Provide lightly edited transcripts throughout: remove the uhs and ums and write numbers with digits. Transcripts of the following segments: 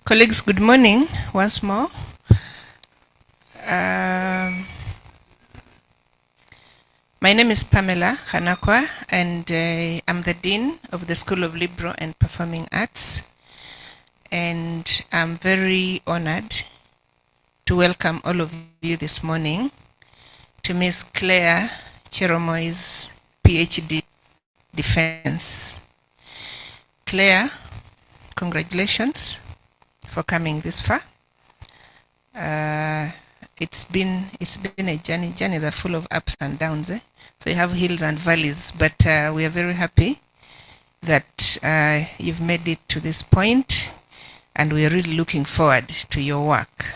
Colleagues, good morning once more. My name is Pamela Hanakwa, and I'm the Dean of the School of Liberal and Performing Arts. And I'm very honored to welcome all of you this morning to Miss Clare Cheromoi's PhD defense. Clare, congratulations for coming this far. It's been a journey that's full of ups and downs. So you have hills and valleys, but we are very happy that you've made it to this point, and we are really looking forward to your work.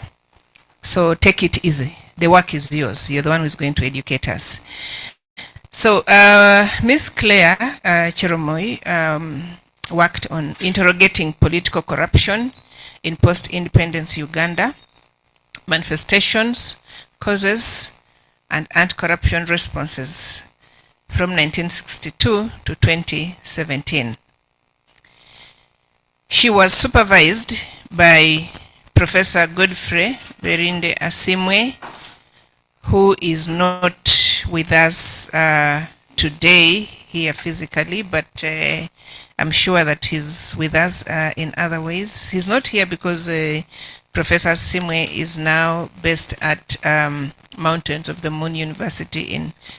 So take it easy. The work is yours. You're the one who's going to educate us. So Miss Clare Cheromoi worked on interrogating political corruption in post-independence Uganda, manifestations, causes, and anti-corruption responses from 1962 to 2017. She was supervised by Professor Godfrey Berinde Asiimwe, who is not with us today here physically, but I'm sure that he's with us in other ways. He's not here because Professor Asiimwe is now based at Mountains of the Moon University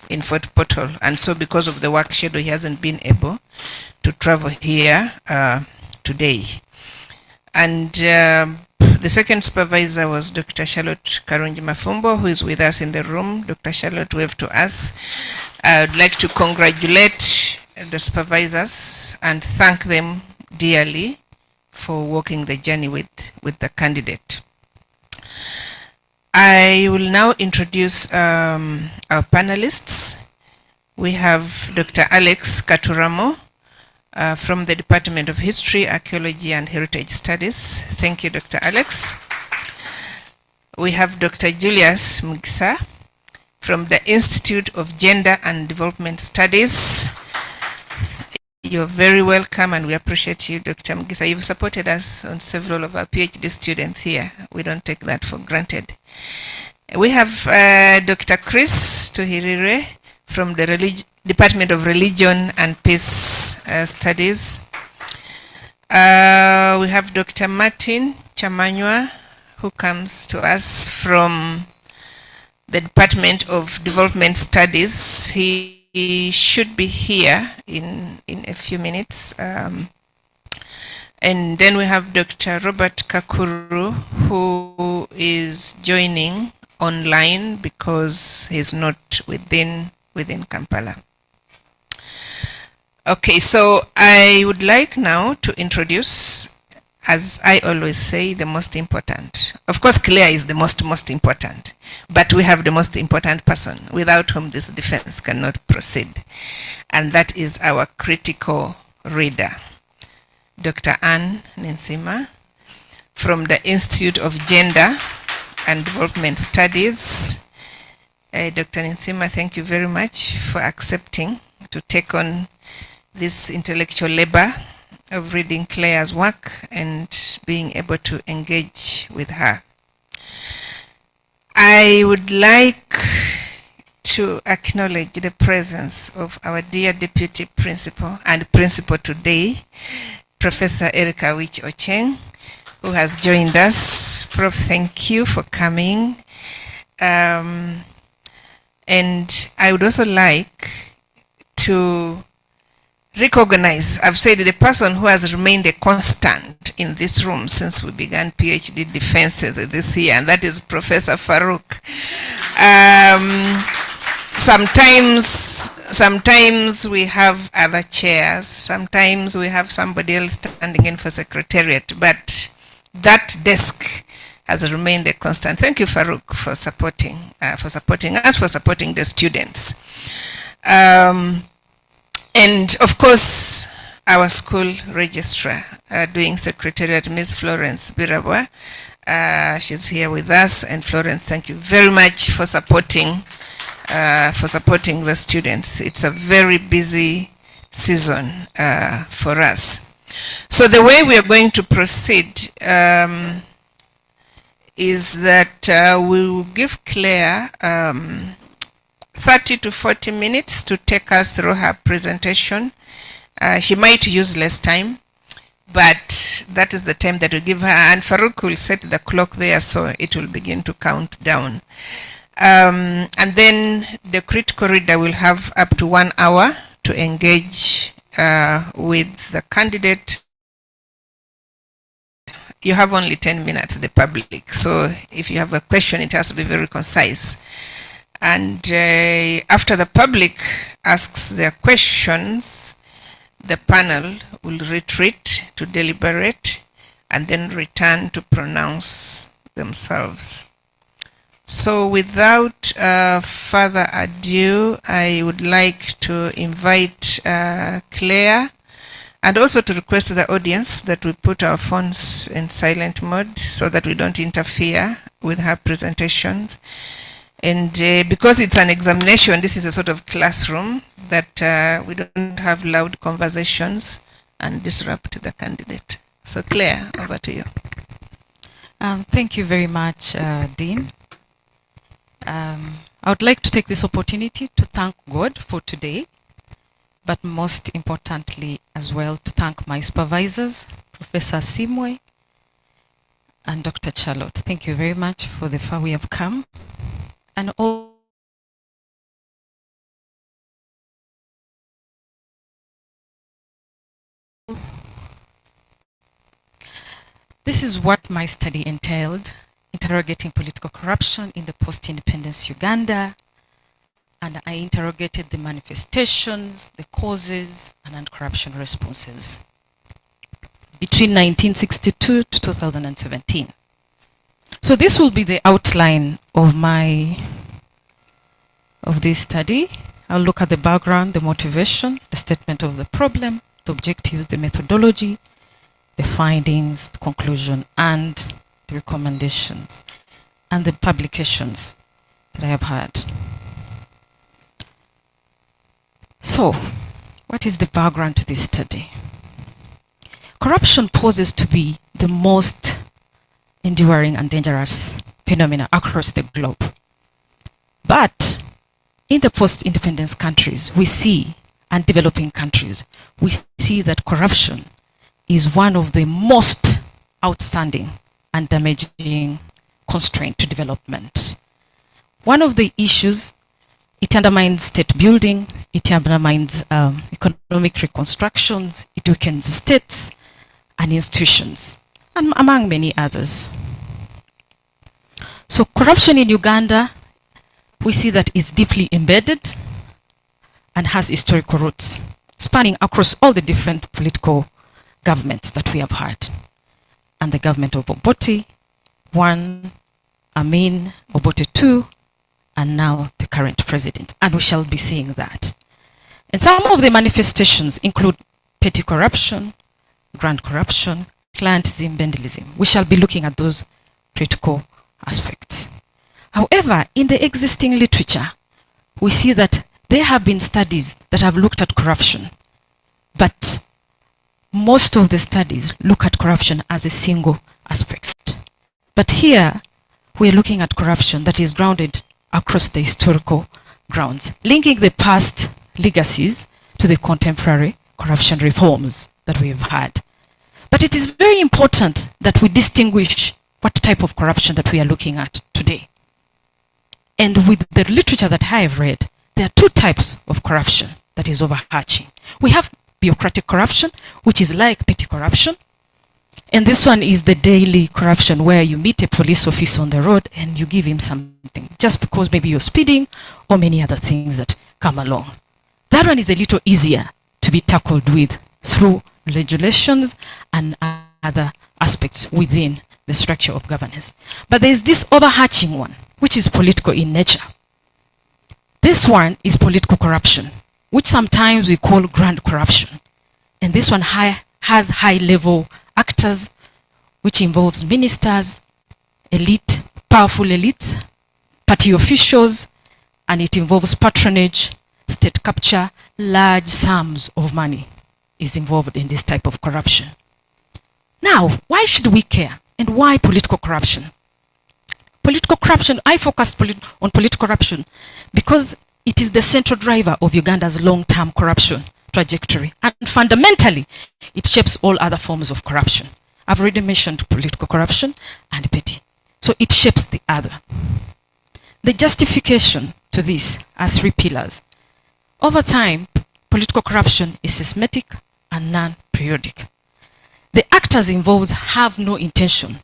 in Fort Portal, and so because of the work schedule, he hasn't been able to travel here today. And the second supervisor was Dr. Charlotte Karungi Mafumbo, who is with us in the room. Dr. Charlotte, wave to us. I would like to congratulate the supervisors and thank them dearly for walking the journey with the candidate. I will now introduce our panelists. We have Dr. Alex Katuramo from the Department of History, Archaeology and Heritage Studies. Thank you, Dr. Alex. We have Dr. Julius Mugisa from the Institute of Gender and Development Studies. You're very welcome, and we appreciate you, Dr. Mugisa. You've supported us on several of our PhD students here. We don't take that for granted. We have Dr. Chris Tuhirire from the Department of Religion and Peace Studies. We have Dr. Martin Chamanywa, who comes to us from the Department of Development Studies. He should be here in a few minutes. And then we have Dr. Robert Kakuru, who is joining online because he's not within Kampala. Okay, so I would like now to introduce, as I always say, the most important. Of course, Clare is the most important, but we have the most important person without whom this defense cannot proceed, and that is our critical reader, Dr. Ninsiima, from the Institute of Gender and Development Studies. Dr. Ninsiima, thank you very much for accepting to take on this intellectual labor of reading Clare's work and being able to engage with her. I would like to acknowledge the presence of our dear Deputy Principal and Principal today, Professor Erica Wich Ocheng, who has joined us. Prof, thank you for coming. And I would also like to recognize, I've said, the person who has remained a constant in this room since we began PhD defenses this year, and that is Professor Farouk. Sometimes we have other chairs, sometimes we have somebody else standing in for secretariat, but that desk has remained a constant. Thank you, Farouk, for supporting us, for supporting the students. And of course, our school registrar doing secretariat, Ms. Florence Birabwa. She's here with us, and Florence, thank you very much for supporting the students. It's a very busy season for us. So the way we are going to proceed is that we will give Clare 30 to 40 minutes to take us through her presentation. She might use less time, but that is the time that we give her, and Farouk will set the clock there so it will begin to count down. And then the critical reader will have up to 1 hour to engage with the candidate. You have only 10 minutes, the public, so if you have a question, it has to be very concise. And after the public asks their questions, the panel will retreat to deliberate and then return to pronounce themselves. So without further ado, I would like to invite Clare, and also to request the audience that we put our phones in silent mode so that we don't interfere with her presentations. And because it's an examination, this is a sort of classroom that we don't have loud conversations and disrupt the candidate. So Clare, over to you. Thank you very much, Dean. I would like to take this opportunity to thank God for today, but most importantly as well to thank my supervisors, Professor Asiimwe and Dr. Charlotte. Thank you very much for the far we have come. And all this is what my study entailed: interrogating political corruption in the post-independence Uganda, and I interrogated the manifestations, the causes, and anti-corruption responses between 1962 to 2017. So this will be the outline of this study. I'll look at the background, the motivation, the statement of the problem, the objectives, the methodology, the findings, the conclusion, and the recommendations, and the publications that I have had. So, what is the background to this study? Corruption poses to be the most enduring and dangerous phenomena across the globe. But in the post-independence countries, and developing countries, we see that corruption is one of the most outstanding and damaging constraint to development. One of the issues, it undermines state building, it undermines economic reconstructions, it weakens states and institutions, and among many others. So corruption in Uganda, we see that it's deeply embedded and has historical roots, spanning across all the different political governments that we have had. And the government of Obote 1, Amin, Obote 2, and now the current president. And we shall be seeing that. And some of the manifestations include petty corruption, grand corruption, clientelism, bendelism. We shall be looking at those critical aspects. However, in the existing literature, we see that there have been studies that have looked at corruption, but most of the studies look at corruption as a single aspect. But here, we're looking at corruption that is grounded across the historical grounds, linking the past legacies to the contemporary corruption reforms that we've had. But it is very important that we distinguish what type of corruption that we are looking at today. And with the literature that I have read, there are two types of corruption that is overarching. We have bureaucratic corruption, which is like petty corruption. And this one is the daily corruption where you meet a police officer on the road and you give him something just because maybe you're speeding or many other things that come along. That one is a little easier to be tackled with through regulations and other aspects within the structure of governance. But there is this overarching one, which is political in nature. This one is political corruption, which sometimes we call grand corruption. And this one has high-level actors, which involves ministers, elite, powerful elites, party officials, and it involves patronage, state capture, large sums of money. is involved in this type of corruption. Now, why should we care? And why political corruption? Political corruption, I focused on political corruption because it is the central driver of Uganda's long-term corruption trajectory. And fundamentally, it shapes all other forms of corruption. I've already mentioned political corruption and petty. So it shapes the other. The justification to this are three pillars. Over time, political corruption is systematic and non-periodic. The actors involved have no intention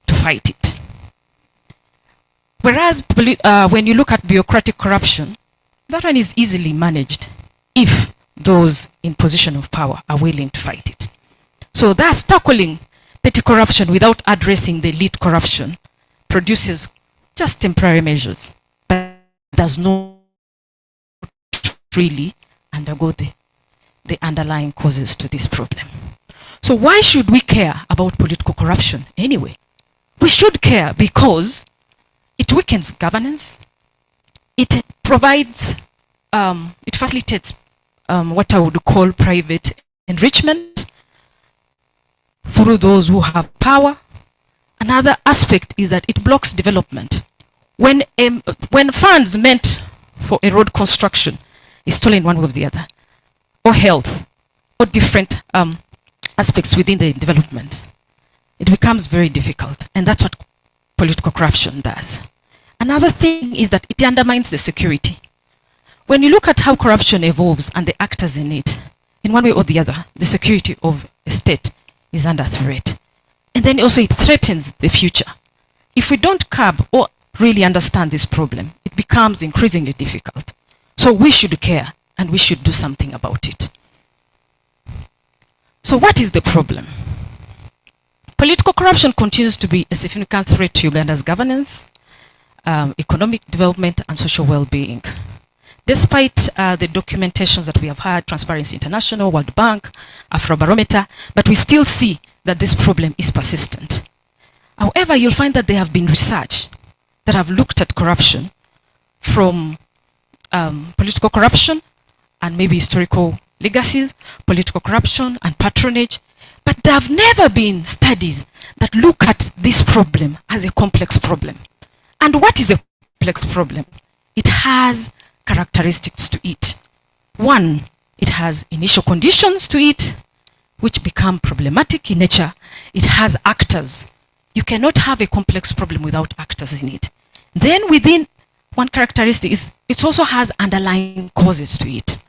to fight it. Whereas when you look at bureaucratic corruption, that one is easily managed if those in position of power are willing to fight it. So thus tackling petty corruption without addressing the lead corruption produces just temporary measures, but does not really undergo the underlying causes to this problem. So why should we care about political corruption anyway? We should care because it weakens governance, it provides, it facilitates what I would call private enrichment through those who have power. Another aspect is that it blocks development. When funds meant for a road construction is stolen one way or the other, or health, or different aspects within the development, it becomes very difficult. And that's what political corruption does. Another thing is that it undermines the security. When you look at how corruption evolves and the actors in it, in one way or the other, the security of a state is under threat. And then also it threatens the future. If we don't curb or really understand this problem, it becomes increasingly difficult. So we should care and we should do something about it. So what is the problem? Political corruption continues to be a significant threat to Uganda's governance, economic development, and social well-being. Despite the documentations that we have had, Transparency International, World Bank, Afrobarometer, but we still see that this problem is persistent. However, you'll find that there have been research that have looked at corruption from political corruption and maybe historical legacies, political corruption and patronage, but there have never been studies that look at this problem as a complex problem. And what is a complex problem? It has characteristics to it. One, it has initial conditions to it, which become problematic in nature. It has actors. You cannot have a complex problem without actors in it. Then within one characteristic is it also has underlying causes to it,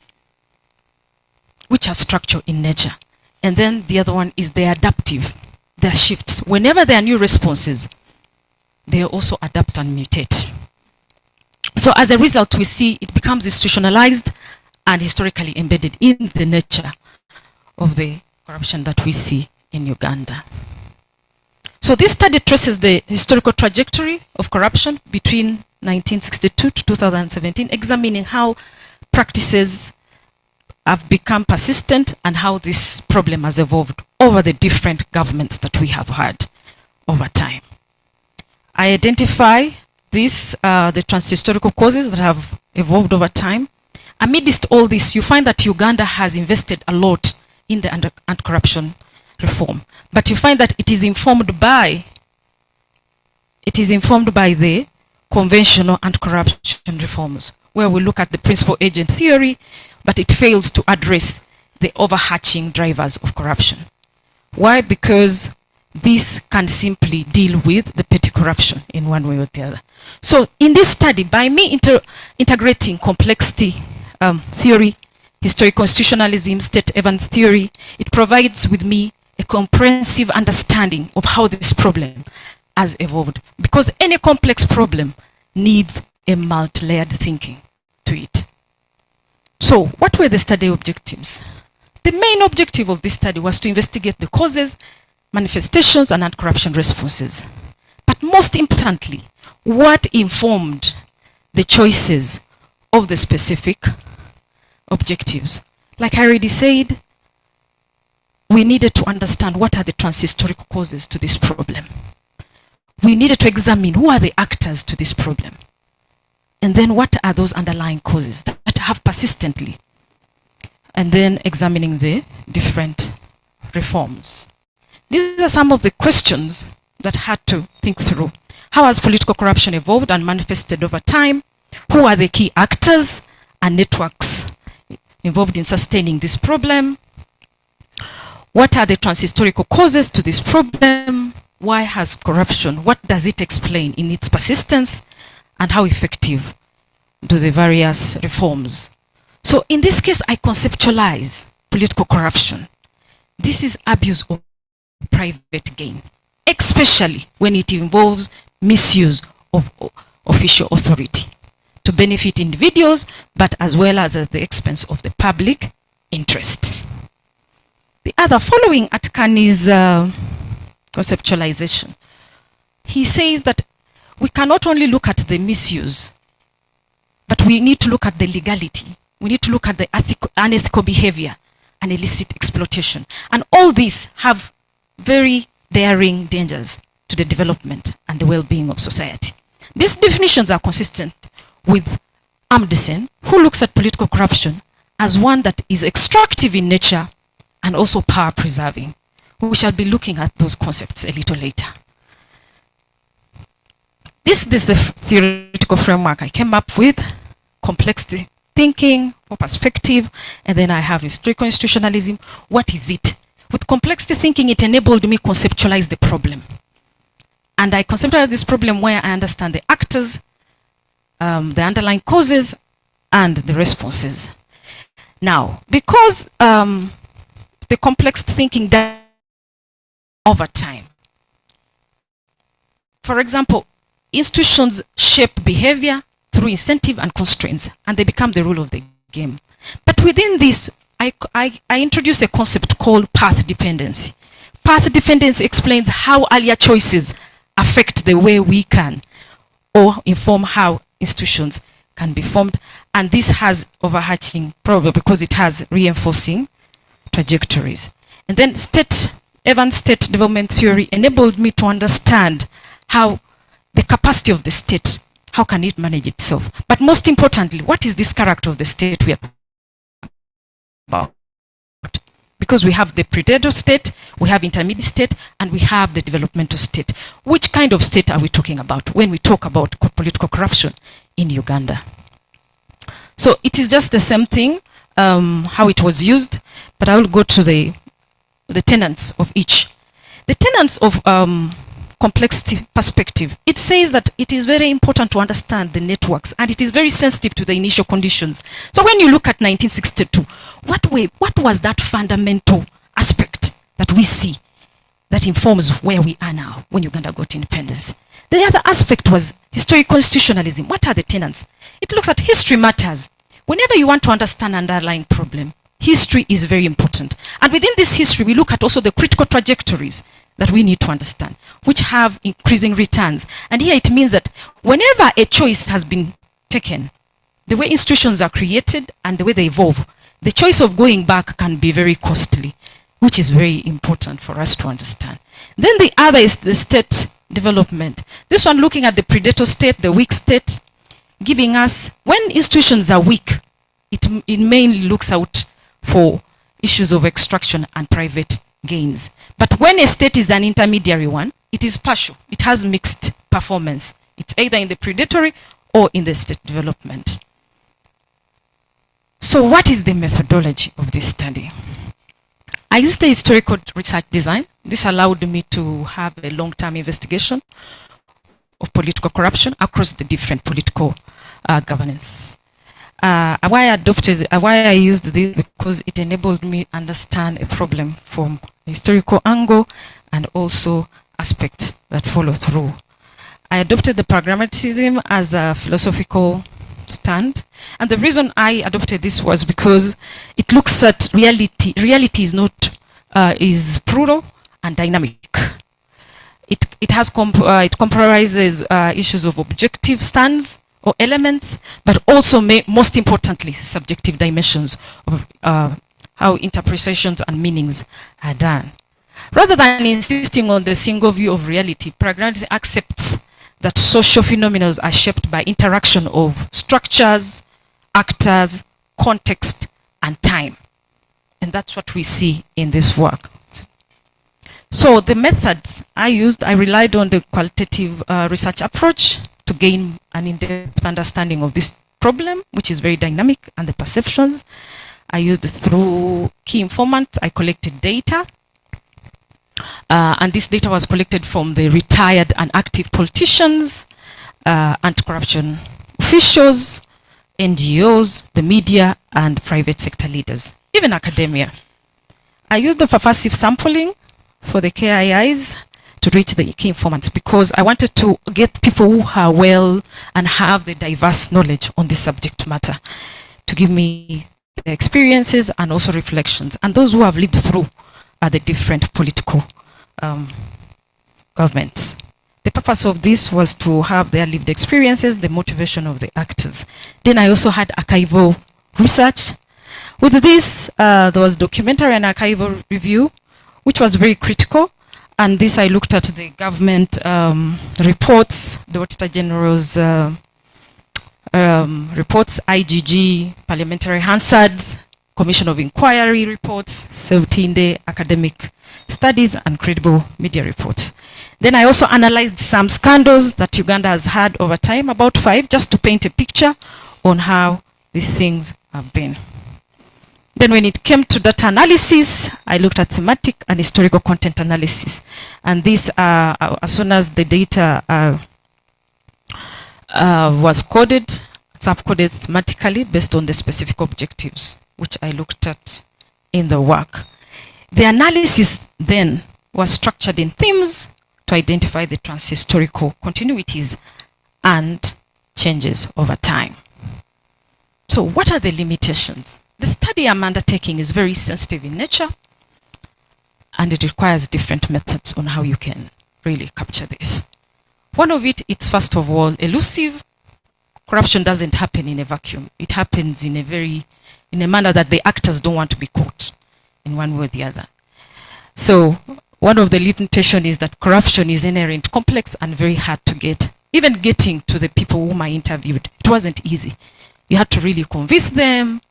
which are structural in nature. And then the other one is they're adaptive. They're shifts. Whenever there are new responses, they also adapt and mutate. So as a result, we see it becomes institutionalized and historically embedded in the nature of the corruption that we see in Uganda. So this study traces the historical trajectory of corruption between 1962 to 2017, examining how practices have become persistent and how this problem has evolved over the different governments that we have had over time. I identify this, the transhistorical causes that have evolved over time. Amidst all this, you find that Uganda has invested a lot in the anti-corruption reform, but you find that it is informed by the conventional anti-corruption reforms, where we look at the principal agent theory, but it fails to address the overarching drivers of corruption. Why? Because this can simply deal with the petty corruption in one way or the other. So in this study, by me integrating complexity theory, historic constitutionalism, state event theory, it provides with me a comprehensive understanding of how this problem has evolved. Because any complex problem needs a multi-layered thinking to it. So what were the study objectives? The main objective of this study was to investigate the causes, manifestations, and anti-corruption responses. But most importantly, what informed the choices of the specific objectives. Like I already said, we needed to understand what are the transhistorical causes to this problem. We needed to examine who are the actors to this problem. And then what are those underlying causes that have persistently and then examining the different reforms. These are some of the questions that had to think through. How has political corruption evolved and manifested over time? Who are the key actors and networks involved in sustaining this problem? What are the transhistorical causes to this problem? Why has corruption? What does it explain in its persistence? And how effective do the various reforms? So in this case, I conceptualize political corruption. This is abuse of private gain, especially when it involves misuse of official authority to benefit individuals, but as well as at the expense of the public interest. The other, following Atkani's conceptualization, he says that we cannot only look at the misuse, but we need to look at the legality. We need to look at the unethical behavior and illicit exploitation. And all these have very daring dangers to the development and the well-being of society. These definitions are consistent with Amundsen, who looks at political corruption as one that is extractive in nature and also power-preserving. We shall be looking at those concepts a little later. This is the theoretical framework I came up with: complexity thinking for perspective, and then I have historical institutionalism. What is it? With complexity thinking, it enabled me conceptualize the problem. And I conceptualize this problem where I understand the actors, the underlying causes, and the responses. Now, because the complex thinking does over time. For example, institutions shape behavior through incentive and constraints, and they become the rule of the game. But within this, I introduce a concept called path dependency. Path dependency explains how earlier choices affect the way we can, or inform how institutions can be formed. And this has overarching problem because it has reinforcing trajectories. And then Evans' state development theory enabled me to understand how the capacity of the state, how can it manage itself? But most importantly, what is this character of the state we are about? Because we have the predator state, we have intermediate state, and we have the developmental state. Which kind of state are we talking about when we talk about political corruption in Uganda? So it is just the same thing, how it was used, but I will go to the tenets of each. The tenets of complexity perspective, it says that it is very important to understand the networks, and it is very sensitive to the initial conditions. So when you look at 1962, what was that fundamental aspect that we see that informs where we are now when Uganda got independence? The other aspect was historical constitutionalism. What are the tenets? It looks at history matters. Whenever you want to understand underlying problem, history is very important. And within this history, we look at also the critical trajectories that we need to understand, which have increasing returns. And here it means that whenever a choice has been taken, the way institutions are created and the way they evolve, the choice of going back can be very costly, which is very important for us to understand. Then the other is the state development. This one looking at the predator state, the weak state, giving us, when institutions are weak, it mainly looks out for issues of extraction and private gains. But when a state is an intermediary one, it is partial. It has mixed performance. It's either in the predatory or in the state development. So what is the methodology of this study? I used a historical research design. This allowed me to have a long-term investigation of political corruption across the different political governance. Why I used this, because it enabled me understand a problem from a historical angle and also aspects that follow through. I adopted the pragmatism as a philosophical stand, and the reason I adopted this was because it looks at reality. Reality is not is plural and dynamic. It comprises issues of objective stands or elements, but also most importantly, subjective dimensions of how interpretations and meanings are done. Rather than insisting on the single view of reality, pragmatism accepts that social phenomena are shaped by interaction of structures, actors, context, and time. And that's what we see in this work. So the methods I used, I relied on the qualitative research approach to gain an in-depth understanding of this problem, which is very dynamic, and the perceptions. I used through key informants. I collected data. And this data was collected from the retired and active politicians, anti-corruption officials, NGOs, the media, and private sector leaders, even academia. I used the pervasive sampling for the KIIs to reach the key informants because I wanted to get people who are well and have the diverse knowledge on this subject matter to give me their experiences and also reflections, and those who have lived through the different political governments. The purpose of this was to have their lived experiences, the motivation of the actors. Then I also had archival research. With this, there was documentary and archival review, which was very critical. And this, I looked at the government reports, the Auditor General's reports, IGG, Parliamentary Hansards, Commission of Inquiry reports, 17-day academic studies, and credible media reports. Then I also analyzed some scandals that Uganda has had over time, about 5, just to paint a picture on how these things have been. Then when it came to data analysis, I looked at thematic and historical content analysis. And this, as soon as the data was coded, subcoded thematically based on the specific objectives, which I looked at in the work. The analysis then was structured in themes to identify the transhistorical continuities and changes over time. So what are the limitations? The study I'm undertaking is very sensitive in nature, and it requires different methods on how you can really capture this. One of it, it's first of all elusive. Corruption doesn't happen in a vacuum. It happens in a manner that the actors don't want to be caught in one way or the other. So one of the limitations is that corruption is inherent, complex, and very hard to get. Even getting to the people whom I interviewed, it wasn't easy. You had to really convince them,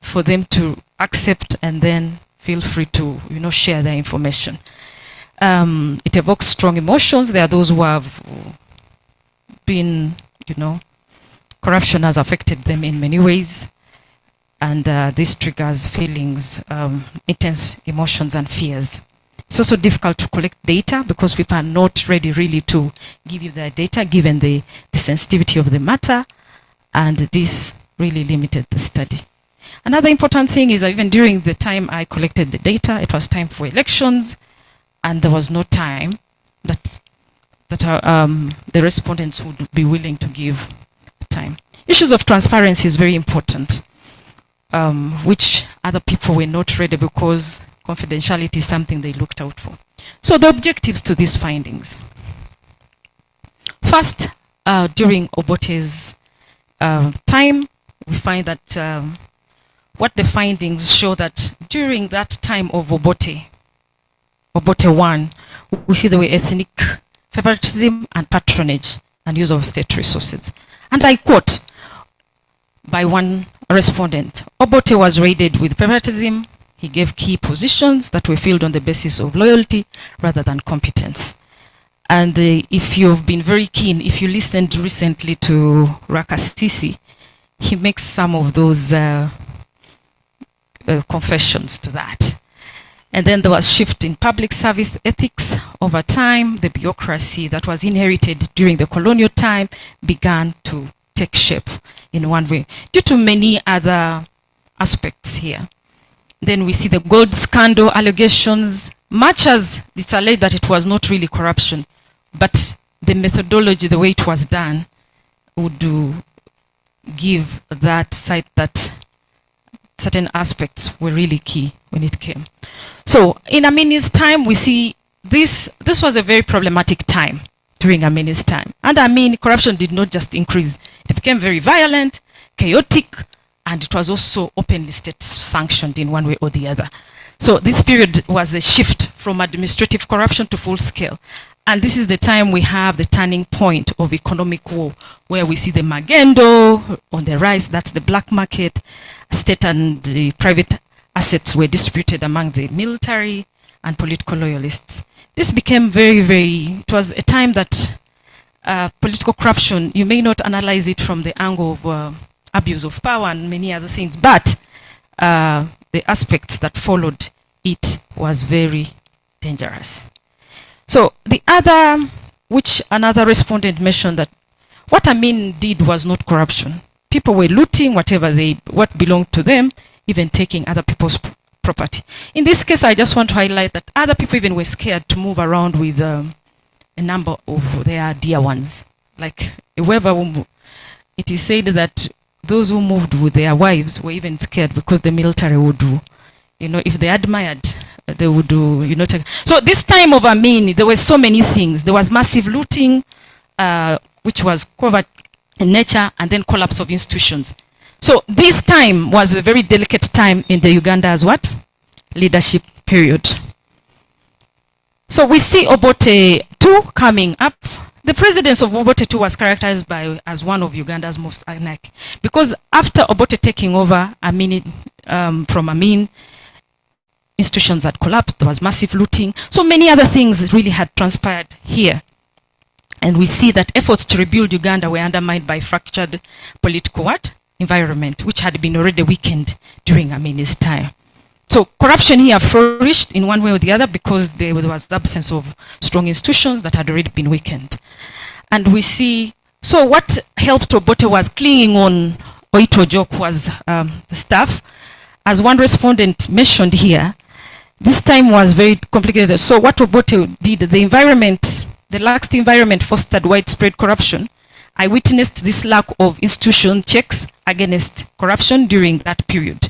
for them to accept, and then feel free to, share their information. It evokes strong emotions. There are those who have been, corruption has affected them in many ways. And this triggers feelings, intense emotions and fears. It's also difficult to collect data because people are not ready really to give you their data given the sensitivity of the matter. And this really limited the study. Another important thing is that even during the time I collected the data, it was time for elections, and there was no time that the respondents would be willing to give time. Issues of transparency is very important, which other people were not ready because confidentiality is something they looked out for. So the objectives to these findings. First, during Obote's time, we find that what the findings show that during that time of Obote 1, we see there were ethnic favoritism and patronage and use of state resources. And I quote by one respondent, Obote was raided with favoritism. He gave key positions that were filled on the basis of loyalty rather than competence. And if you've been very keen, if you listened recently to Rakasisi, he makes some of those confessions to that. And then there was shift in public service ethics over time. The bureaucracy that was inherited during the colonial time began to take shape in one way due to many other aspects here. Then we see the gold scandal allegations, much as it's alleged that it was not really corruption, but the methodology, the way it was done, would give that site that certain aspects were really key when it came. So in Amini's time, we see this was a very problematic time during Amini's time. And corruption did not just increase. It became very violent, chaotic, and it was also openly state sanctioned in one way or the other. So this period was a shift from administrative corruption to full scale. And this is the time we have the turning point of economic war, where we see the magendo on the rise, that's the black market, state and the private assets were distributed among the military and political loyalists. This became it was a time that political corruption, you may not analyze it from the angle of abuse of power and many other things, but the aspects that followed it was very dangerous. So the other, which another respondent mentioned, that what Amin did was not corruption. People were looting what belonged to them, even taking other people's property. In this case, I just want to highlight that other people even were scared to move around with a number of their dear ones. Like whoever, it is said that those who moved with their wives were even scared because the military would do, if they admired, they would do, So this time of Amin, there were so many things. There was massive looting, which was covert in nature, and then collapse of institutions. So this time was a very delicate time in the Uganda's leadership period. So we see Obote II coming up. The presidency of Obote II was characterized as one of Uganda's most anarchic, because after Obote taking over from Amin, institutions had collapsed, there was massive looting. So many other things really had transpired here. And we see that efforts to rebuild Uganda were undermined by fractured political environment, which had been already weakened during Amin's time. So corruption here flourished in one way or the other because there was the absence of strong institutions that had already been weakened. And we see, so what helped Obote was clinging on Oito Ojok was the staff. As one respondent mentioned here, this time was very complicated. So what Obote did, the lax environment fostered widespread corruption. I witnessed this lack of institution checks against corruption during that period.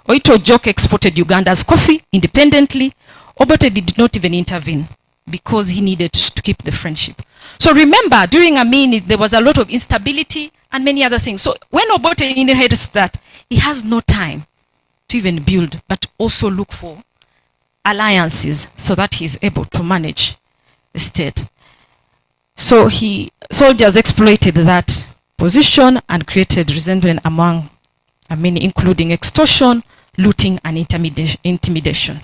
Oito Ojok exported Uganda's coffee independently. Obote did not even intervene because he needed to keep the friendship. So remember, during Amin, there was a lot of instability and many other things. So when Obote inherits that, he has no time to even build, but also look for alliances so that he's able to manage the state. So soldiers exploited that position and created resentment among, including extortion, looting, and intimidation.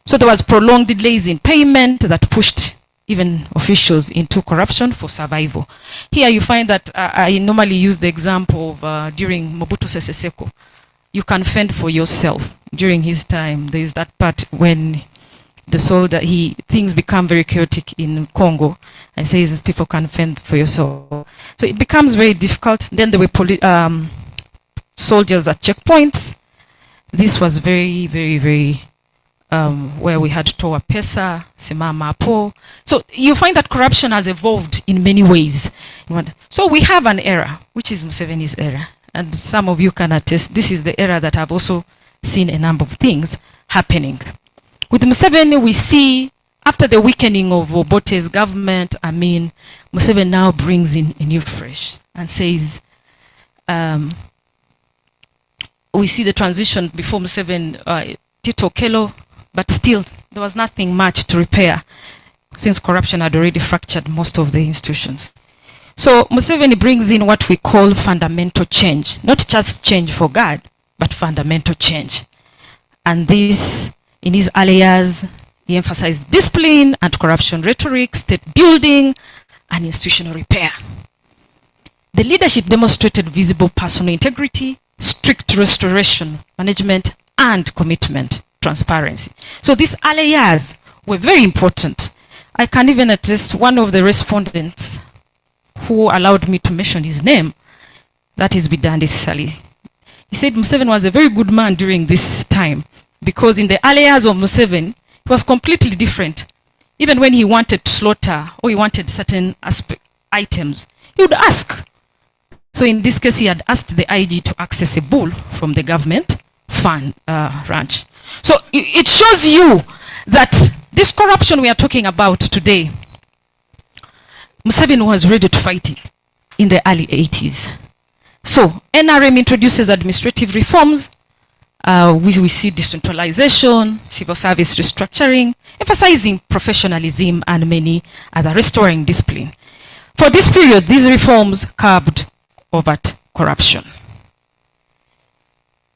So there was prolonged delays in payment that pushed even officials into corruption for survival. Here you find that I normally use the example of during Mobutu Sese Seko. You can fend for yourself. During his time, there is that part when the soldier, things become very chaotic in Congo, and says people can fend for yourself. So it becomes very difficult. Then there were soldiers at checkpoints. This was very, very, very, where we had Toa Pesa, Simama Po. So you find that corruption has evolved in many ways. So we have an era, which is Museveni's era. And some of you can attest, this is the era that I've also seen a number of things happening. With Museveni, we see, after the weakening of Obote's government, Museveni now brings in a new fresh and says, we see the transition before Museveni, Tito Okello, but still there was nothing much to repair since corruption had already fractured most of the institutions. So Museveni brings in what we call fundamental change, not just change for God, but fundamental change. And this, in his early years, he emphasized discipline and corruption rhetoric, state building, and institutional repair. The leadership demonstrated visible personal integrity, strict restoration management, and commitment, transparency. So these early years were very important. I can even attest one of the respondents who allowed me to mention his name, that is Berinde Sali. He said Museveni was a very good man during this time, because in the early years of Museveni, it was completely different. Even when he wanted to slaughter or he wanted certain items, he would ask. So in this case, he had asked the IG to access a bull from the government fund ranch. So it shows you that this corruption we are talking about today, Museveni was ready to fight it in the early 80s. So NRM introduces administrative reforms. We see decentralization, civil service restructuring, emphasizing professionalism and many other, restoring discipline. For this period, these reforms curbed overt corruption.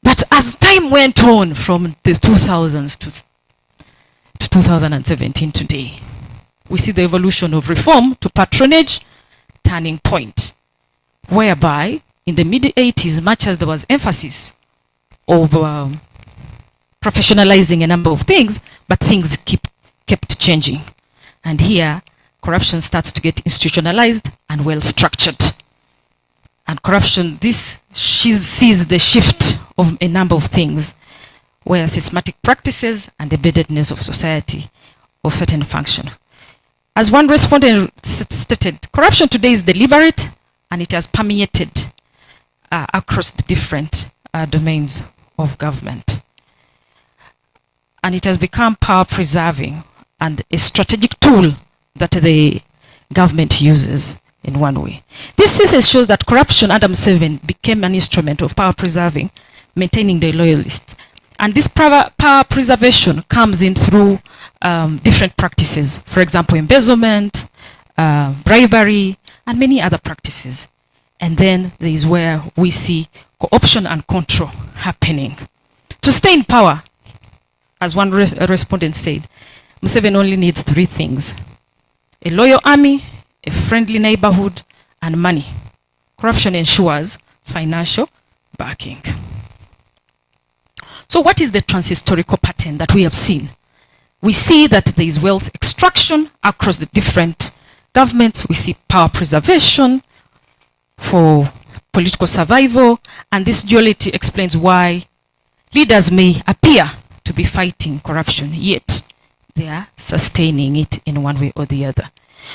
But as time went on from the 2000s to 2017 today, we see the evolution of reform to patronage turning point, whereby in the mid-80s, much as there was emphasis of professionalizing a number of things, but things kept changing. And here, corruption starts to get institutionalized and well-structured. And corruption, she sees the shift of a number of things, where systematic practices and embeddedness of society of certain function. As one respondent stated, corruption today is deliberate and it has permeated across the different domains of government. And it has become power preserving and a strategic tool that the government uses in one way. This thesis shows that corruption under Museveni became an instrument of power preserving, maintaining the loyalists. And this power preservation comes in through different practices. For example, embezzlement, bribery, and many other practices. And then there is where we see co-option and control happening. To stay in power, as one respondent said, Museveni only needs 3 things: a loyal army, a friendly neighborhood, and money. Corruption ensures financial backing. So what is the transhistorical pattern that we have seen? We see that there is wealth extraction across the different governments. We see power preservation for political survival, and this duality explains why leaders may appear to be fighting corruption, yet they are sustaining it in one way or the other.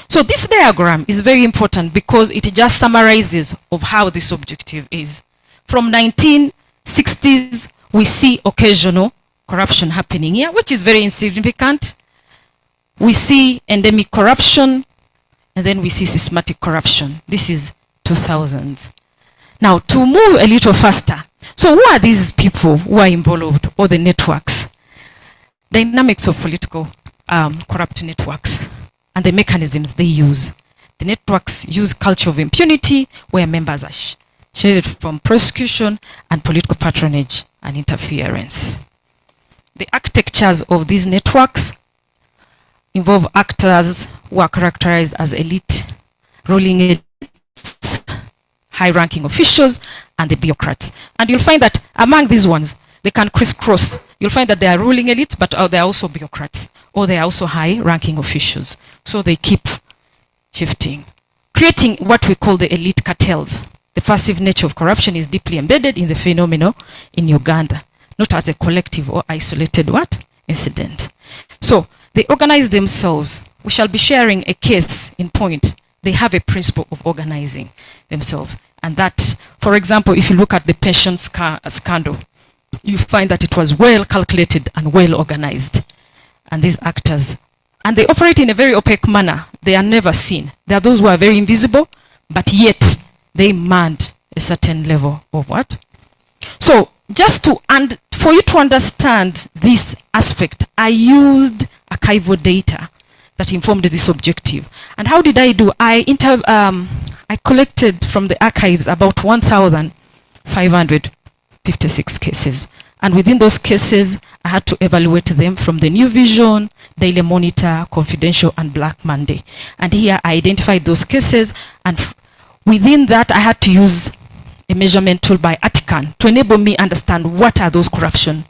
So this diagram is very important because it just summarizes of how this objective is. From 1960s, we see occasional corruption happening here, which is very insignificant. We see endemic corruption, and then we see systematic corruption. This is 2000s. Now, to move a little faster, so who are these people who are involved, or the networks? Dynamics of political corrupt networks and the mechanisms they use. The networks use culture of impunity, where members are shielded from prosecution and political patronage and interference. The architectures of these networks involve actors who are characterized as elite, ruling elites, high-ranking officials, and the bureaucrats. And you'll find that among these ones, they can crisscross. You'll find that they are ruling elites, but they are also bureaucrats, or they are also high-ranking officials. So they keep shifting, creating what we call the elite cartels. The passive nature of corruption is deeply embedded in the phenomenon in Uganda, not as a collective or isolated incident. So they organize themselves. We shall be sharing a case in point. They have a principle of organizing themselves. And that, for example, if you look at the pension scandal, you find that it was well calculated and well organized. And these actors, and they operate in a very opaque manner. They are never seen. There are those who are very invisible, but yet they demand a certain level of what? So just for you to understand this aspect, I used archival data that informed this objective. And how did I do? I collected from the archives about 1,556 cases. And within those cases, I had to evaluate them from the New Vision, Daily Monitor, Confidential, and Black Monday. And here I identified those cases, and within that, I had to use a measurement tool by Atican to enable me understand what are those corruption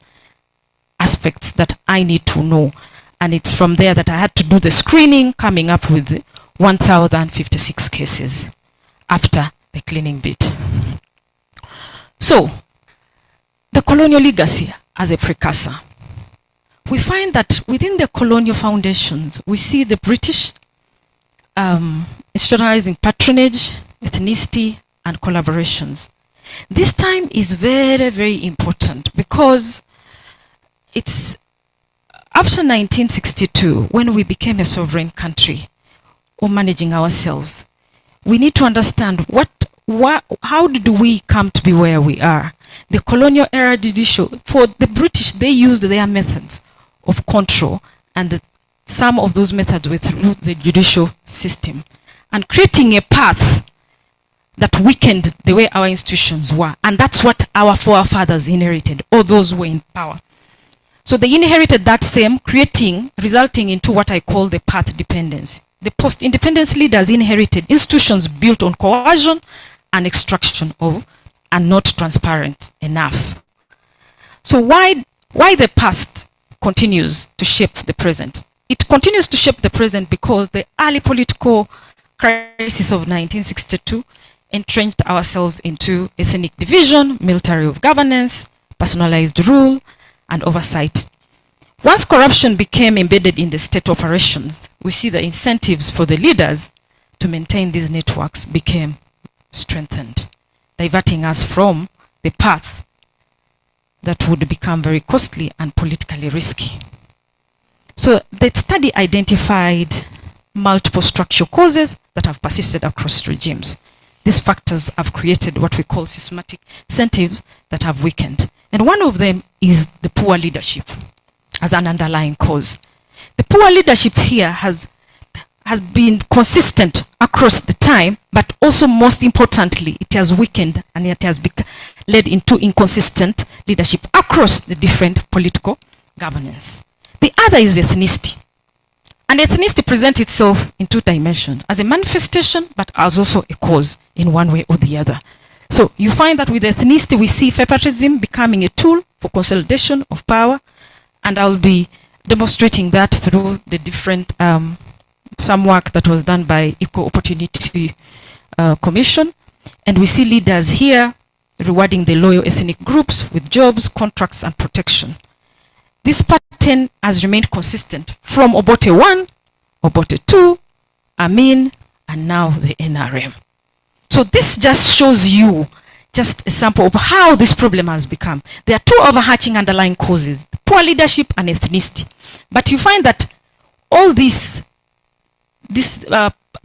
aspects that I need to know. And it's from there that I had to do the screening, coming up with 1,056 cases after the cleaning bit. So, the colonial legacy as a precursor. We find that within the colonial foundations, we see the British institutionalizing patronage, ethnicity, and collaborations. This time is very, very important because it's after 1962, when we became a sovereign country or managing ourselves. We need to understand how did we come to be where we are. The colonial era judicial, for the British, they used their methods of control, and some of those methods were through the judicial system, and creating a path that weakened the way our institutions were. And that's what our forefathers inherited, or those who were in power. So they inherited that same, resulting into what I call the path dependency. The post-independence leaders inherited institutions built on coercion and extraction of, and not transparent enough. So why the past continues to shape the present? It continues to shape the present because the early political crisis of 1962 entrenched ourselves into ethnic division, military of governance, personalized rule, and oversight. Once corruption became embedded in the state operations, we see the incentives for the leaders to maintain these networks became strengthened, diverting us from the path that would become very costly and politically risky. So the study identified multiple structural causes that have persisted across regimes. These factors have created what we call systematic incentives that have weakened. And one of them is the poor leadership as an underlying cause. The poor leadership here has been consistent across the time, but also most importantly, it has weakened and it has led into inconsistent leadership across the different political governance. The other is ethnicity. And ethnicity presents itself in two dimensions, as a manifestation, but as also a cause in one way or the other. So you find that with ethnicity, we see favoritism becoming a tool for consolidation of power, and I'll be demonstrating that through the different, some work that was done by Equal Opportunity Commission. And we see leaders here rewarding the loyal ethnic groups with jobs, contracts, and protection. This pattern has remained consistent from Obote 1, Obote 2, Amin, and now the NRM. So this just shows you just a sample of how this problem has become. There are two overarching underlying causes, poor leadership and ethnicity. But you find that all this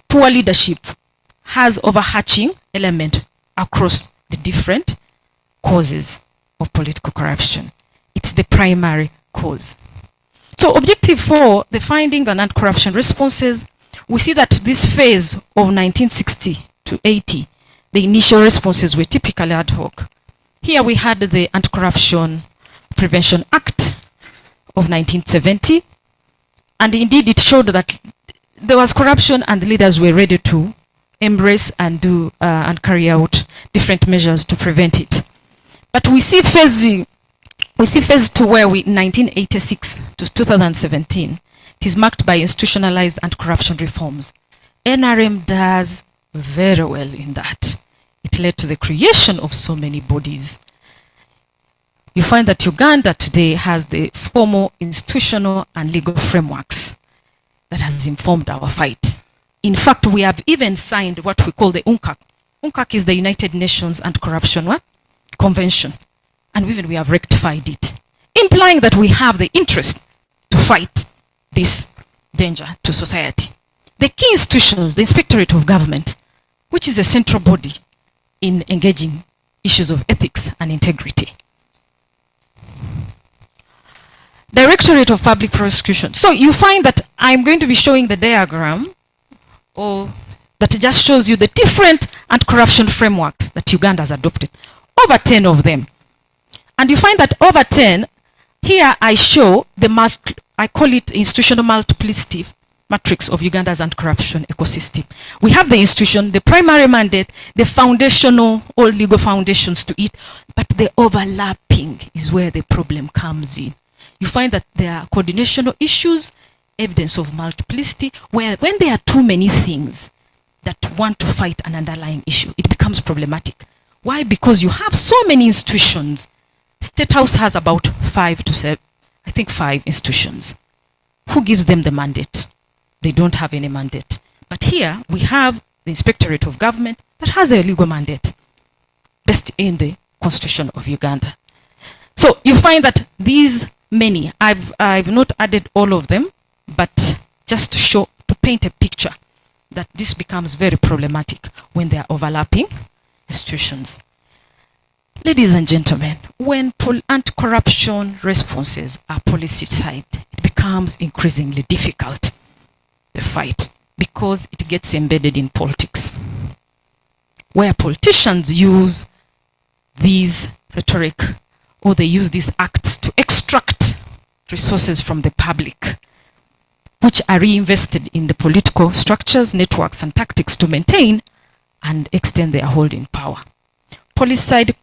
poor leadership has overarching element across the different causes of political corruption. It's the primary cause. So objective 4, the findings and anti-corruption responses, we see that this phase of 1960 to 80, the initial responses were typically ad hoc. Here we had the Anti-Corruption Prevention Act of 1970, and indeed it showed that there was corruption and the leaders were ready to embrace and do and carry out different measures to prevent it. But we see phase 2 where we, in 1986 to 2017, it is marked by institutionalized anti-corruption reforms. NRM does very well in that. It led to the creation of so many bodies. You find that Uganda today has the formal institutional and legal frameworks that has informed our fight. In fact, we have even signed what we call the UNCAC. UNCAC is the United Nations Anti-Corruption Convention. And even we have rectified it, implying that we have the interest to fight this danger to society. The key institutions, the Inspectorate of Government, which is a central body in engaging issues of ethics and integrity. Directorate of Public Prosecution. So you find that I'm going to be showing the diagram, or that just shows you the different anti-corruption frameworks that Uganda has adopted. Over 10 of them. And you find that over 10, here I show I call it institutional multiplicity matrix of Uganda's anti-corruption ecosystem. We have the institution, the primary mandate, the foundational or legal foundations to it, but the overlapping is where the problem comes in. You find that there are coordinational issues, evidence of multiplicity, where when there are too many things that want to fight an underlying issue, it becomes problematic. Why? Because you have so many institutions. State House has about 5 institutions. Who gives them the mandate? They don't have any mandate. But here we have the Inspectorate of Government that has a legal mandate based in the Constitution of Uganda. So you find that these many, I've not added all of them, but just to paint a picture that this becomes very problematic when they are overlapping institutions. Ladies and gentlemen, when anti-corruption responses are politicized, it becomes increasingly difficult, the fight, because it gets embedded in politics. where politicians use these rhetoric, or they use these acts to extract resources from the public, which are reinvested in the political structures, networks, and tactics to maintain and extend their hold in power. Policy-side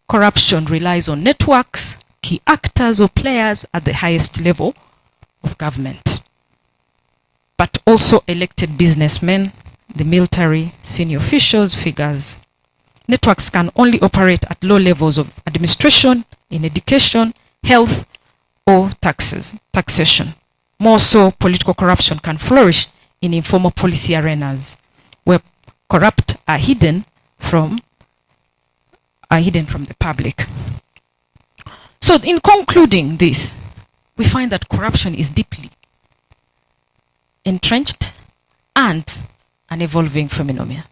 corruption relies on networks, key actors or players at the highest level of government, but also elected businessmen, the military, senior officials, figures. Networks can only operate at low levels of administration, in education, health, or taxation. More so, political corruption can flourish in informal policy arenas where corrupt are hidden from the public. So in concluding this, we find that corruption is deeply entrenched and an evolving phenomenon.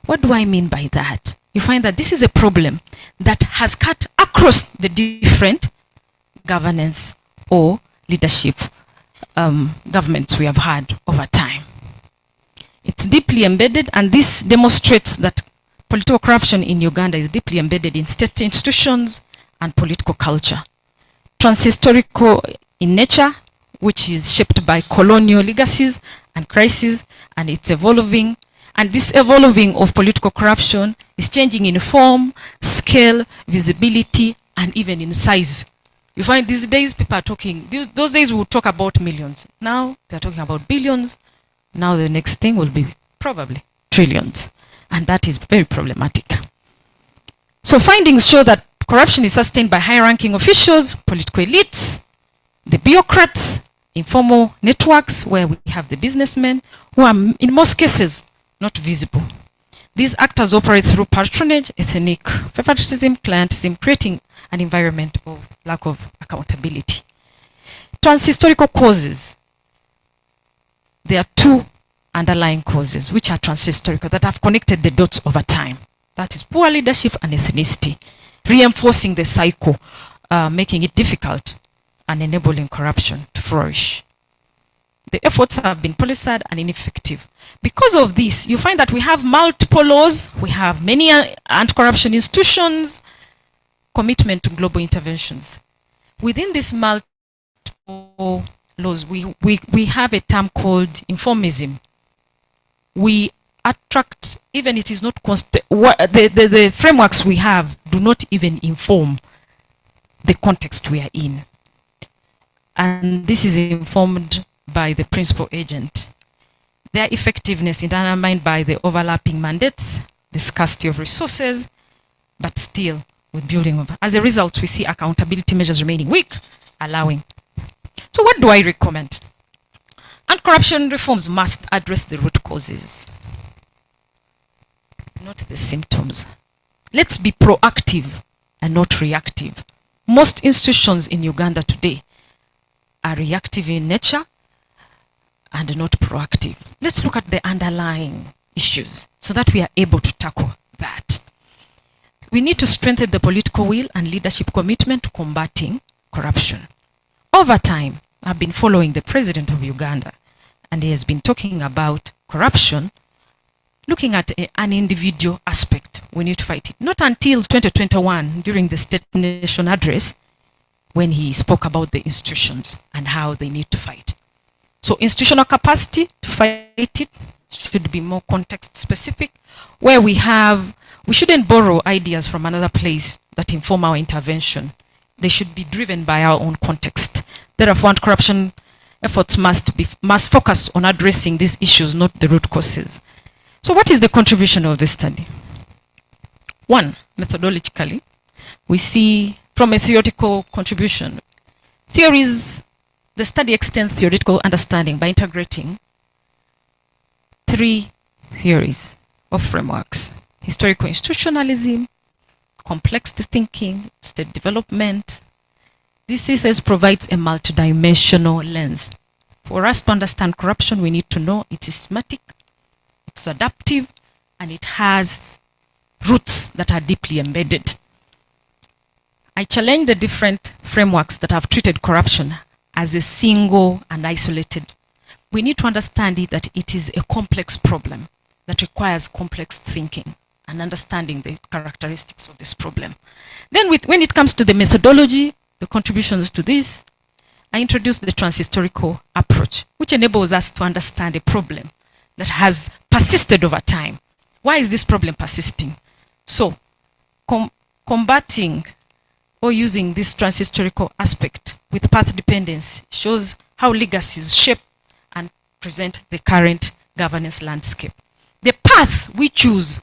What do I mean by that? You find that this is a problem that has cut across the different governance or leadership governments we have had over time. It's deeply embedded, and this demonstrates that political corruption in Uganda is deeply embedded in state institutions and political culture. Transhistorical in nature, which is shaped by colonial legacies and crises, and it's evolving. And this evolving of political corruption is changing in form, scale, visibility, and even in size. You find these days people are talking, those days we would talk about millions. Now they're talking about billions. Now the next thing will be probably trillions. And that is very problematic. So findings show that corruption is sustained by high-ranking officials, political elites, the bureaucrats, informal networks where we have the businessmen who are in most cases not visible. These actors operate through patronage, ethnic favoritism, clientism, creating an environment of lack of accountability. Transhistorical causes. There are two underlying causes which are transhistorical that have connected the dots over time. That is poor leadership and ethnicity, reinforcing the cycle, making it difficult and enabling corruption to flourish. The efforts have been politicized and ineffective. Because of this, you find that we have multiple laws, we have many anti-corruption institutions, commitment to global interventions. Within these multiple laws, we have a term called informism. We attract, even it is not the frameworks we have do not even inform the context we are in. And this is informed by the principal agent. Their effectiveness is undermined by the overlapping mandates, the scarcity of resources, but still with building of. As a result, we see accountability measures remaining weak, allowing. So what do I recommend? Anti-corruption reforms must address the root causes, not the symptoms. Let's be proactive and not reactive. Most institutions in Uganda today are reactive in nature and not proactive. Let's look at the underlying issues so that we are able to tackle that. We need to strengthen the political will and leadership commitment to combating corruption. Over time, I've been following the president of Uganda, and he has been talking about corruption, looking at an individual aspect. We need to fight it. Not until 2021, during the State Nation Address, when he spoke about the institutions and how they need to fight. So institutional capacity to fight it should be more context specific, where we shouldn't borrow ideas from another place that inform our intervention. They should be driven by our own context. Therefore, anti-corruption efforts must focus on addressing these issues, not the root causes. So what is the contribution of this study? One, methodologically, we see from a theoretical contribution. Theories, the study extends theoretical understanding by integrating three theories or frameworks: historical institutionalism, complex thinking, state development. This thesis provides a multidimensional lens. For us to understand corruption, we need to know it is systematic, it's adaptive, and it has roots that are deeply embedded. I challenge the different frameworks that have treated corruption as a single and isolated. We need to understand it that it is a complex problem that requires complex thinking and understanding the characteristics of this problem. Then when it comes to the methodology, the contributions to this, I introduced the transhistorical approach, which enables us to understand a problem that has persisted over time. Why is this problem persisting? So, combating or using this transhistorical aspect with path dependence shows how legacies shape and present the current governance landscape. The path we choose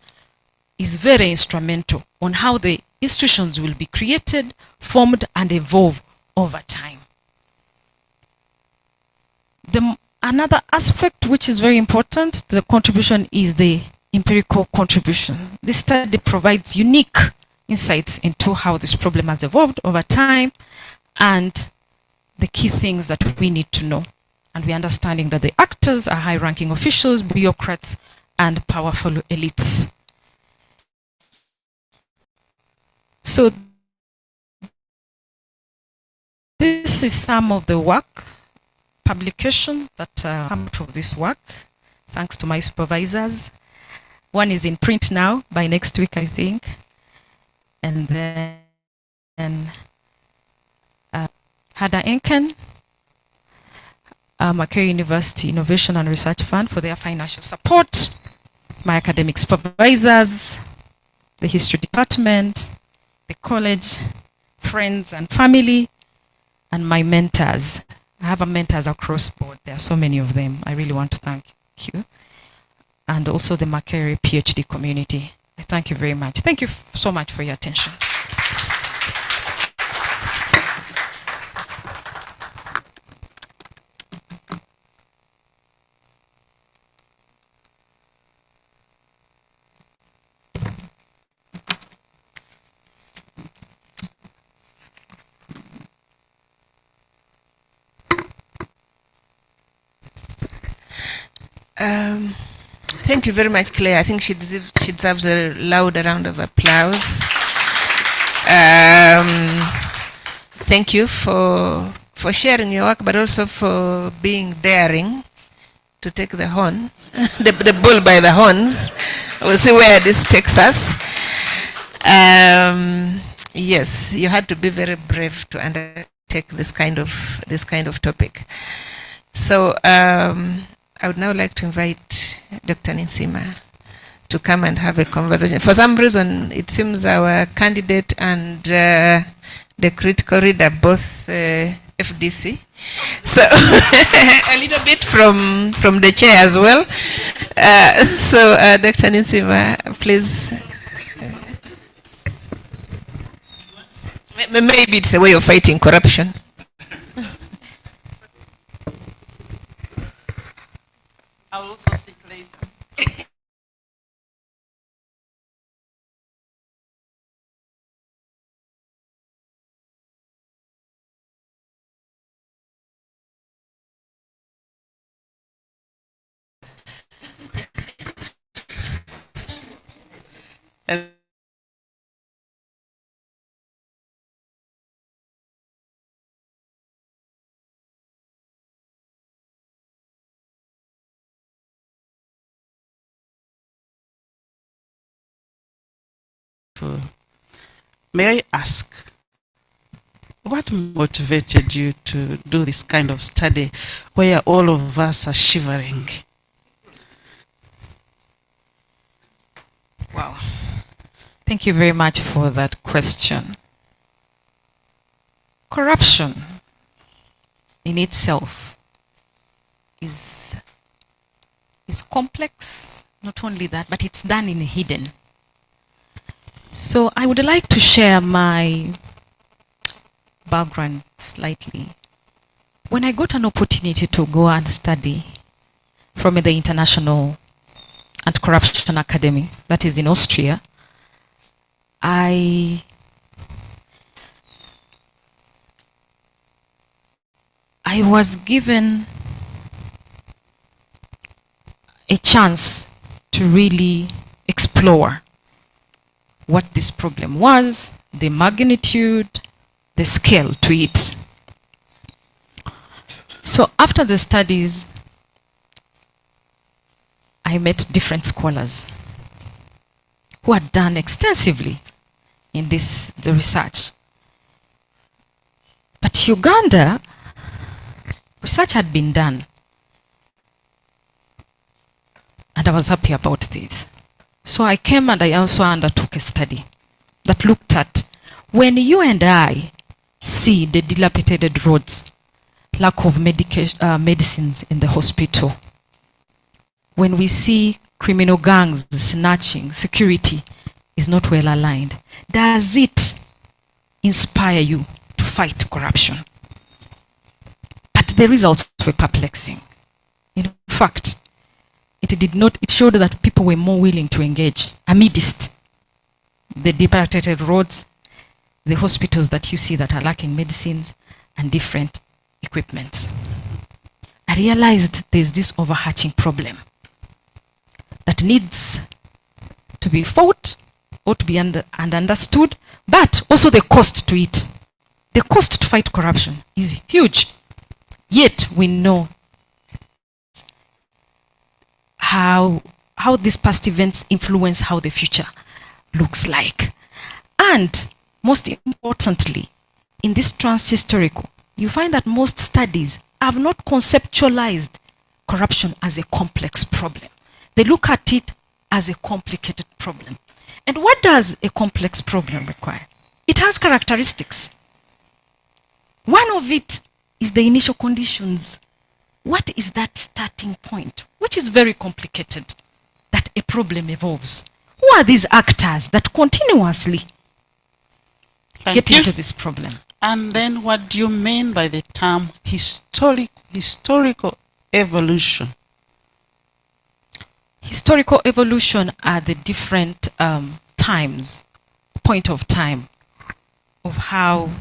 is very instrumental on how the institutions will be created, formed, and evolve over time. Another aspect which is very important to the contribution is the empirical contribution. This study provides unique insights into how this problem has evolved over time and the key things that we need to know. And we're understanding that the actors are high-ranking officials, bureaucrats, and powerful elites. So this is some of the work, publications that come out of this work, thanks to my supervisors. One is in print now, by next week, I think. And then Hada Enken, Makerere University Innovation and Research Fund for their financial support, my academic supervisors, the history department, the college, friends and family, and my mentors. I have mentors across board. There are so many of them. I really want to thank you. And also the Makerere PhD community. I thank you very much. Thank you so much for your attention. Thank you very much, Clare. I think she deserves a loud round of applause. Thank you for sharing your work, but also for being daring to take the horn, the bull by the horns. We'll see where this takes us. Yes, you had to be very brave to undertake this kind of topic. So I would now like to invite Dr. Ninsiima to come and have a conversation. For some reason, it seems our candidate and the critical reader both FDC. So a little bit from the chair as well. So Dr. Ninsiima, please. Maybe it's a way of fighting corruption. I will also speak later. May I ask, what motivated you to do this kind of study where all of us are shivering? Wow. Thank you very much for that question. Corruption in itself is complex. Not only that, but it's done in hidden. So I would like to share my background slightly. When I got an opportunity to go and study from the International Anti-Corruption Academy, that is in Austria, I was given a chance to really explore what this problem was, the magnitude, the scale to it. So after the studies, I met different scholars who had done extensively in the research. But Uganda, research had been done. And I was happy about this. So I came and I also undertook a study that looked at when you and I see the dilapidated roads, lack of medicines in the hospital, when we see criminal gangs snatching, security is not well aligned, does it inspire you to fight corruption? But the results were perplexing. In fact, it did not, it showed that people were more willing to engage amidst the dilapidated roads, the hospitals that you see that are lacking medicines and different equipments. I realized there's this overarching problem that needs to be fought or to be understood, but also the cost to it. The cost to fight corruption is huge. Yet we know how these past events influence how the future looks like. And most importantly, in this transhistorical, you find that most studies have not conceptualized corruption as a complex problem. They look at it as a complicated problem. And what does a complex problem require? It has characteristics. One of it is the initial conditions. What is that starting point, which is very complicated, that a problem evolves? Who are these actors that continuously get into this problem? And then what do you mean by the term historical evolution? Historical evolution are the different times, point of time, of how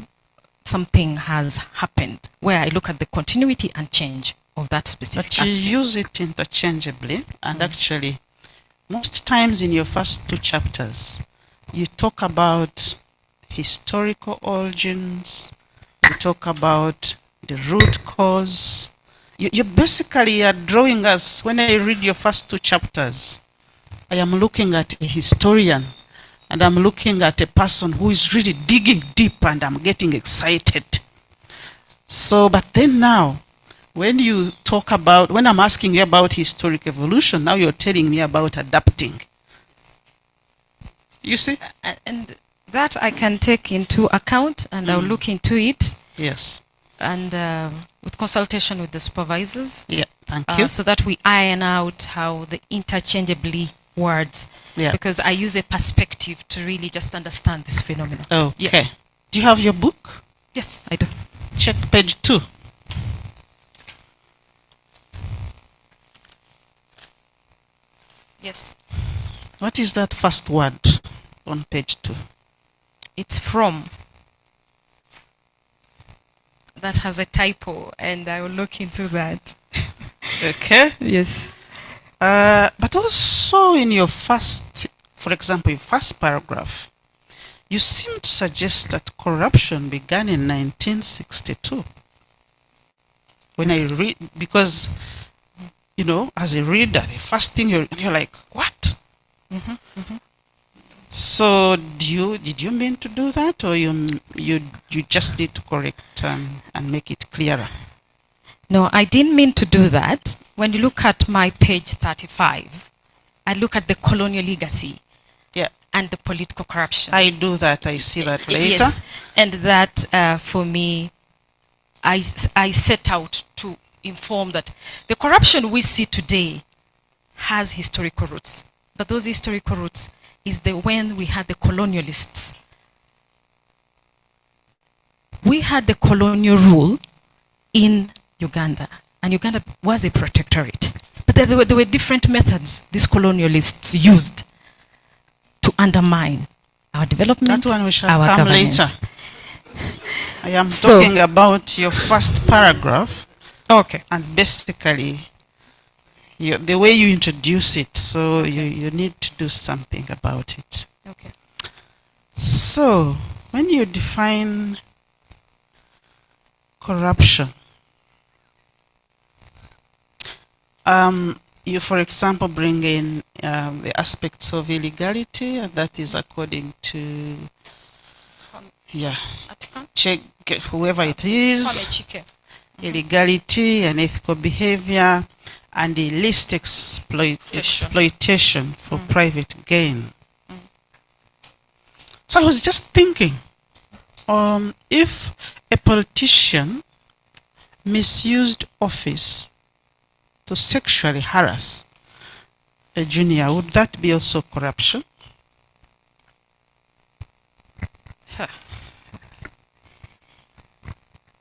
something has happened, where I look at the continuity and change of that specific aspect. But you use it interchangeably, and actually, most times in your first two chapters, you talk about historical origins, you talk about the root cause. You basically are drawing us, when I read your first two chapters, I am looking at a historian, and I'm looking at a person who is really digging deep, and I'm getting excited. So, but then now, when you talk about, when I'm asking you about historic evolution, now you're telling me about adapting. You see? And that I can take into account, and I'll look into it. Yes. And with consultation with the supervisors. Yeah, thank you. So that we iron out how the interchangeably words. Yeah. Because I use a perspective to really just understand this phenomenon. Okay. Yeah. Do you have your book? Yes, I do. Check page 2. Yes. What is that first word on page 2? It's from. That has a typo, and I will look into that. Okay. Yes. But also in your first, for example, your first paragraph, you seem to suggest that corruption began in 1962. When I read, because, you know, as a reader, the first thing you're like, what? So did you mean to do that, or you just need to correct and make it clearer? No, I didn't mean to do that. When you look at my page 35, I look at the colonial legacy, yeah, and the political corruption. I do that. I see that later. Yes, and that for me, I set out to inform that the corruption we see today has historical roots, but those historical roots is when we had the colonialists. We had the colonial rule in Uganda, and Uganda was a protectorate. But there were different methods these colonialists used to undermine our development, that one we shall our come governance. later. I am talking about your first paragraph. Okay. And basically, the way you introduce it, so you need to do something about it. Okay. So, when you define corruption, you, for example, bring in the aspects of illegality, and that is according to, yeah, check whoever it is, illegality, unethical behavior, and illicit exploitation for private gain. So I was just thinking, if a politician misused office to sexually harass a junior, would that be also corruption?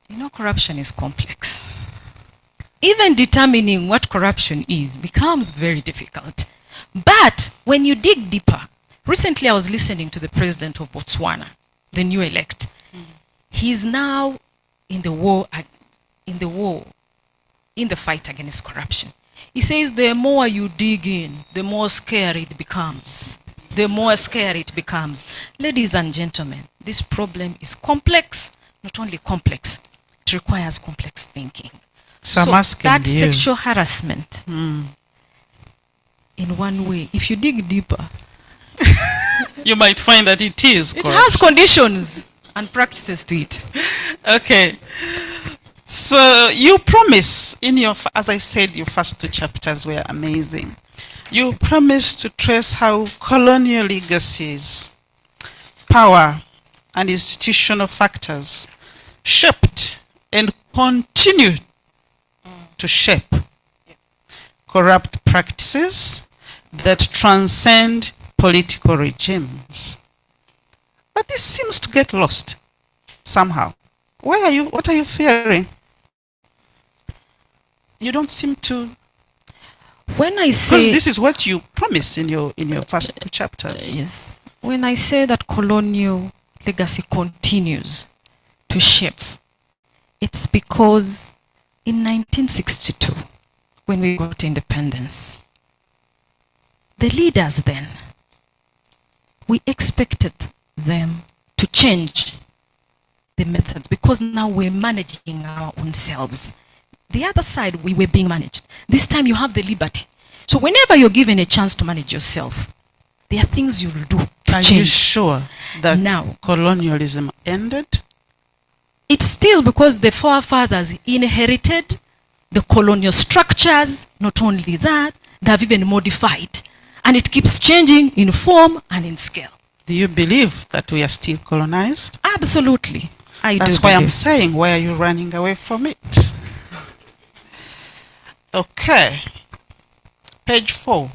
You know, corruption is complex. Even determining what corruption is becomes very difficult. But when you dig deeper, recently I was listening to the president of Botswana, the new elect. He's now in the fight against corruption. He says the more you dig in, the more scary it becomes. The more scary it becomes. Ladies and gentlemen, this problem is complex, not only complex, it requires complex thinking. So I'm asking that you. sexual harassment, in one way, if you dig deeper, You might find that it is it has conditions and practices to it. Okay. So you promise in your, as I said, your first 2 chapters were amazing. You promise to trace how colonial legacies, power, and institutional factors shaped and continue to shape corrupt practices that transcend political regimes. But this seems to get lost somehow. What are you fearing? You don't seem to. When I say, because this is what you promise in your first 2 chapters. yes, when I say that colonial legacy continues to shape, it's because in 1962, when we got independence, the leaders then, we expected them to change the methods, because now we're managing our own selves. The other side, we were being managed. This time you have the liberty. So whenever you're given a chance to manage yourself, there are things you will do to Are change. you sure that Now, colonialism ended? it's still because the forefathers inherited the colonial structures. Not only that, they have even modified. And it keeps changing in form and in scale. Do you believe that we are still colonized? Absolutely. That's why I'm saying, why are you running away from it? Okay. Page 4.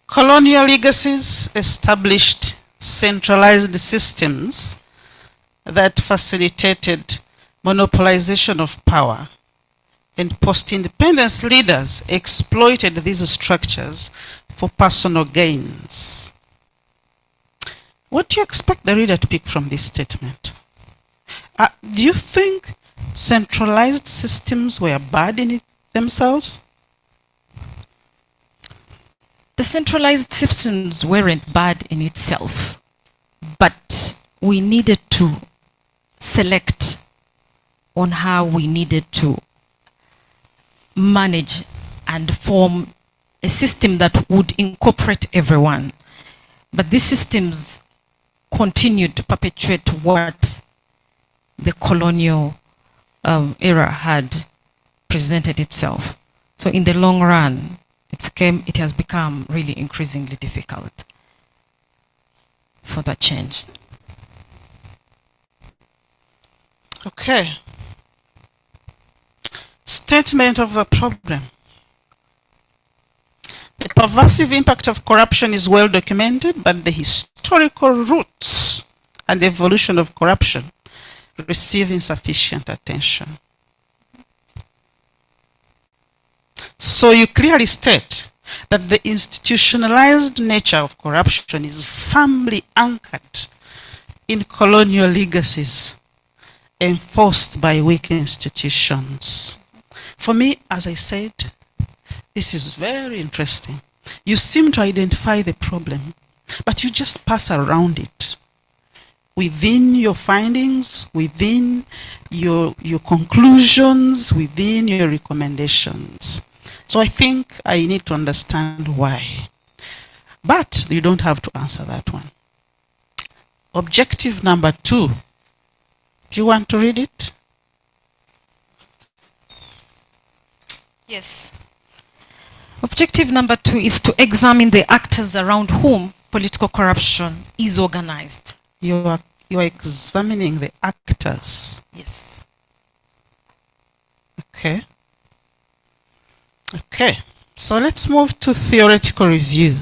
Colonial legacies established centralized systems that facilitated monopolization of power, and post-independence leaders exploited these structures for personal gains. What do you expect the reader to pick from this statement? Do you think centralized systems were bad in it themselves? The centralized systems weren't bad in itself, but we needed to select on how we needed to manage and form a system that would incorporate everyone. But these systems continued to perpetuate what the colonial era had presented itself. So in the long run, it has become really increasingly difficult for that change. Okay. Statement of the problem. The pervasive impact of corruption is well documented, but the historical roots and evolution of corruption receive insufficient attention. So you clearly state that the institutionalized nature of corruption is firmly anchored in colonial legacies enforced by weak institutions. For me, as I said, this is very interesting. You seem to identify the problem, but you just pass around it. Within your findings, within your conclusions, within your recommendations. So I think I need to understand why. But you don't have to answer that one. Objective number 2. Do you want to read it? Yes. Objective number 2 is to examine the actors around whom political corruption is organized. You are examining the actors. Yes. Okay. Okay. So let's move to theoretical review.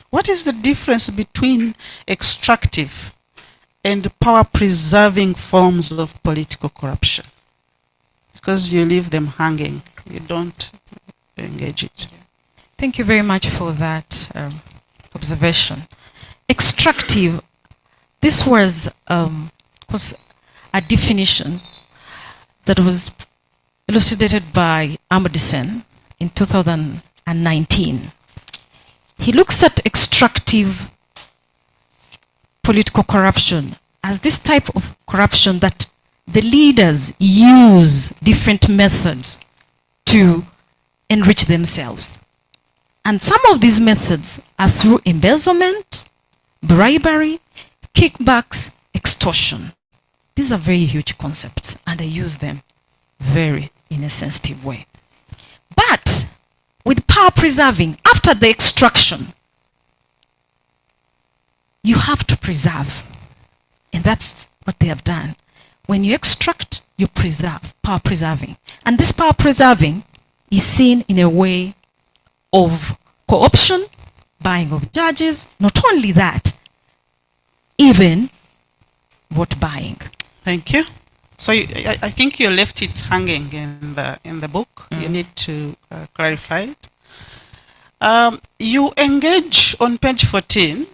What is the difference between extractive and power-preserving forms of political corruption? Because you leave them hanging, you don't engage it. Thank you very much for that observation. Extractive, this was a definition that was elucidated by Amundsen in 2019. He looks at extractive political corruption as this type of corruption that the leaders use different methods to enrich themselves. And some of these methods are through embezzlement, bribery, kickbacks, extortion. These are very huge concepts, and I use them very in a sensitive way. But with power preserving, after the extraction, you have to preserve. And that's what they have done. When you extract, you preserve, power preserving. And this power preserving is seen in a way of co-option, buying of judges, not only that, even vote buying. Thank you. So I think you left it hanging in the book. You need to clarify it. You engage on page 14.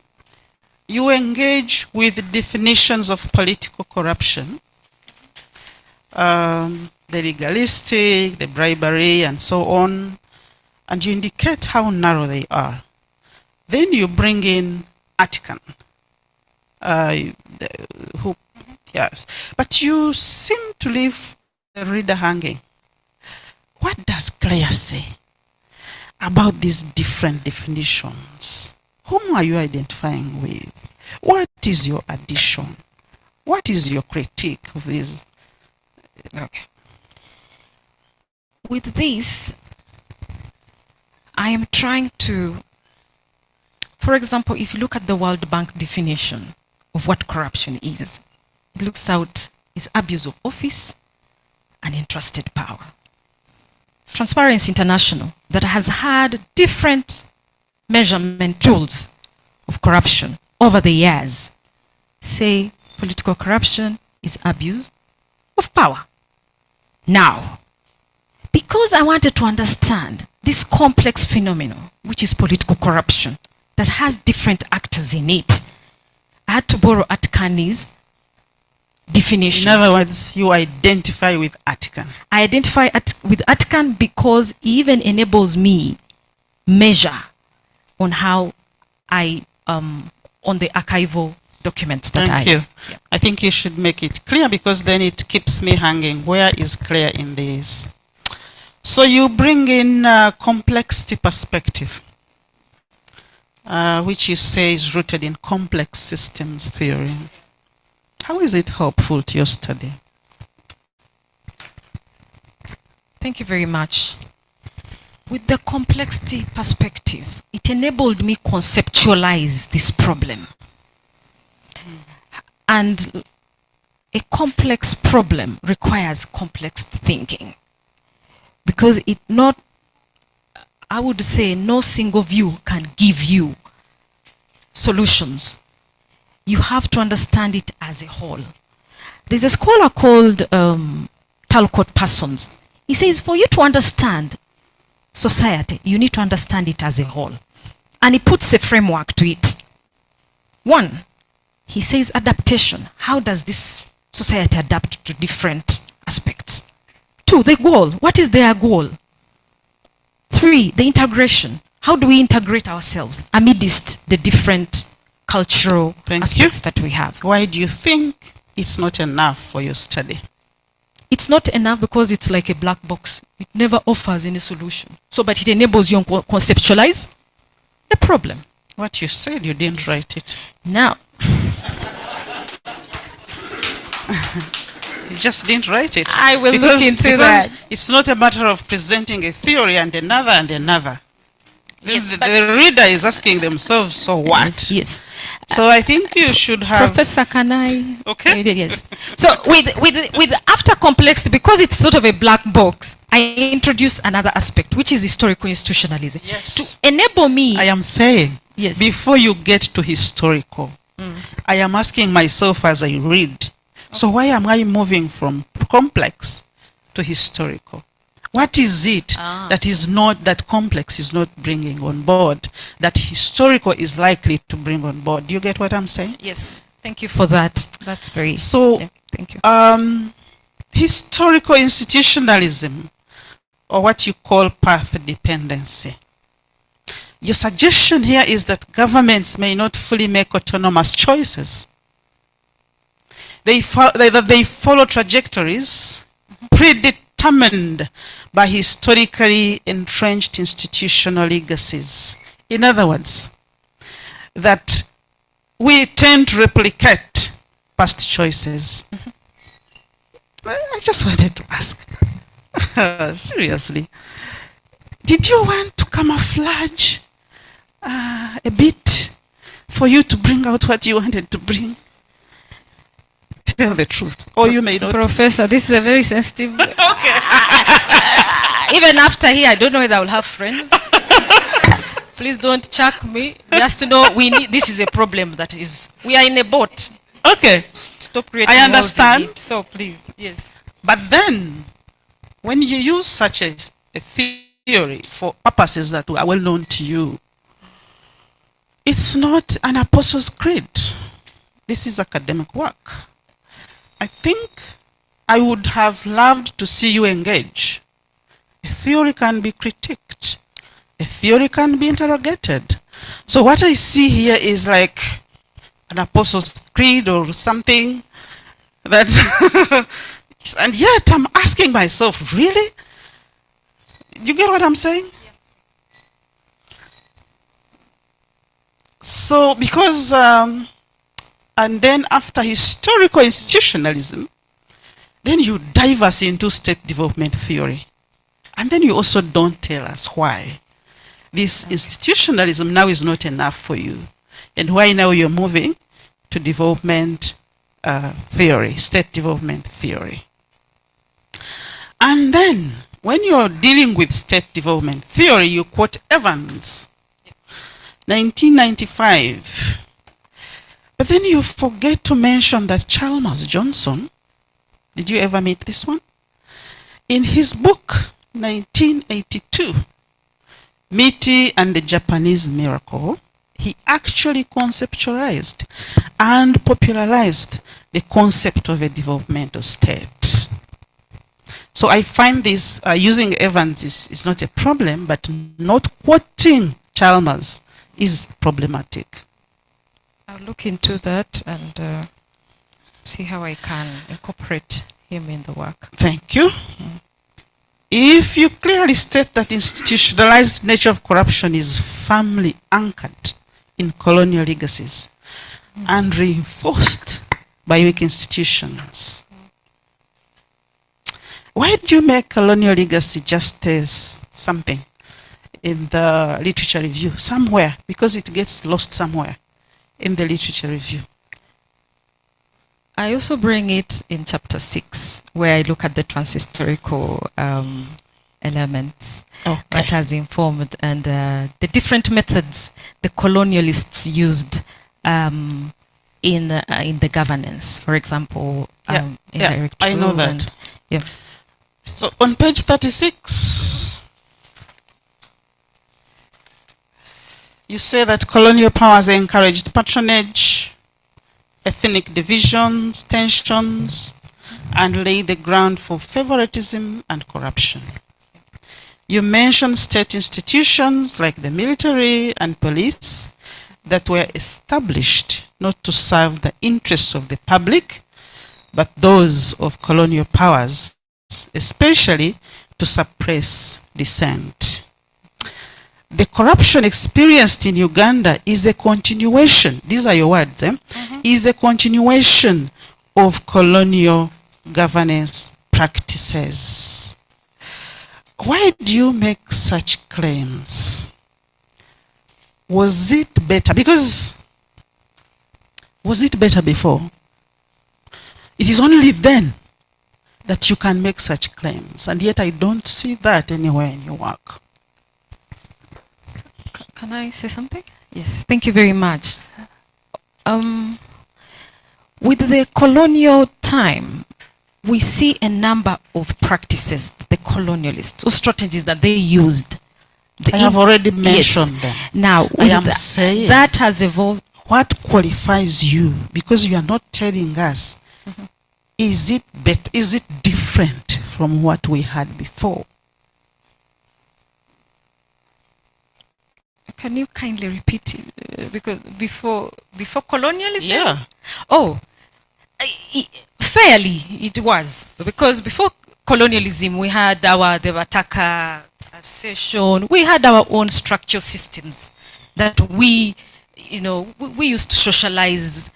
You engage with definitions of political corruption, the legalistic, the bribery, and so on, and you indicate how narrow they are. Then you bring in Atkin, yes, but you seem to leave the reader hanging. What does Clare say about these different definitions? Whom are you identifying with? What is your addition? What is your critique of these? Okay. With this, I am trying to, for example, if you look at the World Bank definition of what corruption is, it looks out is abuse of office and entrusted power. Transparency International, that has had different measurement tools of corruption over the years, say political corruption is abuse of power. Now, because I wanted to understand this complex phenomenon, which is political corruption, that has different actors in it, I had to borrow Atkin's definition. In other words, you identify with Atkin. I identify with Atkin because he even enables me measure on how I, on the archival documents that Thank you. Yeah. I think you should make it clear, because then it keeps me hanging. Where is Clare in this? So you bring in complexity perspective, which you say is rooted in complex systems theory. How is it helpful to your study? Thank you very much. With the complexity perspective, it enabled me conceptualize this problem. And a complex problem requires complex thinking, because it not, I would say, no single view can give you solutions. You have to understand it as a whole. There's a scholar called Talcott Parsons. He says, for you to understand society, you need to understand it as a whole. And he puts a framework to it. One, he says adaptation. How does this society adapt to different aspects? Two, the goal. What is their goal? Three, the integration. How do we integrate ourselves amidst the different cultural aspects that we have? Why do you think it's not enough for your study? it's not enough because it's like a black box. It never offers any solution. So, but it enables you to conceptualize a problem. What you said, you didn't write it. Now, You just didn't write it. I will look into that. It's not a matter of presenting a theory and another and another. Yes, The reader is asking themselves, so what? Yes. So I think you should have... Professor, can I? Okay. Yes. So with after complexity, because it's sort of a black box, I introduce another aspect, which is historical institutionalism. Yes. To enable me. I am saying, yes. Before you get to historical, I am asking myself as I read, so why am I moving from complex to historical? What is it that is not, that complex is not bringing on board, that historical is likely to bring on board? Do you get what I'm saying? Yes. Thank you for that. That's very... So, thank you. Historical institutionalism, or what you call path dependency. Your suggestion here is that governments may not fully make autonomous choices. They follow trajectories predetermined by historically entrenched institutional legacies. In other words, that we tend to replicate past choices. I just wanted to ask, seriously, did you want to camouflage a bit for you to bring out what you wanted to bring? Tell the truth, or you may not. Professor, this is a very sensitive... Okay. Even after here, I don't know whether I will have friends. Please don't chuck me. Just to know, this is a problem that is... We are in a boat. Okay. Stop creating... I understand. So please, yes. But then, when you use such a theory for purposes that are well known to you, it's not an Apostles' Creed. This is academic work. I think I would have loved to see you engage. A theory can be critiqued. A theory can be interrogated. So what I see here is like an Apostles' Creed or something that... And yet I'm asking myself, really? You get what I'm saying? Yeah. So because... and then after historical institutionalism, then you dive us into state development theory. And then you also don't tell us why this institutionalism now is not enough for you. And why now you're moving to development theory, state development theory. And then when you're dealing with state development theory, you quote Evans, 1995. But then you forget to mention that Chalmers Johnson, did you ever meet this one? In his book, 1982, Miti and the Japanese Miracle, he actually conceptualized and popularized the concept of a developmental state. So I find this, using Evans is not a problem, but not quoting Chalmers is problematic. I'll look into that and see how I can incorporate him in the work. Thank you. If you clearly state that institutionalized nature of corruption is firmly anchored in colonial legacies and reinforced by weak institutions, why do you make colonial legacy just as something in the literature review somewhere? Because it gets lost somewhere in the literature review. I also bring it in chapter 6, where I look at the transhistorical elements that has informed and the different methods the colonialists used in the governance. For example, indirect I know rule that. Yeah. So on page 36, you say that colonial powers encouraged patronage, ethnic divisions, tensions, and laid the ground for favoritism and corruption. You mention state institutions like the military and police that were established not to serve the interests of the public, but those of colonial powers methods, especially to suppress dissent. The corruption experienced in Uganda is a continuation, these are your words, is a continuation of colonial governance practices. Why do you make such claims? Was it better? Because was it better before? It is only then that you can make such claims, and yet I don't see that anywhere in your work. Can I say something? Yes, thank you very much. With the colonial time, we see a number of practices, the colonialists, or strategies that they used. I have already mentioned them. Now, I am saying that has evolved. What qualifies you? Because you are not telling us, is it better, is it different from what we had before? Can you kindly repeat it? Because before colonialism? Yeah. Oh, fairly it was. Because before colonialism, we had our the Wataka session. We had our own structural systems that we used to socialize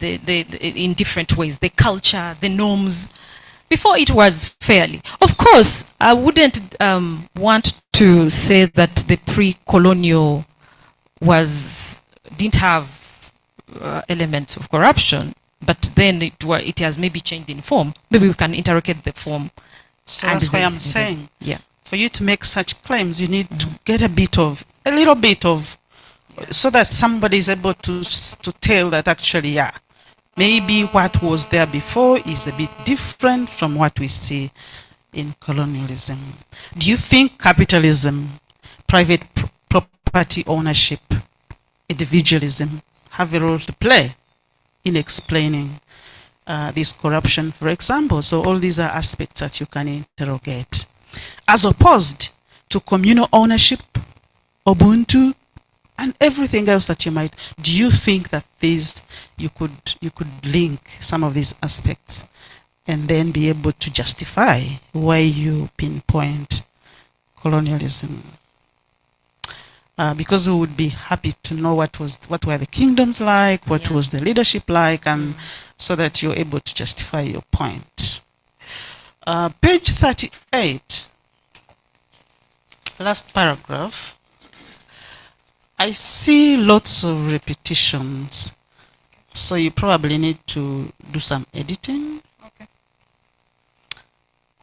in different ways. The culture, the norms. Before it was fairly. Of course, I wouldn't want to say that the pre-colonial didn't have elements of corruption, but then it has maybe changed in form. Maybe we can interrogate the form. So that's why I'm saying, yeah, for you to make such claims, you need to get a little bit of, so that somebody is able to tell that actually, yeah, maybe what was there before is a bit different from what we see in colonialism. Do you think capitalism, private property ownership, individualism have a role to play in explaining this corruption, for example? So all these are aspects that you can interrogate. As opposed to communal ownership, Ubuntu, and everything else that you might. Do you think that you could link some of these aspects and then be able to justify why you pinpoint colonialism? Because we would be happy to know what were the kingdoms like, what was the leadership like, and so that you're able to justify your point. Page 38, last paragraph. I see lots of repetitions, so you probably need to do some editing. Okay.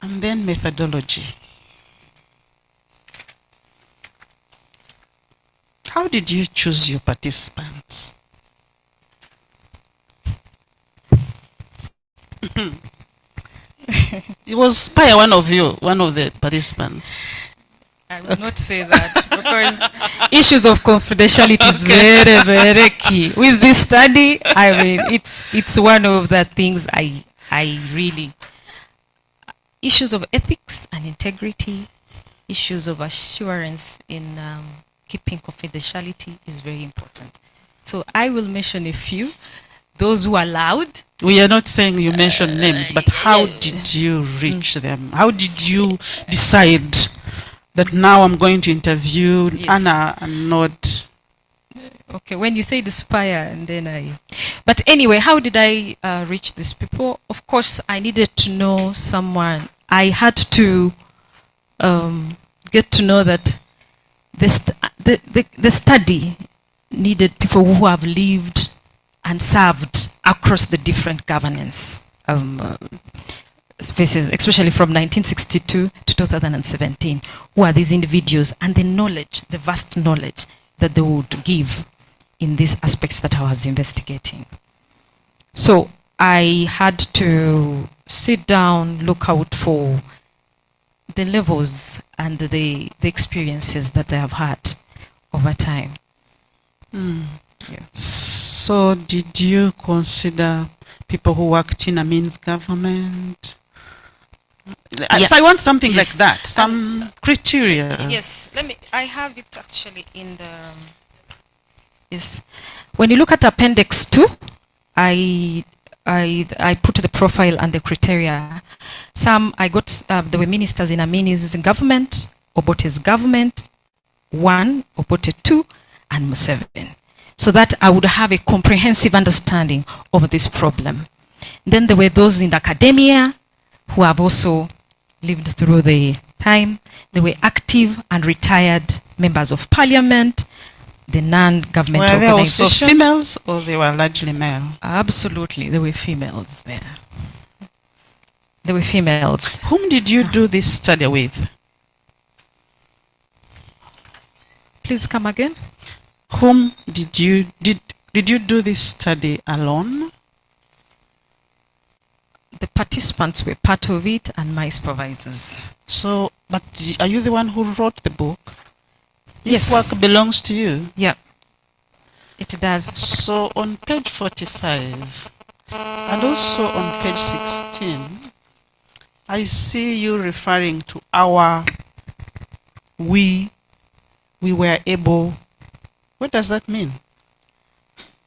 And then methodology. How did you choose your participants? It was Spire, one of the participants. I will not say that because issues of confidentiality is very, very key. With this study, I mean, it's one of the things I really, issues of ethics and integrity, issues of assurance in keeping confidentiality is very important. So I will mention a few, those who are allowed. We are not saying you mention names, but how did you reach them? How did you decide that now I'm going to interview Anna and not... Okay, when you say the Spire, and then but anyway, how did I reach these people? Of course, I needed to know someone. I had to get to know that the study needed people who have lived and served across the different governance spaces, especially from 1962 to 2017. Who are these individuals, and the knowledge, the vast knowledge that they would give in these aspects that I was investigating. So I had to sit down, look out for the levels and the experiences that they have had over time. Yeah. So did you consider people who worked in a means government? So I want something like that, some criteria. Yes, I have it actually in the, yes. When you look at Appendix 2, I I put the profile and the criteria. Some I got, there were ministers in Amini's government, Obote's government, 1, Obote 2, and Museveni. So that I would have a comprehensive understanding of this problem. Then there were those in academia who have also lived through the time. They were active and retired members of parliament, the non-government Were there also organization. females or they were largely male? Absolutely, there were females there. There were females. Whom did you do this study with? Please come again. Whom did you do this study alone? The participants were part of it and my supervisors. So, but are you the one who wrote the book? Yes. This work belongs to you. Yeah, it does. So on page 45 and also on page 16, I see you referring to our, we were able. What does that mean?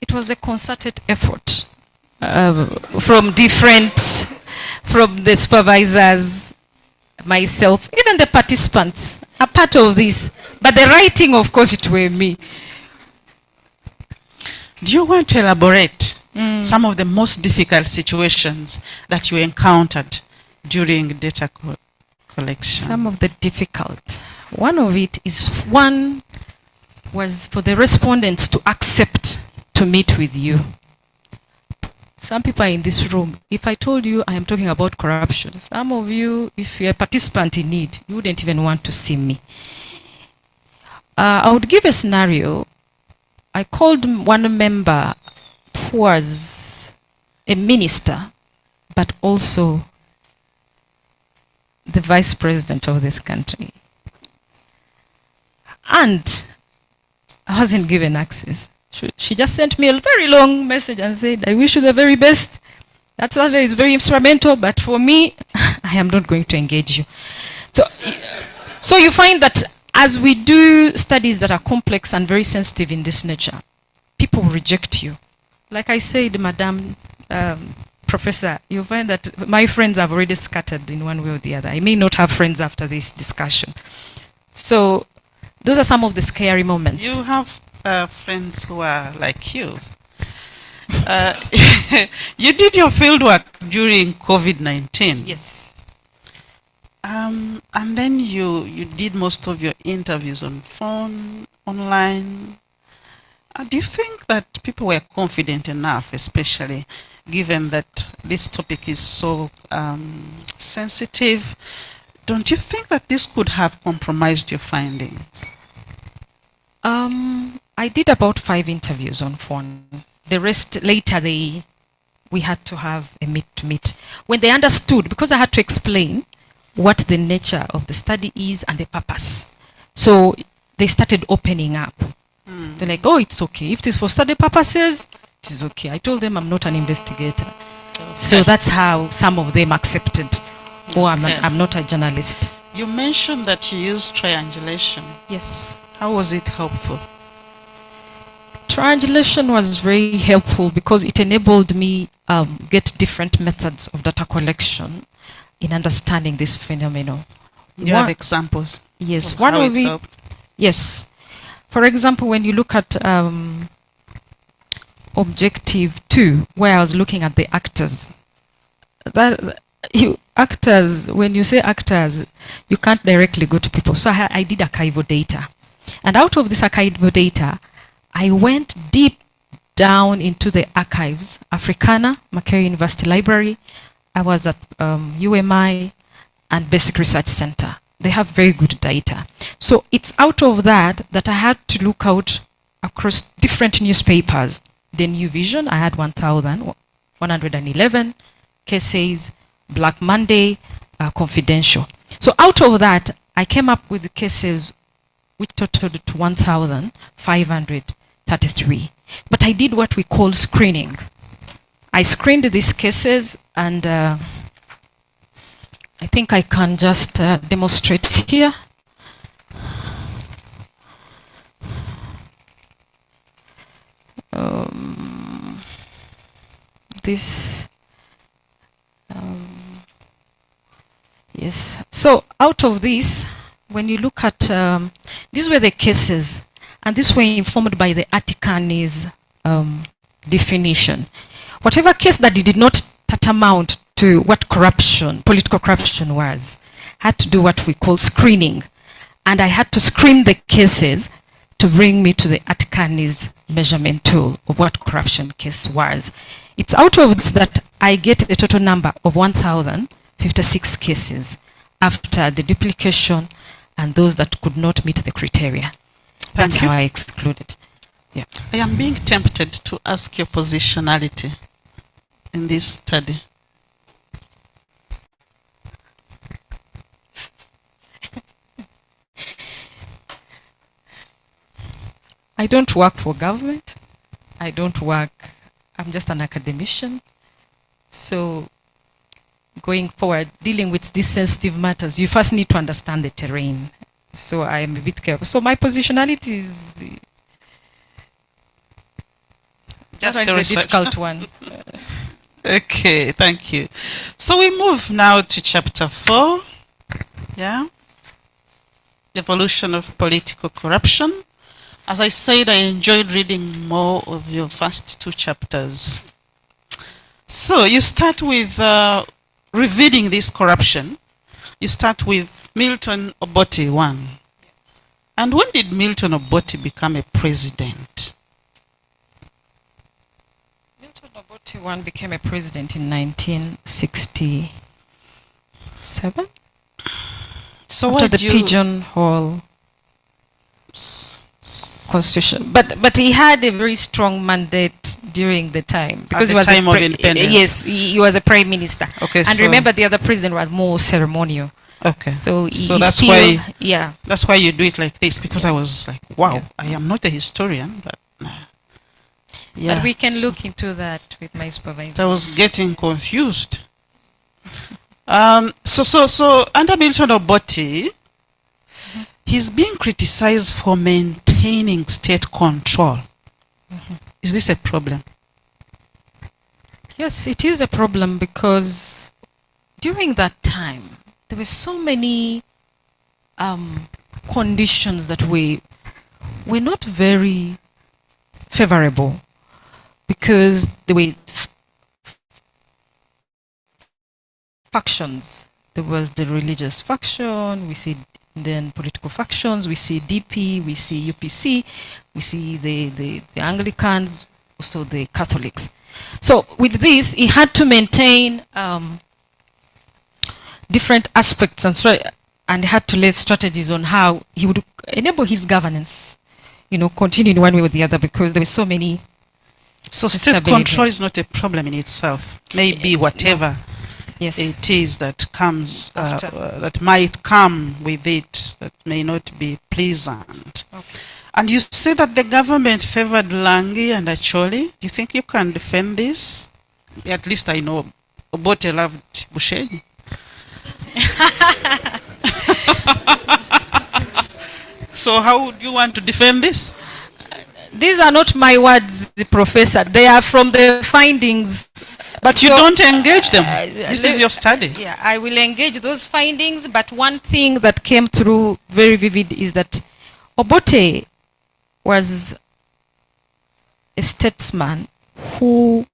It was a concerted effort from the supervisors, myself, even the participants are part of this. But the writing, of course, it were me. Do you want to elaborate some of the most difficult situations that you encountered during data collection? Some of the difficult. One of it is, one was for the respondents to accept to meet with you. Some people are in this room. If I told you I am talking about corruption, some of you, if you're a participant in need, you wouldn't even want to see me. I would give a scenario. I called one member who was a minister, but also the vice president of this country. And I wasn't given access. She just sent me a very long message and said, I wish you the very best. That Saturday is very instrumental, but for me, I am not going to engage you. So you find that as we do studies that are complex and very sensitive in this nature, people reject you. Like I said, Madam Professor, you find that my friends have already scattered in one way or the other. I may not have friends after this discussion. So those are some of the scary moments. You have friends who are like you. You did your fieldwork during COVID-19. Yes. And then you did most of your interviews on phone, online. Do you think that people were confident enough, especially given that this topic is so sensitive? Don't you think that this could have compromised your findings? I did about 5 interviews on phone. The rest later we had to have a meet. When they understood, because I had to explain what the nature of the study is and the purpose. So they started opening up. They're like, oh, it's okay. If it is for study purposes, it is okay. I told them I'm not an investigator. Okay. So that's how some of them accepted. Oh, I'm not a journalist. You mentioned that you used triangulation. Yes. How was it helpful? Triangulation was very helpful because it enabled me get different methods of data collection in understanding this phenomenon. You have examples? Yes. Of one how of it it. helped? Yes. For example, when you look at objective 2, where I was looking at the actors, actors, when you say actors, you can't directly go to people. So I did archival data. And out of this archival data, I went deep down into the archives, Africana, Makerere University Library. I was at UMI and Basic Research Center. They have very good data. So it's out of that I had to look out across different newspapers. The New Vision, I had 1,111 cases, Black Monday, Confidential. So out of that, I came up with the cases which totaled to 1,533. But I did what we call screening. I screened these cases, and I think I can just demonstrate here. this. Yes. So out of this, when you look at, these were the cases, and these were informed by the Atikanese definition. Whatever case that did not tantamount to what corruption, political corruption was, had to do what we call screening. And I had to screen the cases to bring me to the Atikanese measurement tool of what corruption case was. It's out of this that I get a total number of 1,056 cases after the duplication and those that could not meet the criteria. That's how I excluded. Yeah. I am being tempted to ask your positionality in this study. I don't work for government. I'm just an academician. So going forward, dealing with these sensitive matters, you first need to understand the terrain. So I am a bit careful. So my positionality is Just a difficult one. Okay, thank you. So we move now to chapter 4. Yeah. Evolution of political corruption. As I said, I enjoyed reading more of your first 2 chapters. So you start with revealing this corruption. You start with Milton Obote 1. And when did Milton Obote become a president? Milton Obote 1 became a president in 1967. So after the Pigeonhole Constitution, but he had a very strong mandate during the time because he was time of independence. Yes, he was a prime minister. Okay, and remember the other president was more ceremonial. Okay, so that's still, why that's why you do it like this, because I was like, wow, I am not a historian, but but we can look into that with my supervisor. I was getting confused. So under Milton Obote, he's being criticized for maintaining state control. Is this a problem? Yes, it is a problem because during that time, there were so many conditions that were not very favorable, because there were factions. There was the religious faction, we see then political factions, we see DP, we see UPC, we see the Anglicans, also the Catholics. So with this, he had to maintain different aspects and had to lay strategies on how he would enable his governance, continue in one way or the other, because there were so many. So state control is not a problem in itself. Maybe whatever it is that comes, that might come with it, that may not be pleasant. Okay. And you say that the government favored Langi and Acholi. Do you think you can defend this? At least I know Obote loved Bushenyi. So how would you want to defend this? These are not my words, Professor. They are from the findings. But you don't engage them. This is your study. Yeah, I will engage those findings. But one thing that came through very vivid is that Obote was a statesman who,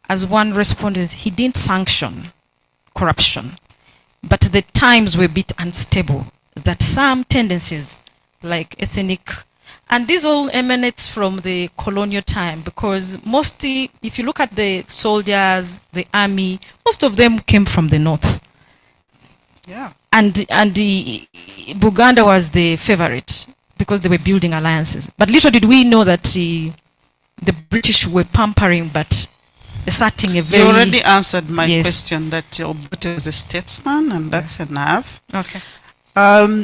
as one responded, he didn't sanction corruption. But the times were a bit unstable. That some tendencies like ethnic, and this all emanates from the colonial time, because mostly, if you look at the soldiers, the army, most of them came from the north. Yeah. And Buganda was the favorite because they were building alliances. But little did we know that the British were pampering, but asserting a very... You already answered my question that Obote was a statesman, and that's enough. Okay.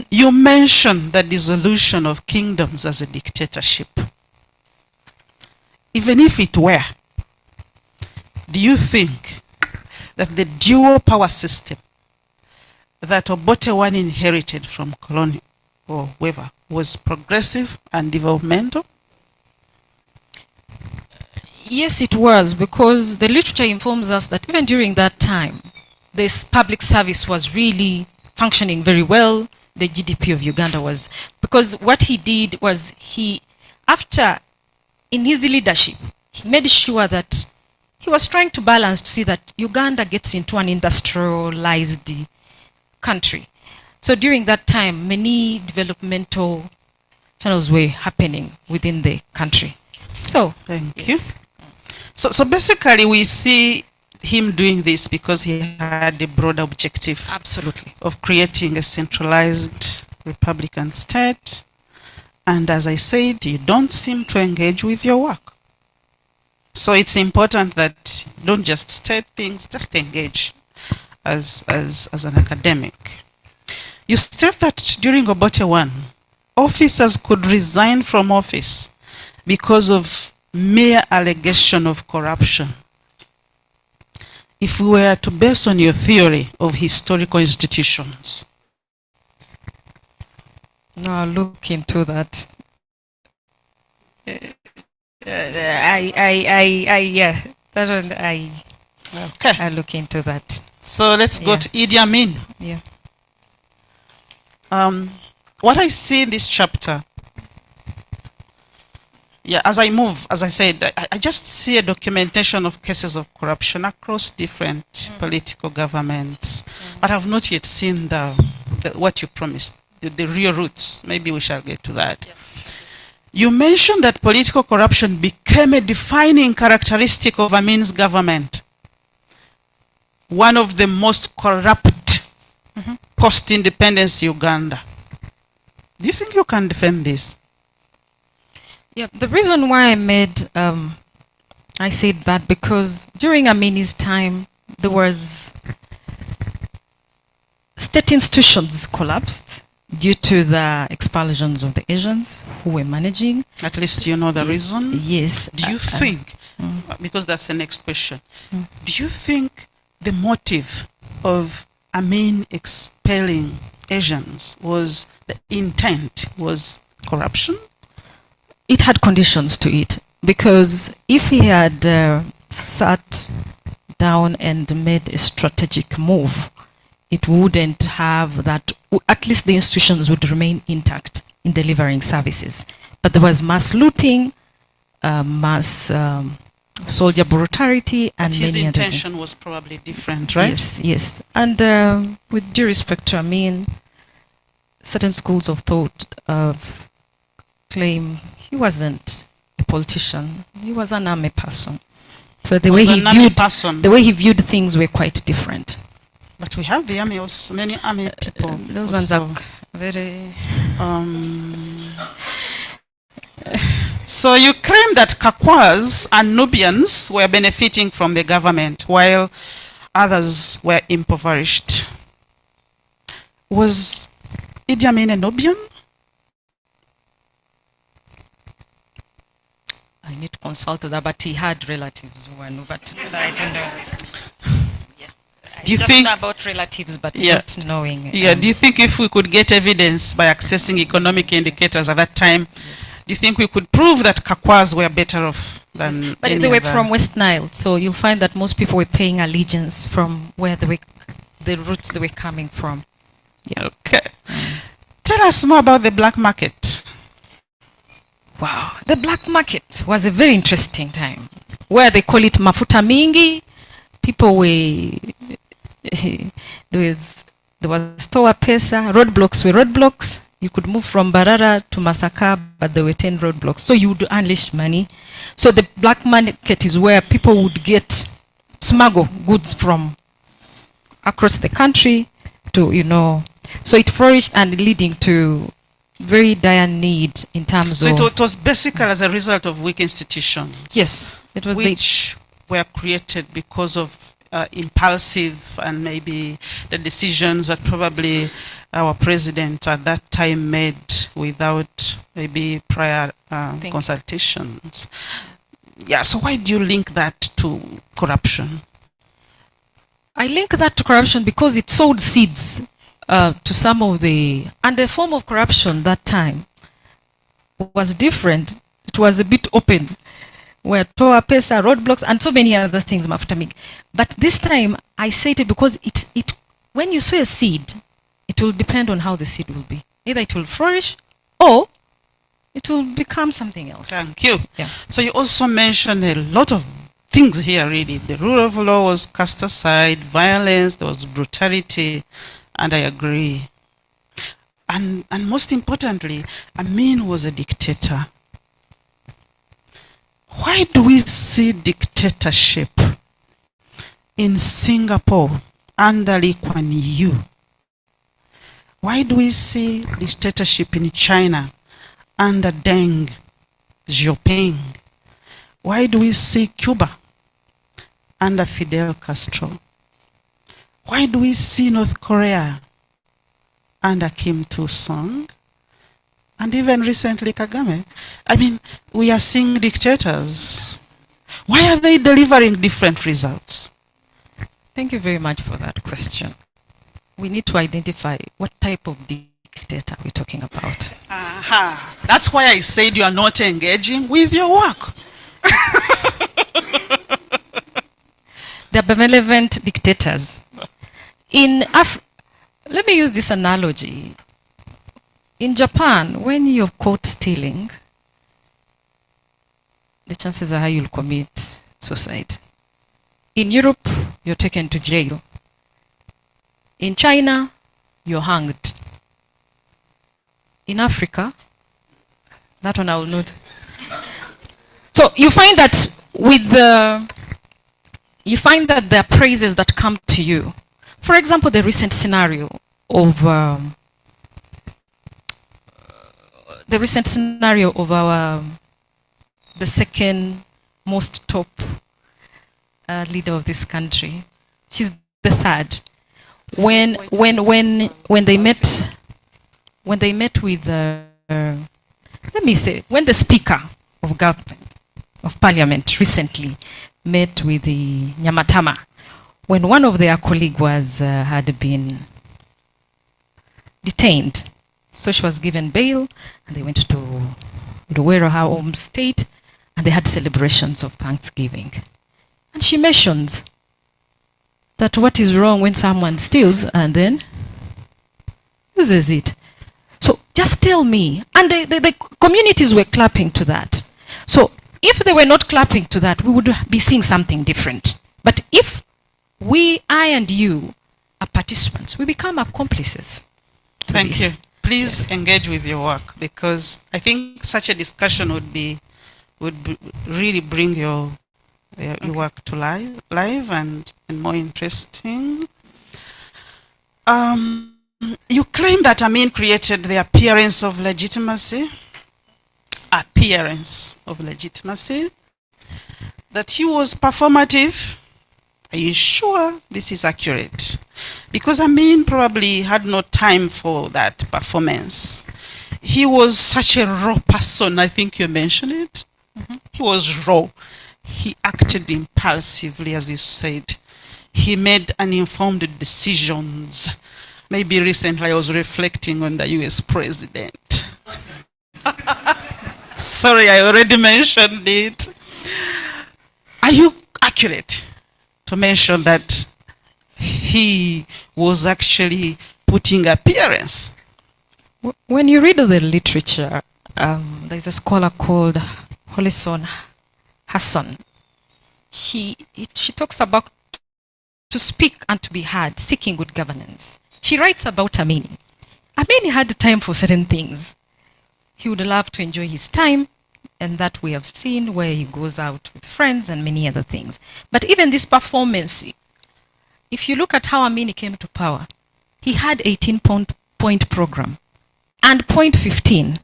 You mentioned the dissolution of kingdoms as a dictatorship. Even if it were, do you think that the dual power system that Obote one inherited from colonial or whoever was progressive and developmental? Yes, it was, because the literature informs us that even during that time, this public service was really functioning very well. The GDP of Uganda was, because what he did was in his leadership, he made sure that he was trying to balance to see that Uganda gets into an industrialized country. So during that time, many developmental channels were happening within the country. So, Thank yes. you. So basically we see him doing this because he had a broad objective Absolutely. of creating a centralized republican state. And as I said, you don't seem to engage with your work. So it's important that you don't just state things, just engage as an academic. You state that during Obote 1, officers could resign from office because of mere allegation of corruption. If we were to base on your theory of historical institutions. No, I'll look into that. Yeah, that one, Okay. I'll look into that. So let's go Yeah. to Idi Amin. Yeah. What I see in this chapter, as I move, as I said, I just see a documentation of cases of corruption across different political governments, but I've not yet seen what you promised, the real roots. Maybe we shall get to that. Yeah. You mentioned that political corruption became a defining characteristic of Amin's government. One of the most corrupt post-independence Uganda. Do you think you can defend this? Yeah, the reason why I said that, because during Amini's time, there was state institutions collapsed due to the expulsions of the Asians who were managing. At least you know the Yes, reason. Yes. Do you think, because that's the next question, do you think the motive of Amin expelling Asians was, the intent was corruption? It had conditions to it, because if he had sat down and made a strategic move, it wouldn't have that, at least the institutions would remain intact in delivering services. But there was mass looting, mass soldier brutality, and His many other things. intention was probably different, right? Yes, yes. And with due respect to Amin, certain schools of thought claim he wasn't a politician. He was an army person. So the way he viewed things were quite different. But we have the army also, many army people. Those ones are very. So you claim that Kakwas and Nubians were benefiting from the government while others were impoverished. Was Idi Amin a Nubian? I need to consult that, but he had relatives who were no, but I don't know. Yeah. Do you just think know about relatives, but Yeah. not knowing? Yeah, do you think if we could get evidence by accessing economic indicators at that time, Yes. do you think we could prove that Kakwas were better off than Yes. But any they were other? from West Nile, so you'll find that most people were paying allegiance from where they were, the roots they were coming from. Yeah. Okay. Tell us more about the black market. Wow, the black market was a very interesting time, where they call it mafuta mingi. People were there was store pesa, roadblocks were roadblocks. You could move from Barara to Masaka, but there were 10 roadblocks, so you would unleash money. So the black market is where people would smuggle goods from across the country to, so it flourished, and leading to very dire need in terms So of. it was basically as a result of weak institutions. Yes, it was which were created because of impulsive and maybe the decisions that probably our president at that time made without maybe prior consultations. Yeah, so why do you link that to corruption? I link that to corruption because it sowed seeds to some of and the form of corruption that time was different. It was a bit open. where toa pesa, roadblocks, and so many other things, mafuta mingi. But this time, I say it because when you sow a seed, it will depend on how the seed will be. Either it will flourish or it will become something else. Thank you. Yeah. So you also mentioned a lot of things here, really. The rule of law was cast aside, violence, there was brutality, and I agree. And most importantly, Amin was a dictator. Why do we see dictatorship in Singapore under Lee Kuan Yew? Why do we see dictatorship in China under Deng Xiaoping? Why do we see Cuba under Fidel Castro? Why do we see North Korea under Kim Il-sung? And even recently Kagame. I mean, we are seeing dictators. Why are they delivering different results? Thank you very much for that question. We need to identify what type of dictator we're talking about. Aha. That's why I said you are not engaging with your work. They're benevolent dictators. Let me use this analogy. In Japan, when you're caught stealing, the chances are high you'll commit suicide. In Europe, you're taken to jail. In China, you're hanged. In Africa, that one I will not. So you find that there are praises that come to you. For example, the recent scenario of the second most top leader of this country. She's the third. When they met with when the Speaker of Government of Parliament recently met with the Nyamatama, when one of their colleagues had been detained, so she was given bail, and they went to Luwero, her home state, and they had celebrations of Thanksgiving. And she mentions that what is wrong when someone steals and then uses it. So just tell me. And the communities were clapping to that. So if they were not clapping to that, we would be seeing something different. But if I and you are participants, we become accomplices. Thank you. Please engage with your work, because I think such a discussion would really bring your work to live and more interesting. You claim that Amin created the appearance of legitimacy, that he was performative. Are you sure this is accurate? Because Amin probably had no time for that performance. He was such a raw person, I think you mentioned it. Mm-hmm. He was raw. He acted impulsively, as you said. He made uninformed decisions. Maybe recently I was reflecting on the US president. Sorry, I already mentioned it. Are you accurate to mention that he was actually putting appearance? When you read the literature, there's a scholar called Holison Hassan. She talks about to speak and to be heard, seeking good governance. She writes about Amin. Amin had time for certain things. He would love to enjoy his time, and that we have seen where he goes out with friends and many other things. But even this performance, if you look at how Amin came to power, he had 18-point program. And point 15,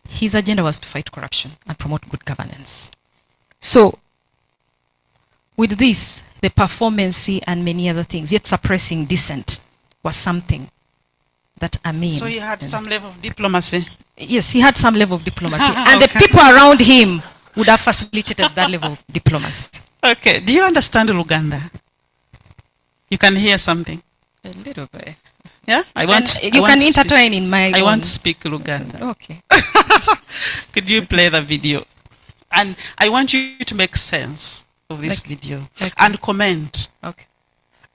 his agenda was to fight corruption and promote good governance. So, with this, the performance and many other things, yet suppressing dissent, was something that Amin... So he had some level of diplomacy? Yes, he had some level of diplomacy. And the people around him would have facilitated that level of diplomacy. Okay, do you understand Luganda? You can hear something? A little bit. Yeah? You can intertwine in my I want to speak Luganda. Okay. Could you play the video? And I want you to make sense of this video Okay. and comment Okay.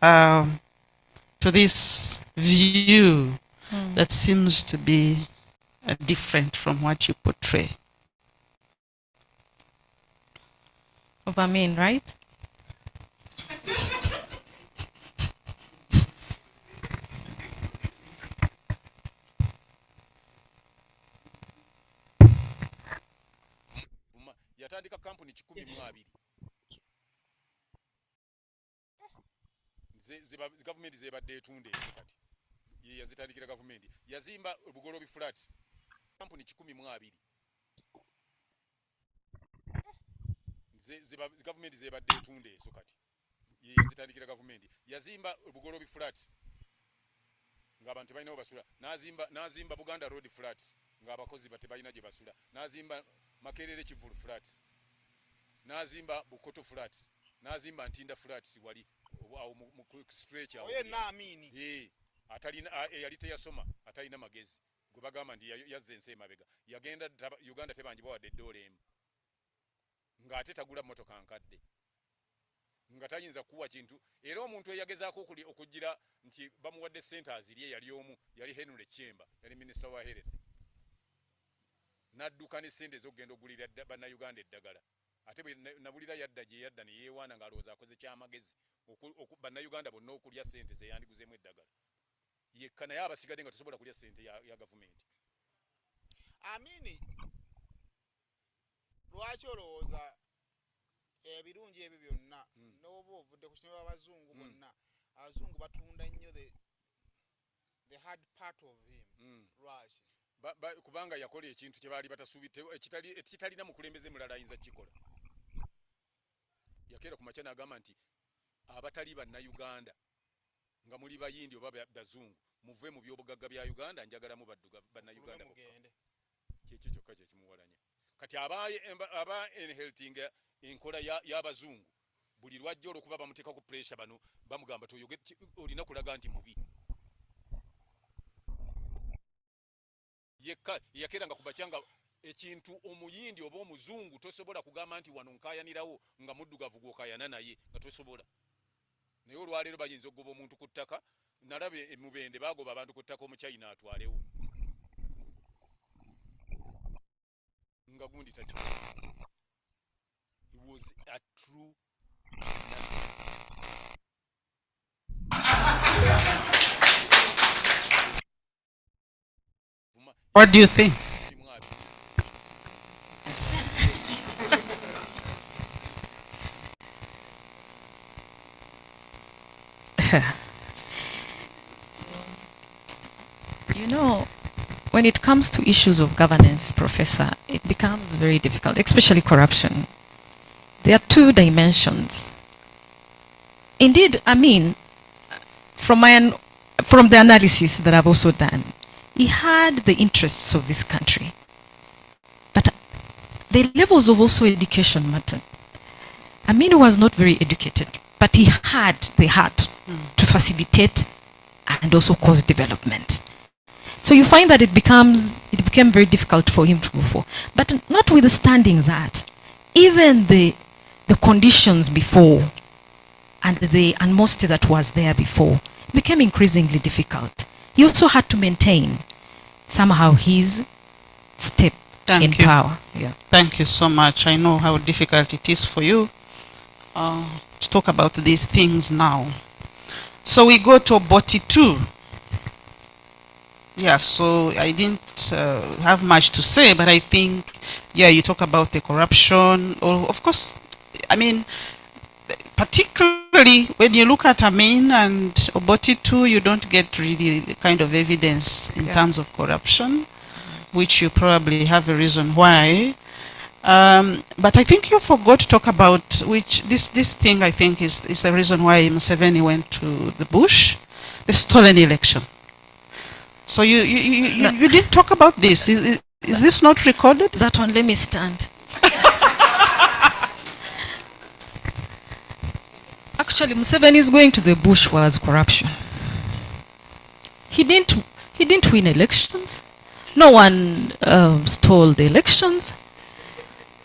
to this view that seems to be different from what you portray. Of Amin, right? Yatandika kampuni 12 gavumenti zebadde etunde kati ye yazitandikira gavumenti yazimba Bugolobi flats kampuni 12 gavumenti zebadde etunde ezo kati ye yazitandikira gavumenti yazimba Bugolobi flats ng'abantu balinawo basula n'azimba Buganda road flats ng'abakozi tebalina gye basula n'azimba Makerere Kivulu flats n'azimba Bukoto flats n'azimba Ntinda flats wali awo mu stretch awo atalina yali teyasoma atalina magezi gwe bagamba nti yazze ensi emabega yagenda Uganda tebanjibwa wadde eddola emu ng'ate tagula mmotoka nkadde nga tayinza kuwa kintu era omuntu eyagezaako okugira nti bamuwadde ssente azirye yali omu yali Henry Chemba yali minisita wa health n'adduka ne ssente ez'okugenda ogulira bannayuganda eddagala ate bwe nabulira yadda gye yadda ne yeewaana ng'alowooza akoze kyamagezi bannayuganda bonna okulya ssente ze yandiguzeemu eddagala yekka naye abasigadde nga tosobola kulya ssente ya gavumenti. Amini lwaki olowooza ebirungi ebyo byonna n'oba ovudde ku kintu abazungu bonna abazungu batunda nnyo the hard part of him lwaki kubanga yakola ekintu kye baali batasuubidde ekitalina mukulembeze mulala ayinza kikola. Yakeera ku makya n'agamba nti abatali bannayuganda nga muli bayindi oba bazungu muve mu byobugagga bya Uganda njagalamu bannayuganda kyekyo kyokka kye kimuwalanya. Kati aba inheriting enkola y'abazungu buli lwajja olwokuba bamuteeka ku pressure bano bamugamba olina kulaga nti mubi. Yekka yakeera nga kubakyanga ekintu omuyindi oba omuzungu tosobola kugamba nti wano nkayanirawo nga muddugavu gw'okayana naye nga tosobola. Naye olwaleero bayinza okugoba omuntu ku ttaka nalaba emubende bagoba abantu ku ttaka omukyayina atwalewo nga gundi takyo. He was a true What do you think? You know, when it comes to issues of governance, Professor, it becomes very difficult, especially corruption. There are two dimensions. Indeed, I mean, from the analysis that I've also done, he had the interests of this country. But the levels of also education mattered. I mean, he was not very educated, but he had the heart to facilitate and also cause development. So you find that it became very difficult for him to go for. But notwithstanding that, even the conditions before and the animosity that was there before became increasingly difficult. He also had to maintain somehow his step in power. Yeah. Thank you so much. I know how difficult it is for you to talk about these things now. So we go to Boti 2. Yeah, so I didn't have much to say, but I think, yeah, you talk about the corruption. Or of course, I mean, particularly when you look at Amin and Oboti too, you don't get really the kind of evidence in terms of corruption, which you probably have a reason why. But I think you forgot to talk about which this thing I think is the reason why Museveni went to the bush, the stolen election. So you did talk about this. Is this not recorded? That one, let me stand. Actually, Museveni's going to the bush was corruption. He didn't win elections. No one stole the elections.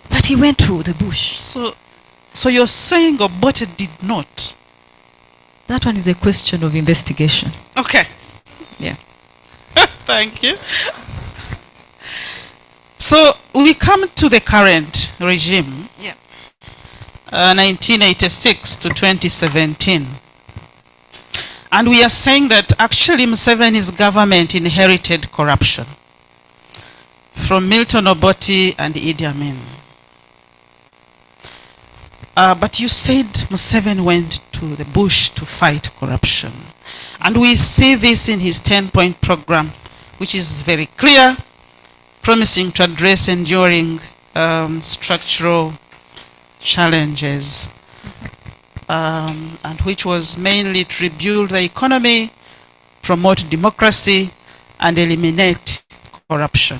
But But he went to the bush. So you're saying Obote did not? That one is a question of investigation. Okay. Yeah. Thank you. So we come to the current regime, Yeah. 1986 to 2017. And we are saying that actually Museveni's government inherited corruption from Milton Obote and Idi Amin. But you said Museveni went to the bush to fight corruption. And we see this in his 10-point program, which is very clear, promising to address enduring structural challenges, and which was mainly to rebuild the economy, promote democracy, and eliminate corruption.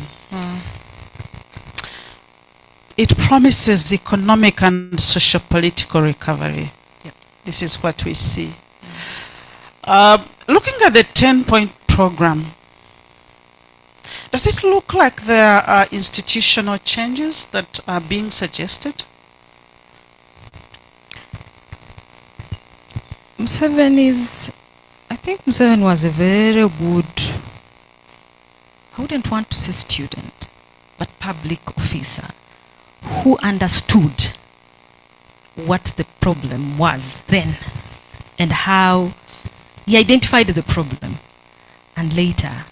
It promises economic and socio-political recovery. Yep. This is what we see. Looking at the 10-point program, does it look like there are institutional changes that are being suggested? I think Museveni was a very good, I wouldn't want to say student, but public officer who understood what the problem was then and how he identified the problem and later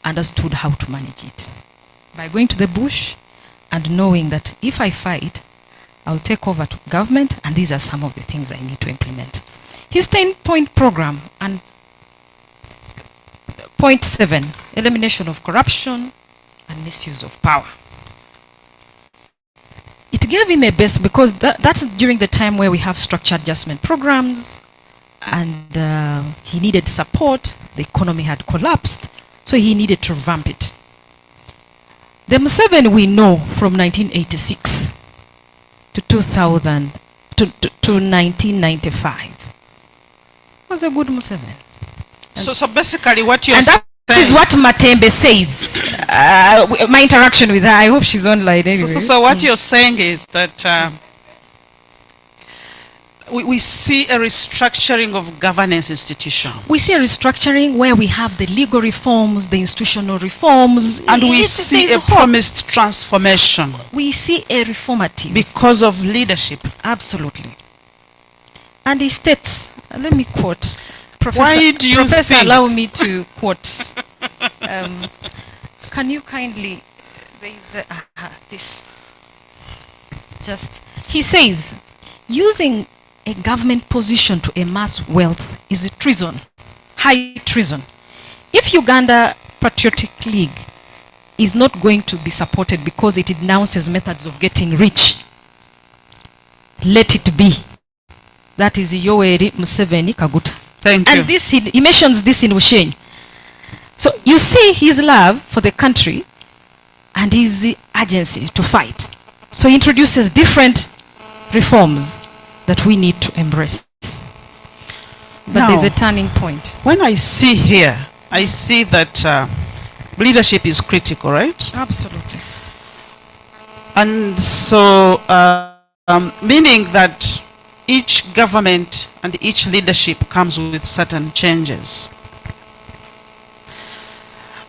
understood how to manage it by going to the bush and knowing that if I fight, I'll take over to government and these are some of the things I need to implement. His 10-point program and point 7, elimination of corruption and misuse of power. It gave him a base because that's during the time where we have structure adjustment programs and he needed support. The economy had collapsed, so he needed to revamp it. The Museveni we know from 1986 to 2000 to 1995 was a good Museveni. So basically what you're and that saying is what Matembe says. My interaction with her, I hope she's online anyway. So what you're saying is that we see a restructuring of governance institutions. We see a restructuring where we have the legal reforms, the institutional reforms. And we see a promised transformation. We see a reformative. Because of leadership. Absolutely. And he states, let me quote. Why do you Professor, think? allow me to quote. Can you kindly, there is this. He says, using a government position to amass wealth is a treason, high treason. If Uganda Patriotic League is not going to be supported because it denounces methods of getting rich, let it be. That is Yoweri Museveni Kaguta. Thank you. And this, he mentions this in Ushenyi. So you see his love for the country and his urgency to fight. So he introduces different reforms that we need to embrace. But Now, there's a turning point. When I see here, I see that leadership is critical, right? Absolutely. And so, meaning that each government and each leadership comes with certain changes.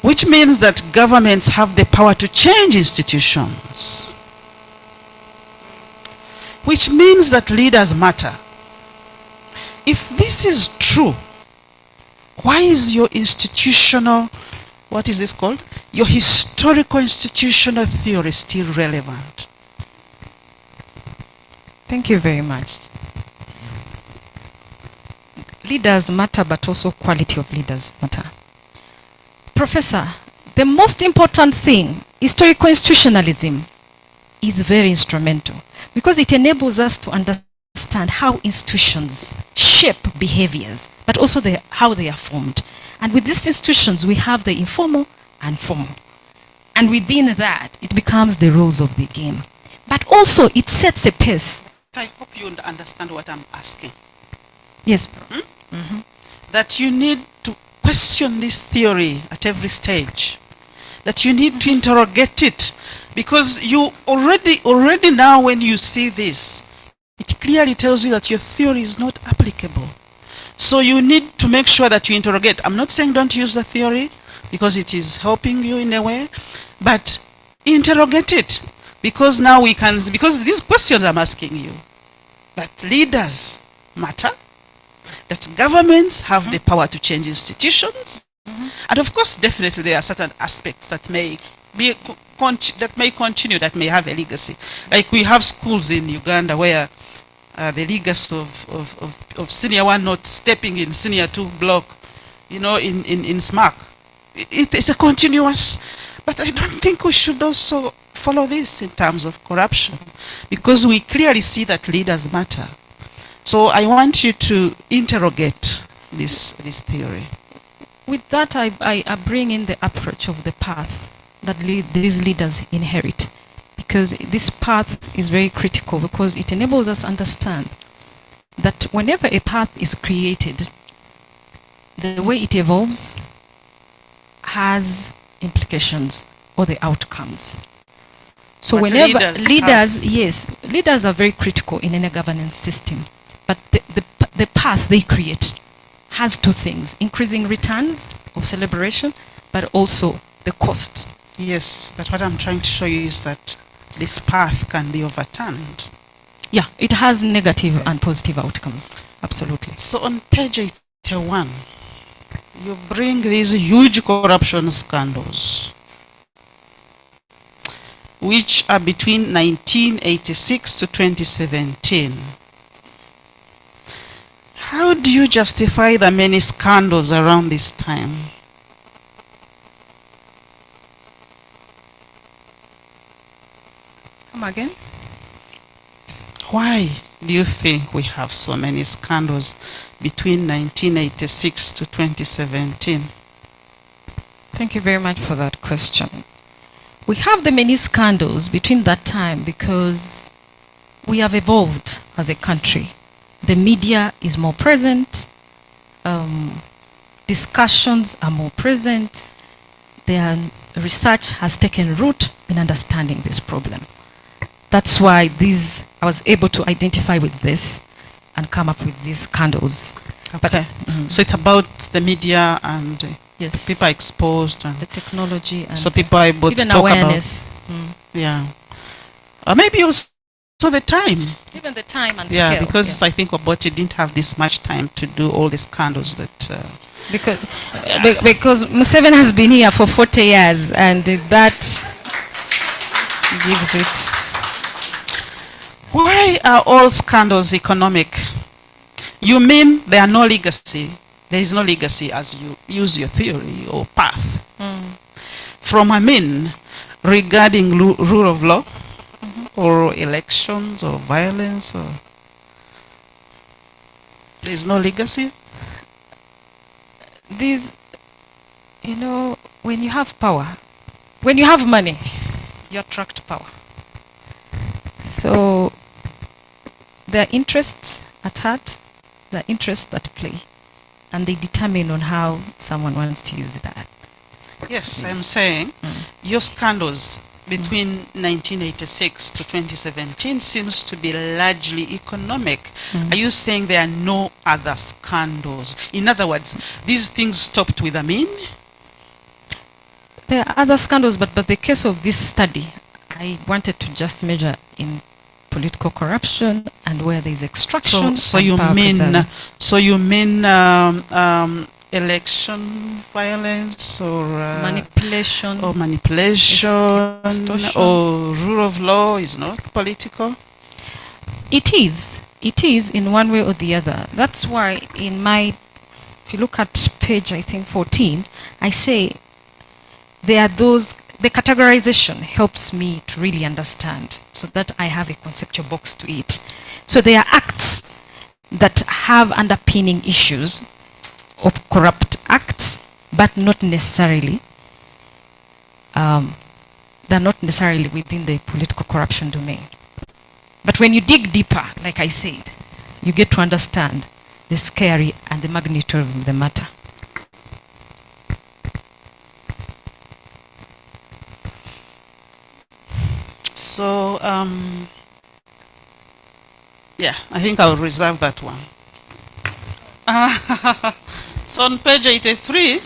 Which means that governments have the power to change institutions. Which means that leaders matter. If this is true, why is your institutional, what is this called? Your historical institutional theory still relevant? Thank you very much. Leaders matter, but also quality of leaders matter. Professor, the most important thing, historical institutionalism, is very instrumental because it enables us to understand how institutions shape behaviors, but also how they are formed. And with these institutions, we have the informal and formal. And within that, it becomes the rules of the game. But also, it sets a pace. I hope you understand what I'm asking. Yes. That you need to question this theory at every stage. that you need to interrogate it, because you already now when you see this, it clearly tells you that your theory is not applicable. So you need to make sure that you interrogate. I'm not saying don't use the theory, because it is helping you in a way, but interrogate it, because now we can, because these questions I'm asking you, that leaders matter, that governments have the power to change institutions, and of course definitely there are certain aspects that may be continue, that may have a legacy. Like we have schools in Uganda where the legacy of senior one not stepping in senior two block, you know, in SMAC. It's a continuous, but I don't think we should also follow this in terms of corruption, because we clearly see that leaders matter. So I want you to interrogate this theory. With that, I bring in the approach of the path that these leaders inherit, because this path is very critical, because it enables us to understand that whenever a path is created, the way it evolves has implications or the outcomes. So But whenever leaders leaders are very critical in any governance system, but the path they create has two things: increasing returns of celebration, but also the cost. Yes, but what I'm trying to show you is that this path can be overturned. Yeah, it has negative and positive outcomes. Absolutely. So on page 81, you bring these huge corruption scandals, which are between 1986 to 2017. How do you justify the many scandals around this time? Come again? Why do you think we have so many scandals between 1986 to 2017? Thank you very much for that question. We have the many scandals between that time because we have evolved as a country. The media is more present, discussions are more present, research has taken root in understanding this problem. That's why I was able to identify with this and come up with these scandals. Okay. So it's about the media and Yes. people are exposed, and The technology and so people are able to even talk awareness. about. Yeah. Maybe also the time. Even the time and Yeah, scale. because I think Obote didn't have this much time to do all the scandals that. Because Museveni has been here for 40 years, and that gives it. Why are all scandals economic? You mean there are no legacy? There is no legacy as you use your theory or path. From regarding rule of law, or elections or violence, or there is no legacy? When you have power, when you have money, you attract power. So there are interests at heart, there are interests at play, and they determine on how someone wants to use that. Yes, I'm saying your scandals between 1986 to 2017 seems to be largely economic. Are you saying there are no other scandals? In other words, these things stopped with Amin? There are other scandals, but the case of this study, I wanted to just measure in political corruption and where there is extraction. So and you power mean preserving. election violence or manipulation, extortion, or rule of law is not political? It is in one way or the other. That's why if you look at page, I think 14, I say there are the categorization helps me to really understand, so that I have a conceptual box to it. So there are acts that have underpinning issues of corrupt acts, but not necessarily, they're not necessarily within the political corruption domain. But when you dig deeper, like I said, you get to understand the scale and the magnitude of the matter. So, yeah, I think I'll reserve that one. So on page 83,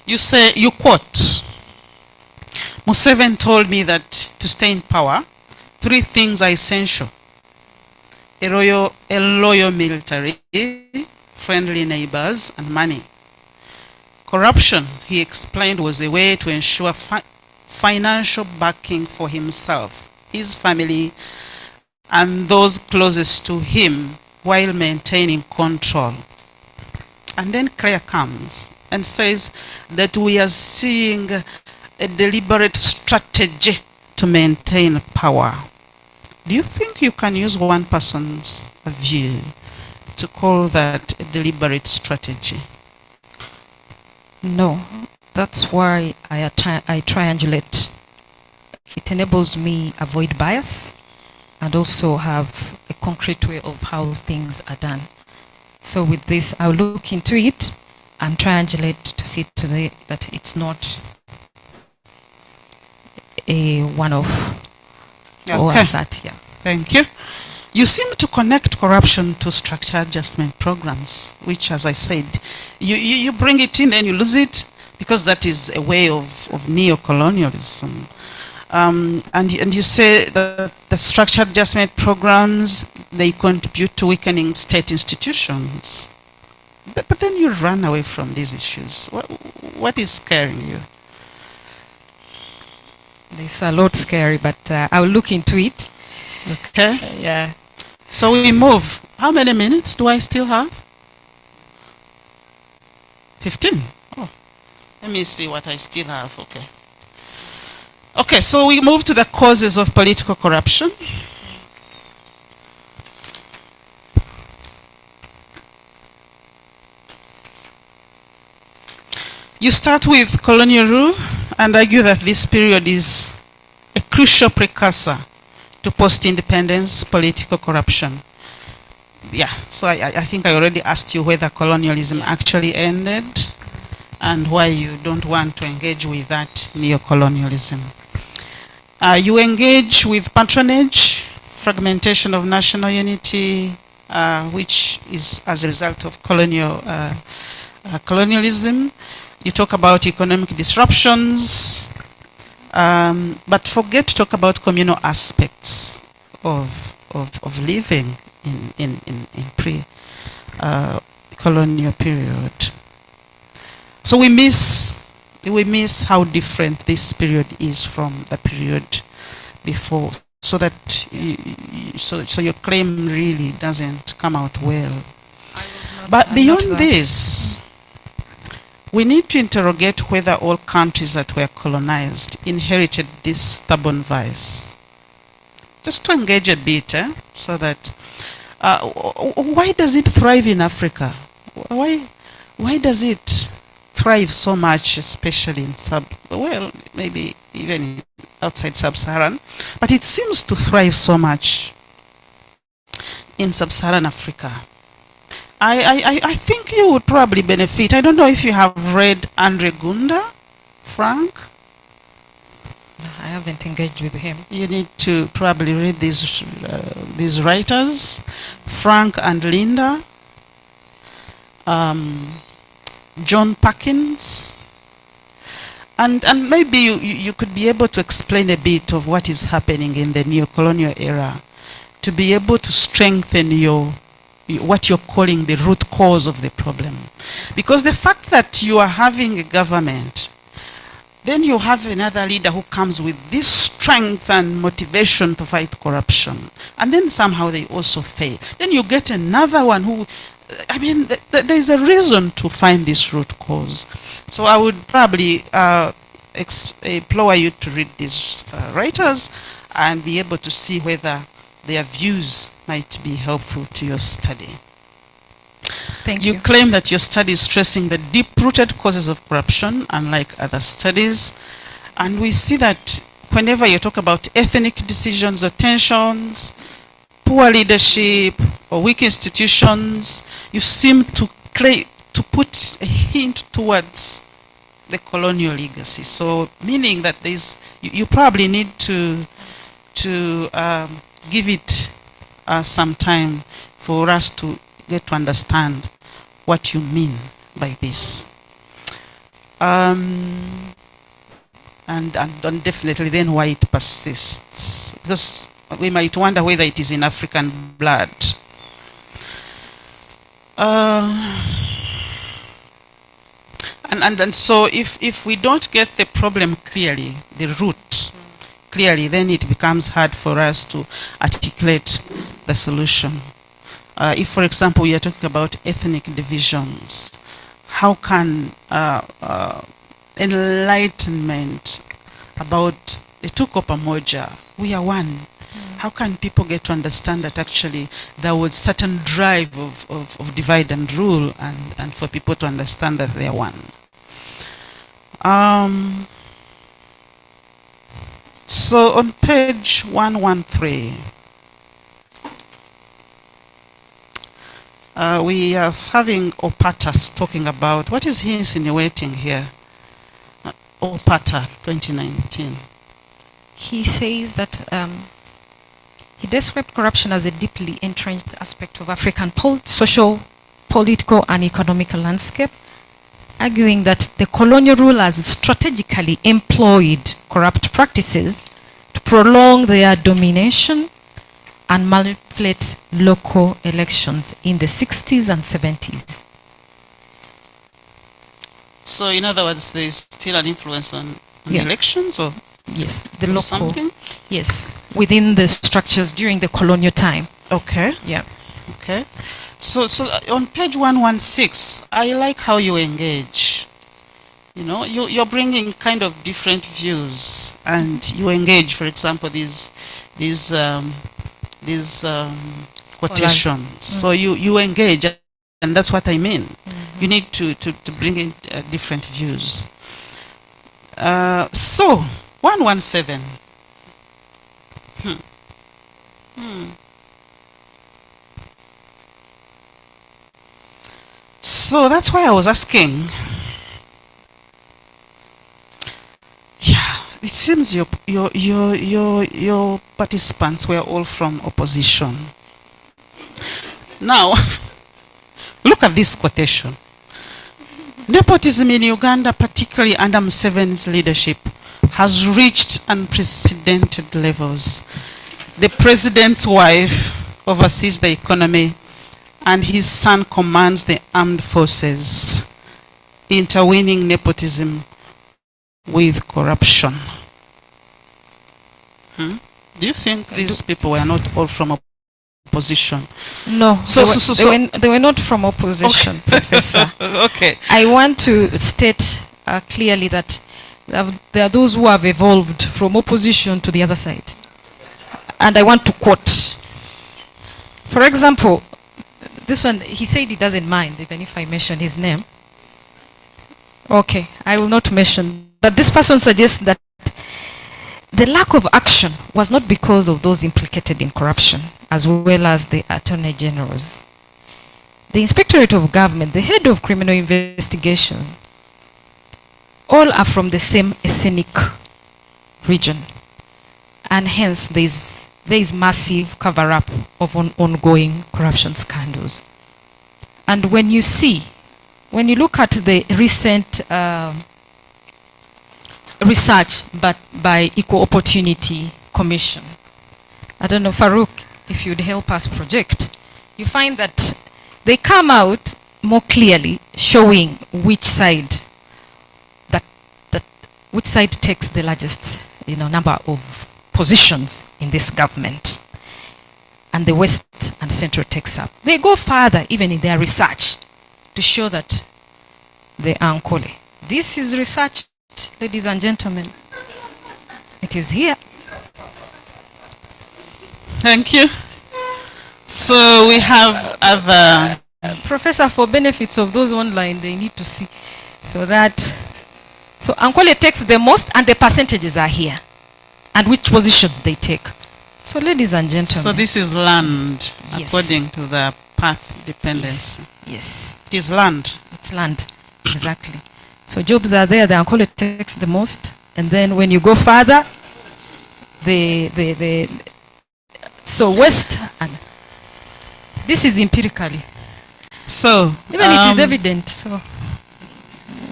you quote, Museveni told me that to stay in power, 3 things are essential: a loyal military, friendly neighbors, and money. Corruption, he explained, was a way to ensure financial backing for himself, his family, and those closest to him while maintaining control. And then Clare comes and says that we are seeing a deliberate strategy to maintain power. Do you think you can use one person's view to call that a deliberate strategy? No, that's why I triangulate. It enables me avoid bias and also have a concrete way of how things are done. So with this, I'll look into it and triangulate to see today that it's not a one-off or a sat. Yeah. Thank you. You seem to connect corruption to structure adjustment programs, which, as I said, you bring it in and you lose it, because that is a way of neo-colonialism. And you say that the structure adjustment programs, they contribute to weakening state institutions. But then you run away from these issues. What is scaring you? There's a lot scary, but I'll look into it. Okay. Yeah. So we move. How many minutes do I still have? 15. Oh, let me see what I still have. Okay. Okay, so we move to the causes of political corruption. You start with colonial rule and argue that this period is a crucial precursor to post-independence political corruption. Yeah, so I think I already asked you whether colonialism actually ended and why you don't want to engage with that neo-colonialism. You engage with patronage, fragmentation of national unity, which is as a result of colonialism. You talk about economic disruptions, but forget to talk about communal aspects of living in pre-colonial period. So we miss how different this period is from the period before, so that so your claim really doesn't come out well. But beyond this, we need to interrogate whether all countries that were colonized inherited this stubborn vice. Just to engage a bit, so that why does it thrive in Africa? Why does it thrive so much, especially in maybe even outside sub-Saharan, but it seems to thrive so much in sub-Saharan Africa? I think you would probably benefit. I don't know if you have read Andre Gunda, Frank. I haven't engaged with him. You need to probably read these writers, Frank and Linda, John Perkins, and maybe you could be able to explain a bit of what is happening in the neo-colonial era, to be able to strengthen what you're calling the root cause of the problem. Because the fact that you are having a government, then you have another leader who comes with this strength and motivation to fight corruption, and then somehow they also fail. Then you get another one who, I mean, there's a reason to find this root cause. So I would probably implore you to read these writers and be able to see whether their views might be helpful to your study. Thank you. You claim that your study is stressing the deep-rooted causes of corruption, unlike other studies. And we see that whenever you talk about ethnic decisions or tensions, poor leadership, or weak institutions, you seem to put a hint towards the colonial legacy. So meaning that you probably need to give it some time for us to get to understand what you mean by this. And definitely then why it persists. Because we might wonder whether it is in African blood. And so if we don't get the problem clearly, the root clearly, then it becomes hard for us to articulate the solution. If, for example, we are talking about ethnic divisions, how can enlightenment about the tuko pamoja, we are one, how can people get to understand that actually there was certain drive of divide and rule, and for people to understand that they are one? So on page 113, we are having Opatas talking about, what is he insinuating here? Opata 2019. He says that he described corruption as a deeply entrenched aspect of African social, political, and economic landscape, arguing that the colonial rulers strategically employed corrupt practices to prolong their domination and manipulate local elections in the 60s and 70s. So in other words, there is still an influence on Yeah. elections, or Yes, the or local. something? Yes, within the structures during the colonial time. Okay. Yeah. Okay. So on page 116, I like how you engage. You know, you're bringing kind of different views, and you engage. For example, these quotations. So you engage, and that's what I mean. You need to bring in different views. So 117. So that's why I was asking. Yeah, it seems your participants were all from opposition. Now, look at this quotation. Nepotism in Uganda, particularly under Museveni's leadership, has reached unprecedented levels. The president's wife oversees the economy, and his son commands the armed forces, interweaving nepotism with corruption. Do you think these people were not all from opposition? No, they were not from opposition, Okay. Professor. Okay. I want to state clearly that there are those who have evolved from opposition to the other side. And I want to quote. For example, this one, he said he doesn't mind even if I mention his name. Okay, I will not mention. But this person suggests that the lack of action was not because of those implicated in corruption, as well as the attorney generals. The Inspectorate of Government, the head of criminal investigation, all are from the same ethnic region. And hence there is massive cover-up of ongoing corruption scandals. And when you look at the recent research by Equal Opportunity Commission, I don't know, Farouk, if you'd help us project, you find that they come out more clearly showing which side which side takes the largest number of positions in this government, and the West and Central takes up. They go further even in their research to show that they are Ankole. This is research, ladies and gentlemen. It is here. Thank you. So we have other... Professor, for benefits of those online, they need to see. So Ankole takes the most, and the percentages are here. And which positions they take. So ladies and gentlemen. So this is land, Yes. according to the path dependency. Yes. It is land. It's It's land, exactly. So jobs are there, the Ankole takes the most, and then when you go further, so west, and this is empirically. So Even it is evident, so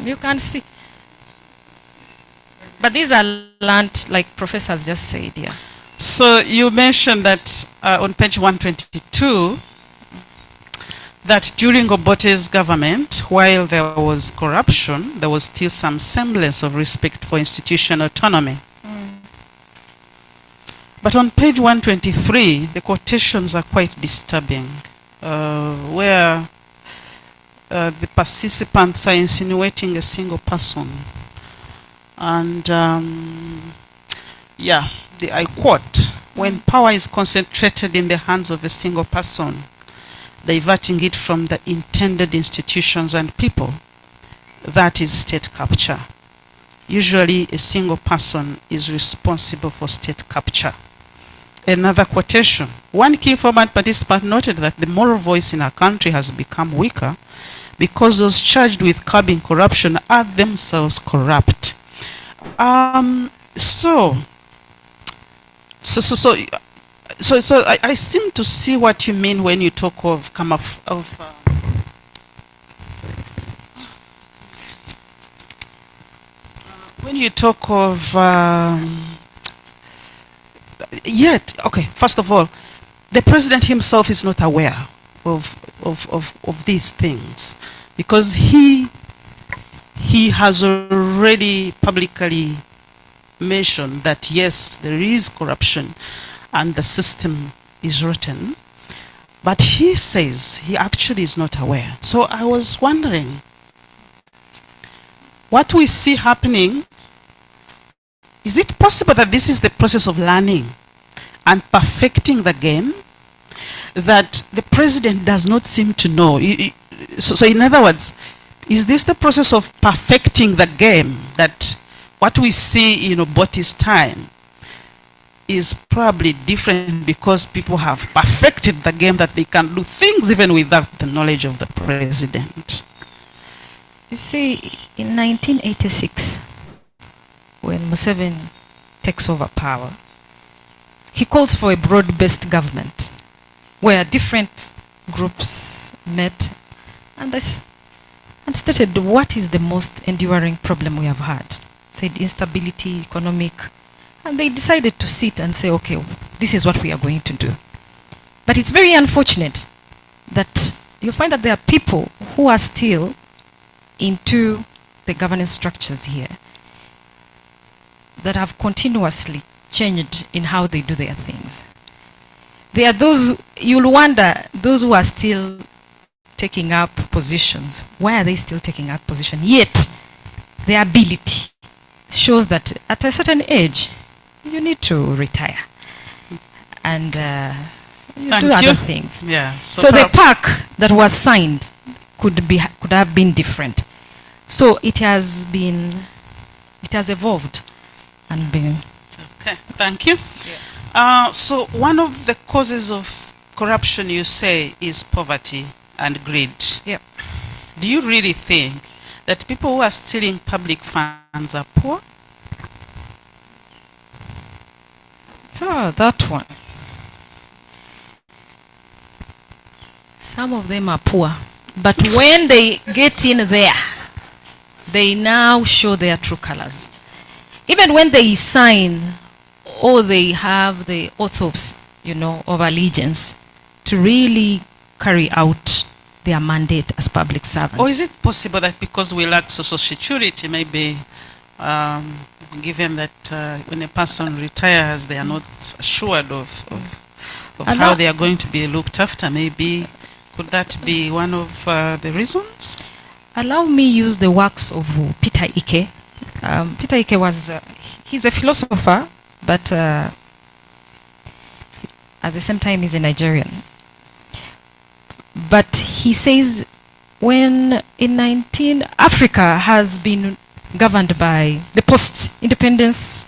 you can see. But these are land, like professors just said, yeah. So you mentioned that on page 122, that during Obote's government, while there was corruption, there was still some semblance of respect for institutional autonomy. But on page 123, the quotations are quite disturbing, where the participants are insinuating a single person. And yeah, I quote, when power is concentrated in the hands of a single person, diverting it from the intended institutions and people, that is state capture. Usually a single person is responsible for state capture. Another quotation, one key former participant noted that the moral voice in our country has become weaker because those charged with curbing corruption are themselves corrupt. So I seem to see what you mean when you talk of when you talk of yet, okay, first of all, the president himself is not aware of these things, because he has already publicly mentioned that yes, there is corruption and the system is rotten, but he says he actually is not aware. So I was wondering, what we see happening, is it possible that this is the process of learning and perfecting the game that the president does not seem to know? So in other words, is this the process of perfecting the game, that what we see in Obote's time is probably different because people have perfected the game, that they can do things even without the knowledge of the president? You see, in 1986, when Museveni takes over power, he calls for a broad-based government where different groups met and stated what is the most enduring problem we have had. Said instability, economic, and they decided to sit and say, okay, this is what we are going to do. But it's very unfortunate that you find that there are people who are still into the governance structures here that have continuously changed in how they do their things. There are those, you'll wonder, those who are still taking up positions. Why are they still taking up position? Yet, their ability shows that at a certain age, you need to retire and you do other things. Yeah. So the pact that was signed could have been different. So it has evolved and been. Okay, thank you. Yeah. So one of the causes of corruption, you say, is poverty and greed. Yep. Do you really think that people who are stealing public funds are poor? Oh, that one. Some of them are poor, but when they get in there, they now show their true colors. Even when they sign, or they have the oath of allegiance to really carry out their mandate as public servants. Or is it possible that because we lack social security, maybe given that when a person retires, they are not assured of how they are going to be looked after, maybe could that be one of the reasons? Allow me use the works of Peter Ike. Peter Ike was, he's a philosopher, but at the same time he's a Nigerian. But he says when in Africa has been governed by the post-independence,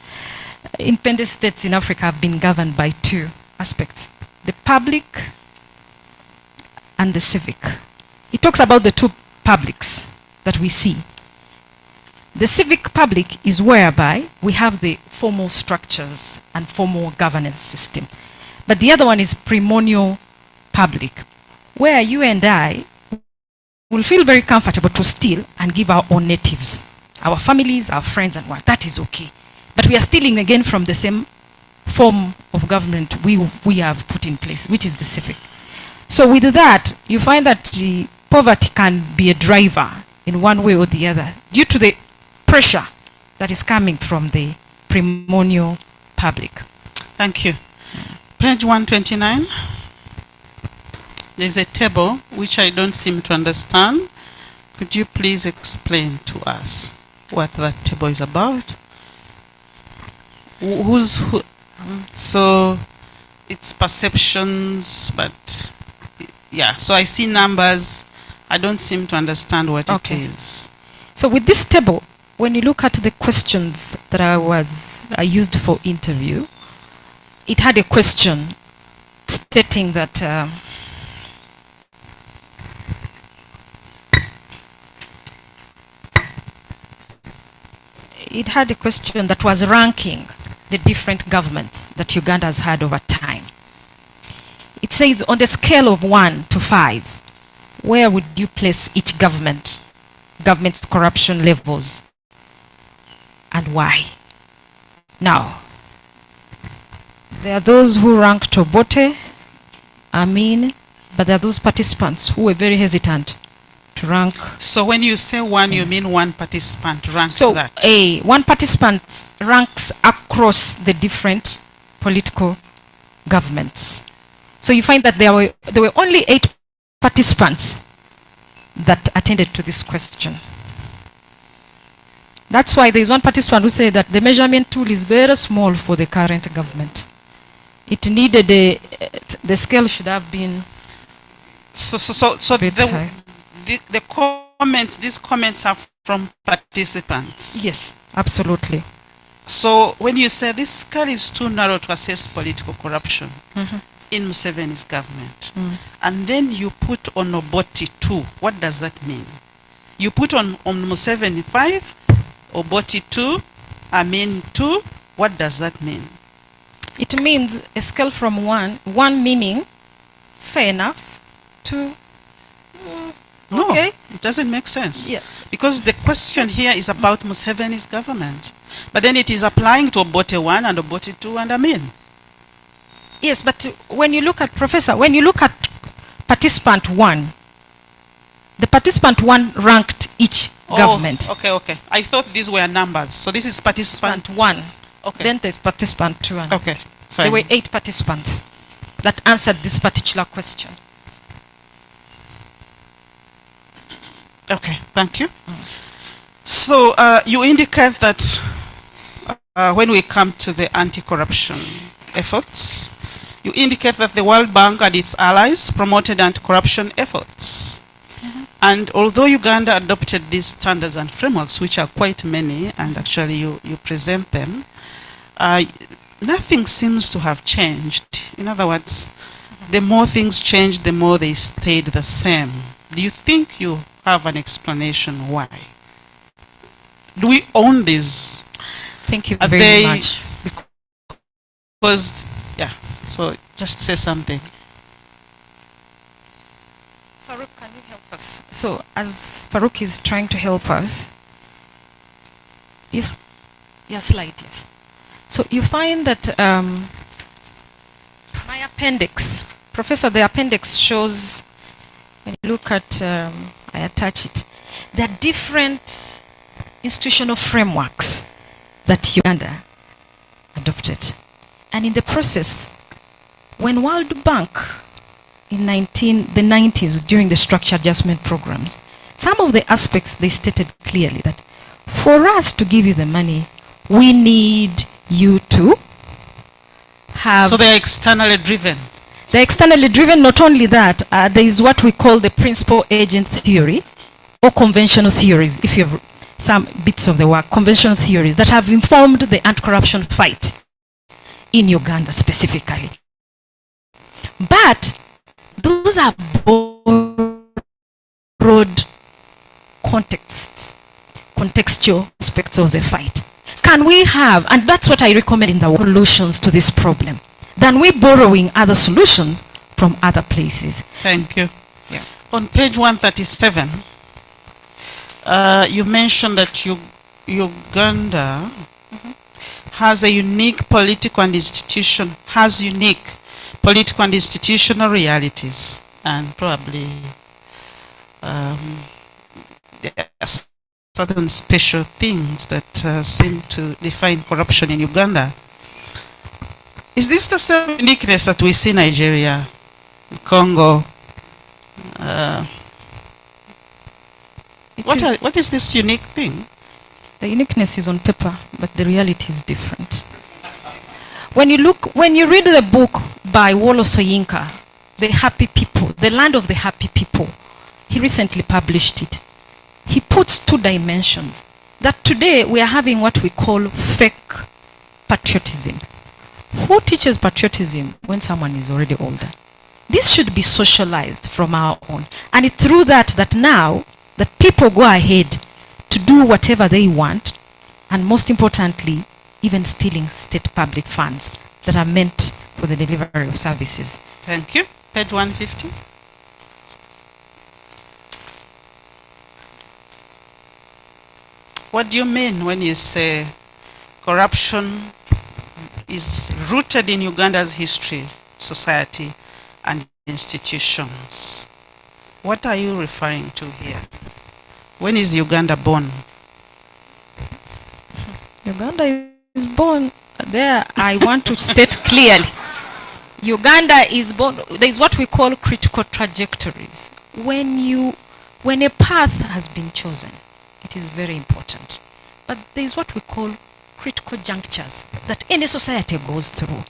independent states in Africa have been governed by two aspects, the public and the civic. He talks about the two publics, that we see. The civic public is whereby we have the formal structures and formal governance system. But the other one is primonial public, where you and I will feel very comfortable to steal and give our own natives, our families, our friends, and what. That is okay. But we are stealing again from the same form of government we have put in place, which is the civic. So with that, you find that the poverty can be a driver in one way or the other due to the pressure that is coming from the primonial public. Thank you. Page 129. There's a table which I don't seem to understand. Could you please explain to us what that table is about? So it's perceptions, but yeah, so I see numbers. I don't seem to understand what it is. So with this table, when you look at the questions that I used for interview, it had a question stating that it had a question that was ranking the different governments that Uganda has had over time. It says on the scale of 1 to 5, where would you place each government's corruption levels and why? Now, there are those who ranked Obote, Amin, but there are those participants who were very hesitant to rank. So when you say 1, you mean one participant ranks that? So one participant ranks across the different political governments. So you find that there were only 8 participants that attended to this question. That's why there is one participant who said that the measurement tool is very small for the current government. It needed the scale should have been the comments, these comments are from participants. Yes, absolutely. So when you say this scale is too narrow to assess political corruption in Museveni's government, and then you put on Obote 2, what does that mean? You put on Museveni 5, Obote 2, Amin 2, what does that mean? It means a scale from 1 meaning fair enough, 2 no, okay. It doesn't make sense. Yeah. Because the question here is about Museveni's government. But then it is applying to Obote 1 and Obote 2 and Amin. Yes, but when you look at, Professor, when you look at participant 1, the participant 1 ranked each government. Okay. I thought these were numbers. So this is participant 1. Okay. Then there's participant 2. And okay, fine. There were 8 participants that answered this particular question. Okay, thank you. So you indicate that when we come to the anti-corruption efforts, you indicate that the World Bank and its allies promoted anti-corruption efforts. And although Uganda adopted these standards and frameworks, which are quite many, and actually you present them, nothing seems to have changed. In other words, the more things change, the more they stayed the same. Do you think you have an explanation why? Do we own these? Thank you very much. Because, yeah, so just say something. Farouk, can you help us? So as Farouk is trying to help us, slide, yes. So you find that my appendix, Professor, the appendix shows, when you look at, I attach it, there are different institutional frameworks that Uganda adopted. And in the process, when World Bank in the 90s, during the structure adjustment programs, some of the aspects they stated clearly that for us to give you the money, we need you to have... So they're externally driven. They're externally driven. Not only that, there is what we call the principal agent theory or conventional theories, if you have some bits of the work, conventional theories that have informed the anti-corruption fight in Uganda specifically. But those are borrowed contextual aspects of the fight. Can we have, and that's what I recommend in the solutions to this problem, than we borrowing other solutions from other places. Thank you. Yeah. On page 137, you mentioned that Uganda has a unique political and institutional realities, and probably there are certain special things that seem to define corruption in Uganda. Is this the same uniqueness that we see in Nigeria, Congo? What is this unique thing? The uniqueness is on paper, but the reality is different. When you read the book by Wolo Soyinka, The Happy People, The Land of the Happy People, he recently published it. He puts two dimensions. That today we are having what we call fake patriotism. Who teaches patriotism when someone is already older? This should be socialized from our own. And it's through that now that people go ahead to do whatever they want, and most importantly, even stealing state public funds that are meant for the delivery of services. Thank you. Page 150. What do you mean when you say corruption is rooted in Uganda's history, society, and institutions? What are you referring to here? When is Uganda born? Uganda is born there. I want to state clearly. Uganda is born. There is what we call critical trajectories. When a path has been chosen, it is very important. But there is what we call critical junctures that any society goes through.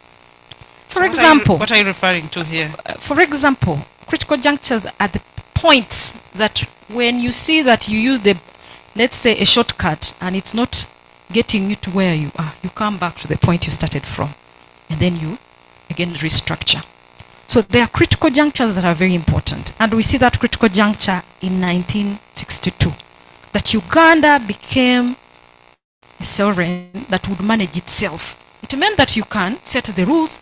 For example, what are you referring to here? For example, critical junctures are the points that when you see that you use let's say a shortcut and it's not getting you to where you are, you come back to the point you started from, and then you again restructure. So there are critical junctures that are very important, and we see that critical juncture in 1962, that Uganda became a sovereign that would manage itself. It meant that you can set the rules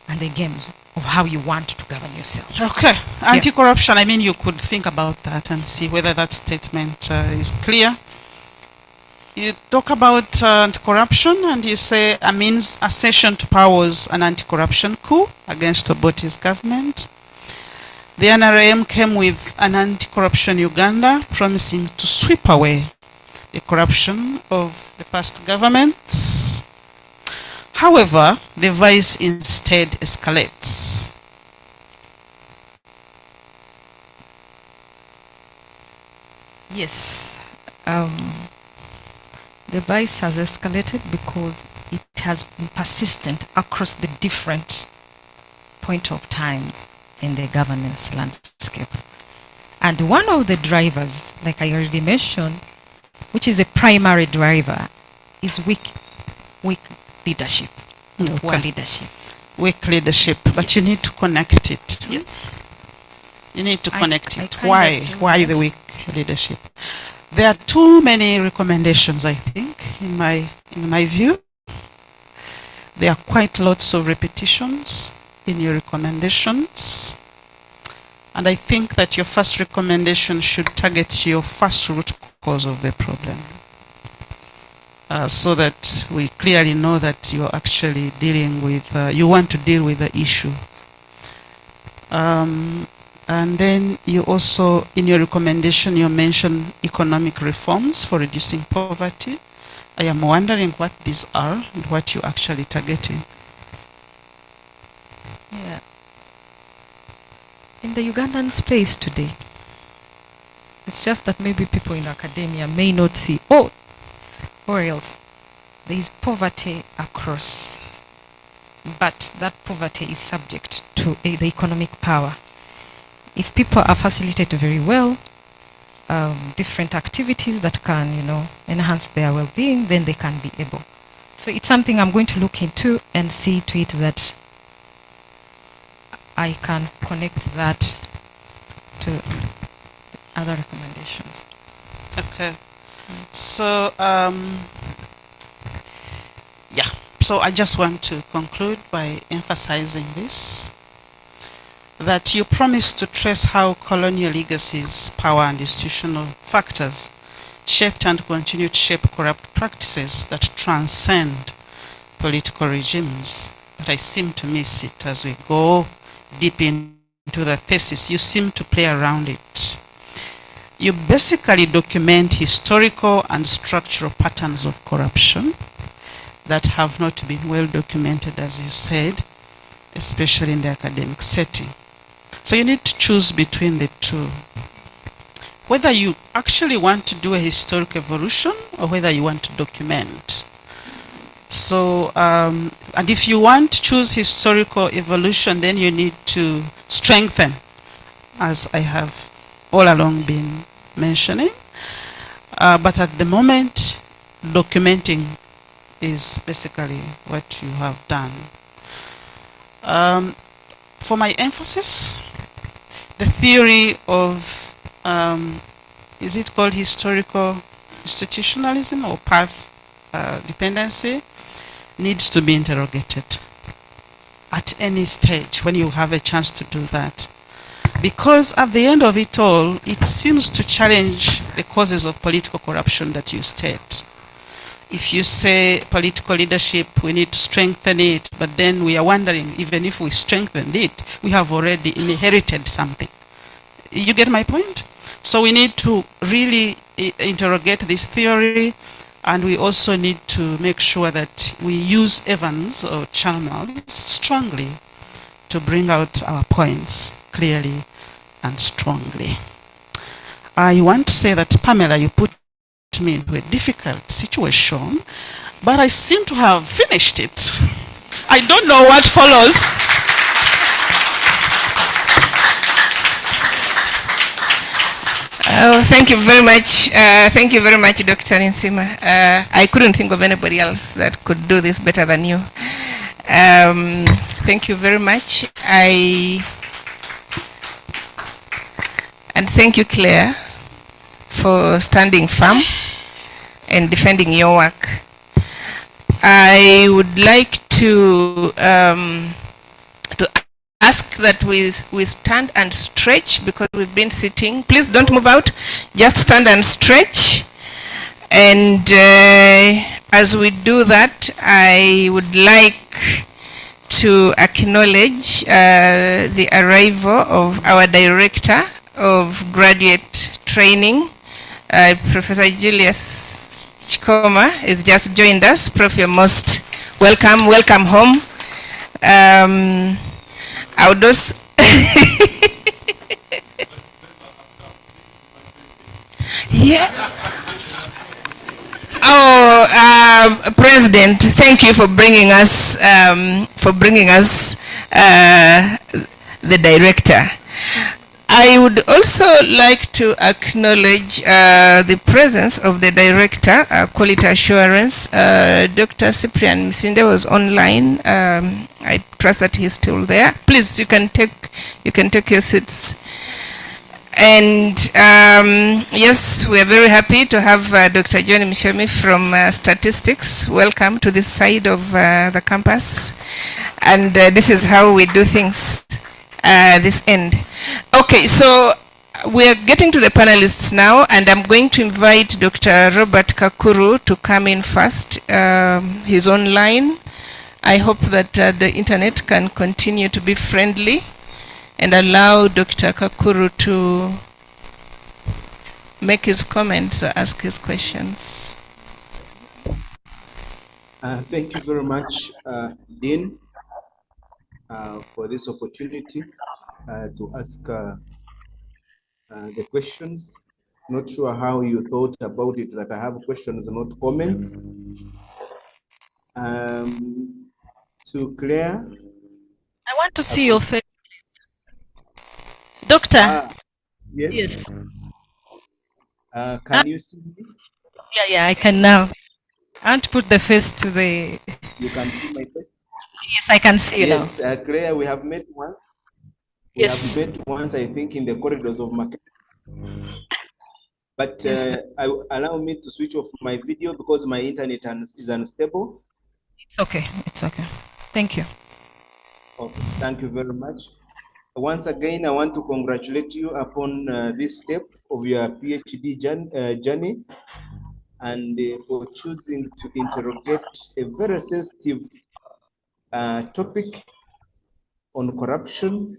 and the games of how you want to govern yourselves. Okay, anti-corruption, I mean, you could think about that and see whether that statement is clear. You talk about anti-corruption and you say Amin's accession to power was an anti-corruption coup against Obote's government. The NRM came with an anti-corruption Uganda promising to sweep away the corruption of the past governments. However, the vice instead escalates. Yes. The vice has escalated because it has been persistent across the different point of times in the governance landscape. And one of the drivers, like I already mentioned, which is a primary driver, is weak leadership, poor leadership. Weak leadership, but you need to connect it. Yes. You need to connect it. Why the weak leadership? There are too many recommendations, I think, in my view. There are quite lots of repetitions in your recommendations. And I think that your first recommendation should target your first root cause of the problem. So that we clearly know that you're actually dealing with, you want to deal with the issue. And then you also, in your recommendation, you mention economic reforms for reducing poverty. I am wondering what these are and what you're actually targeting. Yeah. In the Ugandan space today, it's just that maybe people in academia may not see, or else there is poverty across, but that poverty is subject to the economic power. If people are facilitated very well, different activities that can, enhance their well-being, then they can be able. So it's something I'm going to look into and see to it that I can connect that to other recommendations. Okay. So, yeah. So I just want to conclude by emphasizing this, that you promise to trace how colonial legacies, power and institutional factors shaped and continue to shape corrupt practices that transcend political regimes. But I seem to miss it as we go deep into the thesis. You seem to play around it. You basically document historical and structural patterns of corruption that have not been well documented, as you said, especially in the academic setting. So you need to choose between the two. Whether you actually want to do a historic evolution or whether you want to document. So, and if you want to choose historical evolution, then you need to strengthen, as I have all along been mentioning. But at the moment, documenting is basically what you have done. For my emphasis, the theory of, is it called historical institutionalism or path dependency, needs to be interrogated at any stage when you have a chance to do that. Because at the end of it all, it seems to challenge the causes of political corruption that you state. If you say political leadership, we need to strengthen it, but then we are wondering, even if we strengthened it, we have already inherited something. You get my point? So we need to really interrogate this theory, and we also need to make sure that we use Evans or Chalmers strongly to bring out our points clearly and strongly. I want to say that, Pamela, you put me into a difficult situation, but I seem to have finished it. I don't know what follows. Oh, thank you very much. Thank you very much, Dr. Ninsiima. I couldn't think of anybody else that could do this better than you. Thank you very much. And thank you, Clare, for standing firm and defending your work. I would like to ask that we stand and stretch because we've been sitting. Please don't move out. Just stand and stretch. And as we do that, I would like to acknowledge the arrival of our Director of Graduate Training, Professor Julius Chikoma has just joined us. Prof, you're most welcome. Welcome home. I would also yeah. Oh, President, thank you for bringing us the director. I would also like to acknowledge the presence of the director, quality assurance. Dr. Cyprian Misinde was online. I trust that he's still there. Please, you can take your seats. And yes, we are very happy to have Dr. John Mishemi from statistics. Welcome to this side of the campus. And this is how we do things this end. Okay, so we are getting to the panelists now, and I'm going to invite Dr. Robert Kakuru to come in first. He's online. I hope that the internet can continue to be friendly and allow Dr. Kakuru to make his comments or ask his questions. Thank you very much, Dean, for this opportunity to ask the questions. Not sure how you thought about it, that I have questions, not comments. To Clare. I want to see your face, please. Doctor. Yes. Yes. Can you see me? Yeah, I can now. I want to put the face to the... You can see my face? Yes, I can see you now. Yes, Clare, we have met once. We have met once, I think, in the corridors of Market. But Yes. allow me to switch off my video because my internet is unstable. It's okay. It's okay. Thank you. Okay, thank you very much. Once again, I want to congratulate you upon this step of your PhD journey and for choosing to interrogate a very sensitive topic on corruption,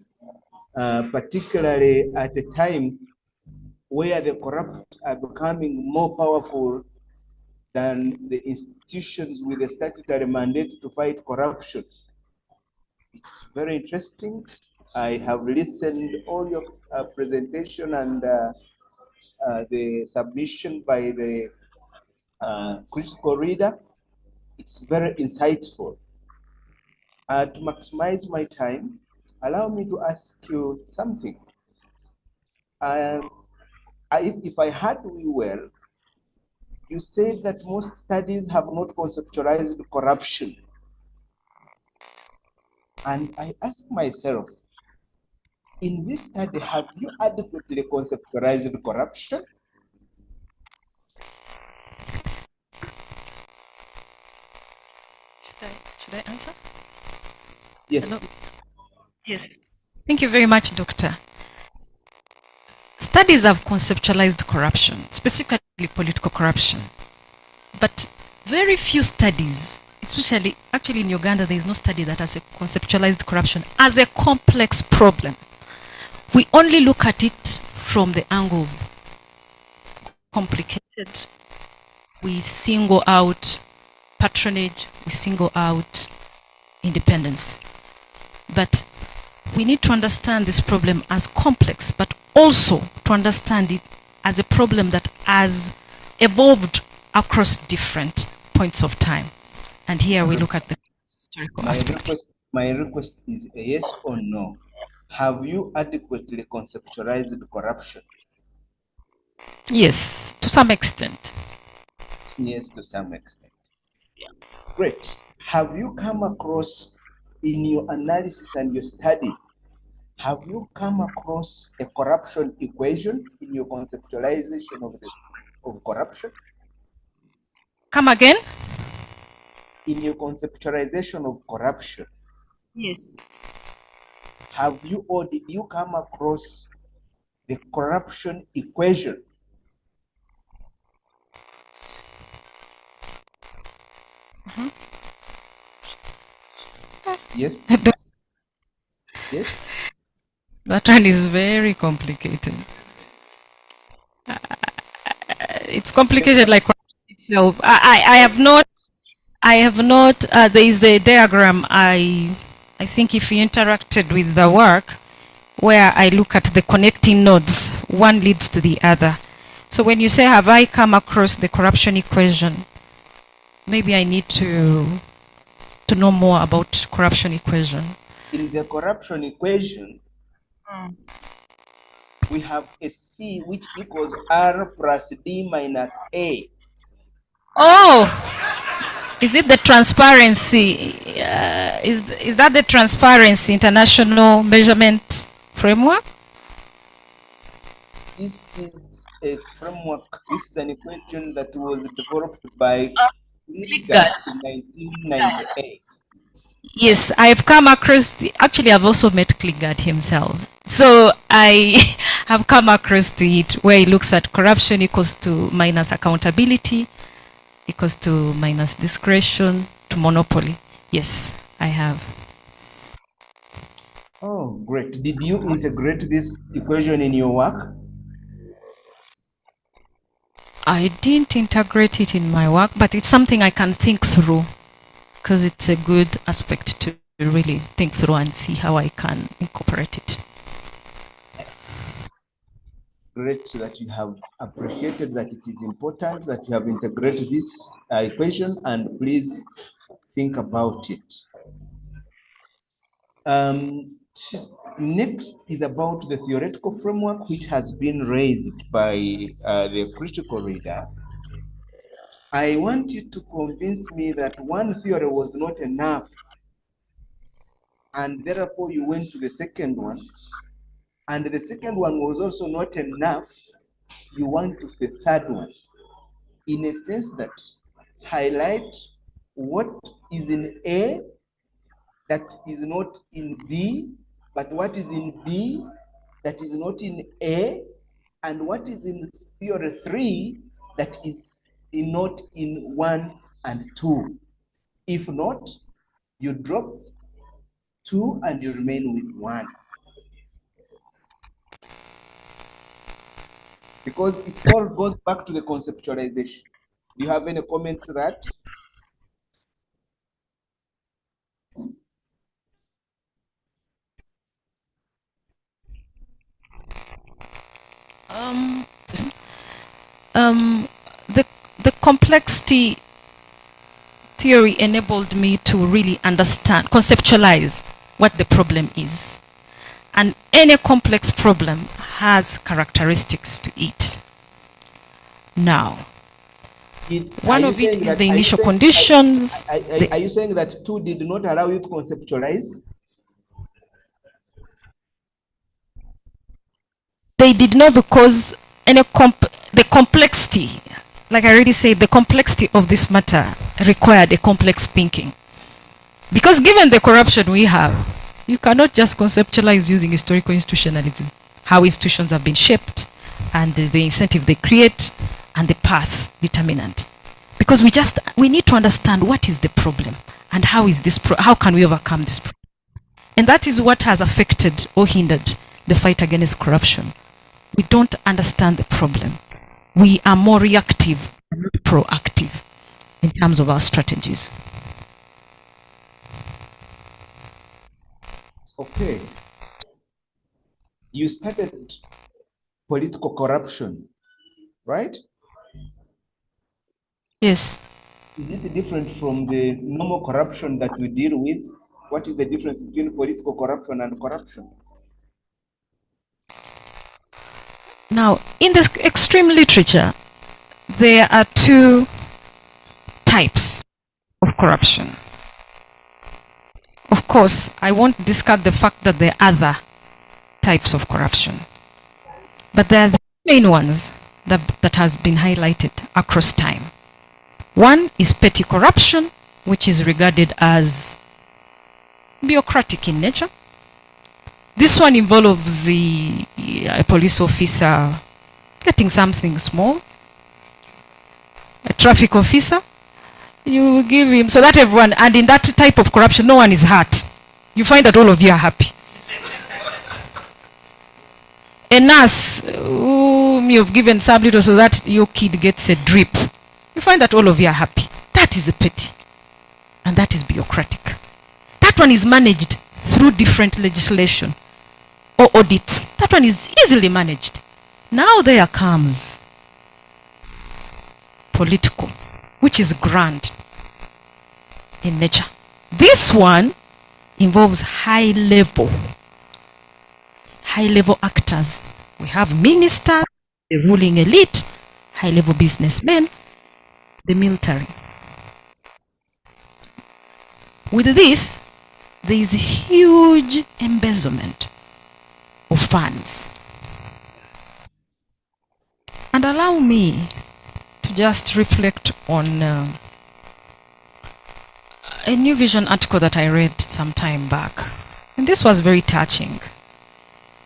particularly at a time where the corrupt are becoming more powerful than the institutions with a statutory mandate to fight corruption. It's very interesting. I have listened all your presentation and the submission by the critical reader. It's very insightful. To maximize my time, allow me to ask you something. If I heard you well, you said that most studies have not conceptualized corruption. And I ask myself, in this study, have you adequately conceptualized corruption? Should I answer? Yes. Hello? Please. Yes. Thank you very much, Doctor. Studies have conceptualized corruption, specifically political corruption. But very few studies, especially actually in Uganda, there is no study that has conceptualized corruption as a complex problem. We only look at it from the angle of complicated. We single out patronage, we single out independence. But we need to understand this problem as complex, but also to understand it as a problem that has evolved across different points of time. And here we look at the historical aspect. My request is a yes or no. Have you adequately conceptualized corruption? Yes, to some extent. Yes, to some extent. Great. Have you come across, in your analysis and your study, have you come across a corruption equation in your conceptualization of corruption? Come again? In your conceptualization of corruption, Yes. have you or did you come across the corruption equation? Yes. Yes. That one is very complicated. It's complicated like itself. I have not, there is a diagram, I think if you interacted with the work, where I look at the connecting nodes, one leads to the other. So when you say, have I come across the corruption equation, maybe I need to know more about corruption equation. In the corruption equation, we have a C which equals R plus D minus A. Oh, is it the transparency? Is that the transparency international measurement framework? This is a framework. This is an equation that was developed by Cliggott in 1998. Yes, I've come across, actually I've also met Cliggott himself. So I have come across to it where he looks at corruption equals to minus accountability, equals to minus discretion to monopoly. Yes, I have. Oh, great. Did you integrate this equation in your work? I didn't integrate it in my work, but it's something I can think through because it's a good aspect to really think through and see how I can incorporate it. Great that you have appreciated that it is important that you have integrated this equation, and please think about it. Next is about the theoretical framework which has been raised by the critical reader. I want you to convince me that one theory was not enough, and therefore you went to the second one, and the second one was also not enough, you want to say third one, in a sense that highlight what is in A that is not in B, but what is in B that is not in A, and what is in theory 3 that is not in 1 and 2. If not, you drop 2 and you remain with 1. Because it all goes back to the conceptualization. Do you have any comment to that? Um, the complexity theory enabled me to really understand, conceptualize what the problem is. And any complex problem has characteristics to it. Now, one of it is the initial conditions. Are you saying that 2 did not allow you to conceptualize? They did not, because the complexity, like I already said, the complexity of this matter required a complex thinking. Because given the corruption we have, you cannot just conceptualize using historical institutionalism, how institutions have been shaped, and the incentive they create, and the path determinant. Because we need to understand what is the problem, and how can we overcome this problem. And that is what has affected or hindered the fight against corruption. We don't understand the problem. We are more reactive than proactive in terms of our strategies. Okay. You started political corruption, right? Yes. Is it different from the normal corruption that we deal with? What is the difference between political corruption and corruption? Now, in the extreme literature, there are 2 types of corruption. Of course, I won't discard the fact that there are other types of corruption. But there are the main ones that has been highlighted across time. One is petty corruption, which is regarded as bureaucratic in nature. This one involves a police officer getting something small, a traffic officer, you give him, so that everyone, and in that type of corruption, no one is hurt. You find that all of you are happy. A nurse whom you've given some little so that your kid gets a drip, you find that all of you are happy. That is a petty, and that is bureaucratic. That one is managed through different legislation or audits. That one is easily managed. Now there comes political, which is grand in nature. This one involves high level actors. We have ministers, the ruling elite, high level businessmen, the military. With this, there is huge embezzlement of funds. And allow me to just reflect on a New Vision article that I read some time back. And this was very touching,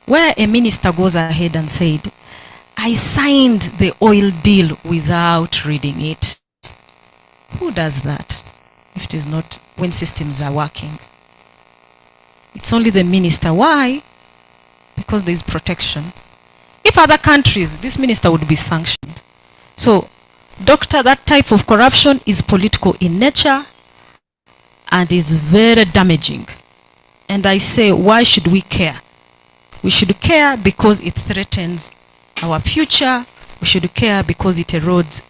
where a minister goes ahead and said, I signed the oil deal without reading it. Who does that if it is not when systems are working? It's only the minister. Why? Because there is protection. If other countries, this minister would be sanctioned. So, doctor, that type of corruption is political in nature and is very damaging. And I say, why should we care? We should care because it threatens our future. We should care because it erodes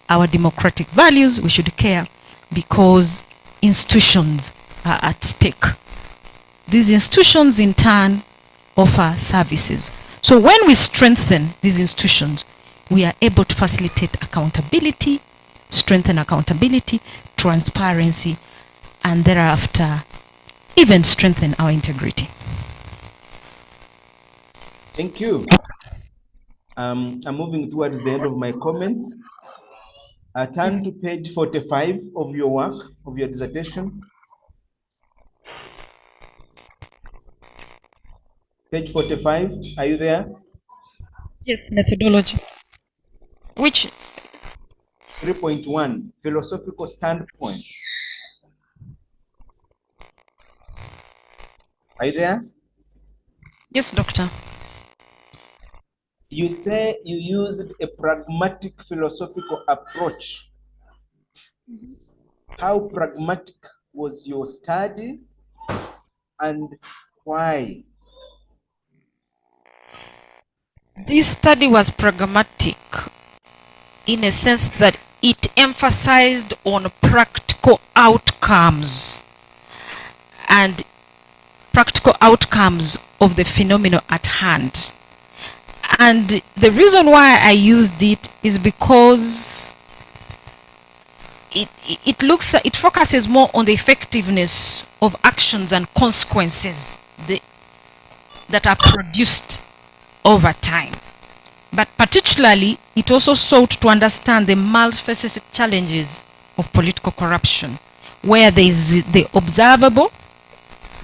our democratic values. We should care because institutions are at stake. These institutions in turn offer services. So when we strengthen these institutions, we are able to facilitate accountability, strengthen accountability, transparency, and thereafter even strengthen our integrity. Thank you. I'm moving towards the end of my comments. Turn to page 45 of your work, of your dissertation. Page 45, are you there? Yes, methodology. Which 3.1, philosophical standpoint. Are you there? yes, doctor. You say you used a pragmatic philosophical approach. How pragmatic was your study and why? This study was pragmatic in a sense that it emphasized on practical outcomes and practical outcomes of the phenomenon at hand. And the reason why I used it is because it focuses more on the effectiveness of actions and consequences that are produced over time. But particularly, it also sought to understand the multifaceted challenges of political corruption, where there is the observable,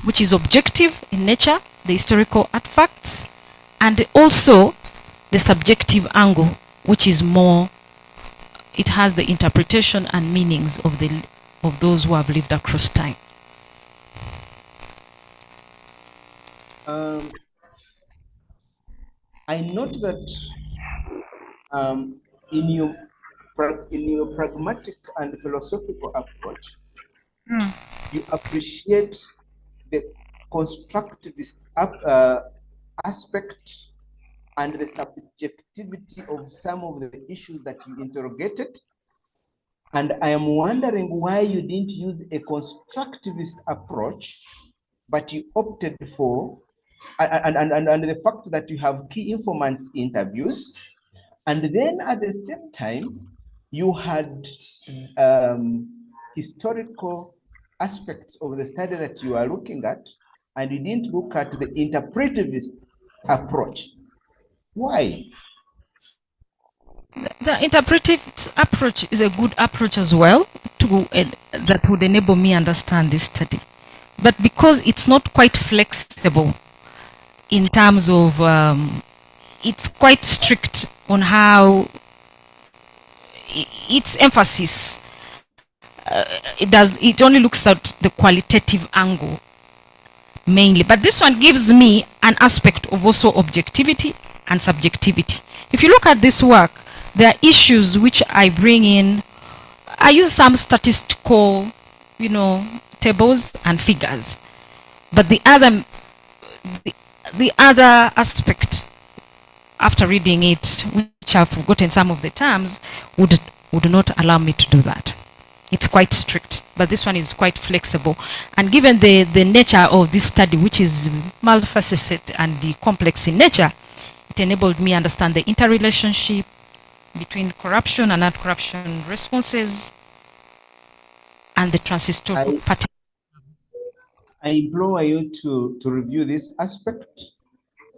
which is objective in nature, the historical artifacts, and also the subjective angle, which is more, it has the interpretation and meanings of those who have lived across time. I note that in your pragmatic and philosophical approach, you appreciate the constructivist aspect and the subjectivity of some of the issues that you interrogated. And I am wondering why you didn't use a constructivist approach, but you opted for, and the fact that you have key informants interviews, and then at the same time, you had historical aspects of the study that you are looking at, and you didn't look at the interpretivist approach. Why? The interpretive approach is a good approach as well that would enable me understand this study. But because it's not quite flexible in terms of, it's quite strict on how its emphasis, it only looks at the qualitative angle mainly. But this one gives me an aspect of also objectivity and subjectivity. If you look at this work, there are issues which I bring in. I use some statistical, tables and figures. But the other aspect, after reading it, which I've forgotten some of the terms, would not allow me to do that. It's quite strict, but this one is quite flexible. And given the nature of this study, which is multifaceted and complex in nature, it enabled me understand the interrelationship between corruption and anti-corruption responses and the transhistorical pattern. I implore you to review this aspect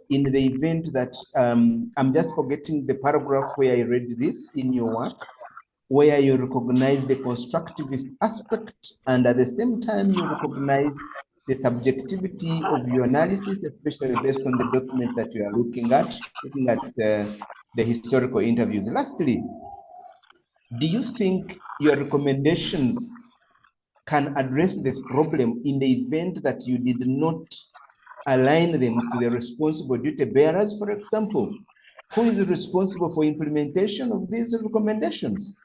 in the event that I'm just forgetting the paragraph where I read this in your work, where you recognize the constructivist aspect and at the same time you recognize the subjectivity of your analysis, especially based on the documents that you are looking at the historical interviews. Lastly, do you think your recommendations can address this problem in the event that you did not align them to the responsible duty bearers? For example, who is responsible for implementation of these recommendations?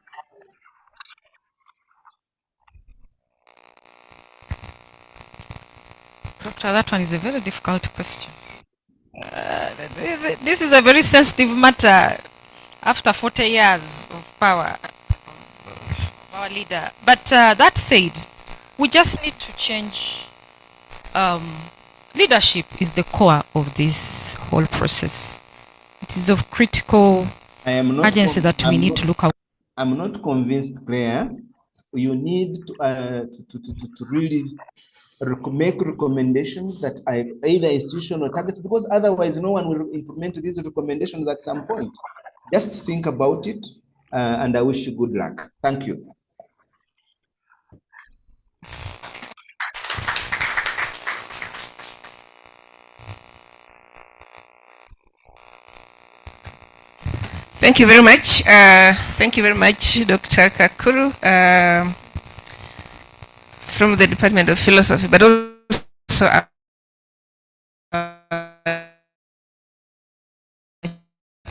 Doctor, that one is a very difficult question. This is a very sensitive matter after 40 years of power of our leader. But that said, we just need to change. Leadership is the core of this whole process. It is of critical urgency that we need to look at. I'm not convinced, Clare, you need to really make recommendations that are either institutional targets, because otherwise no one will implement these recommendations at some point. Just think about it, and I wish you good luck. Thank you. Thank you very much. Thank you very much, Dr. Kakuru, from the Department of Philosophy, but also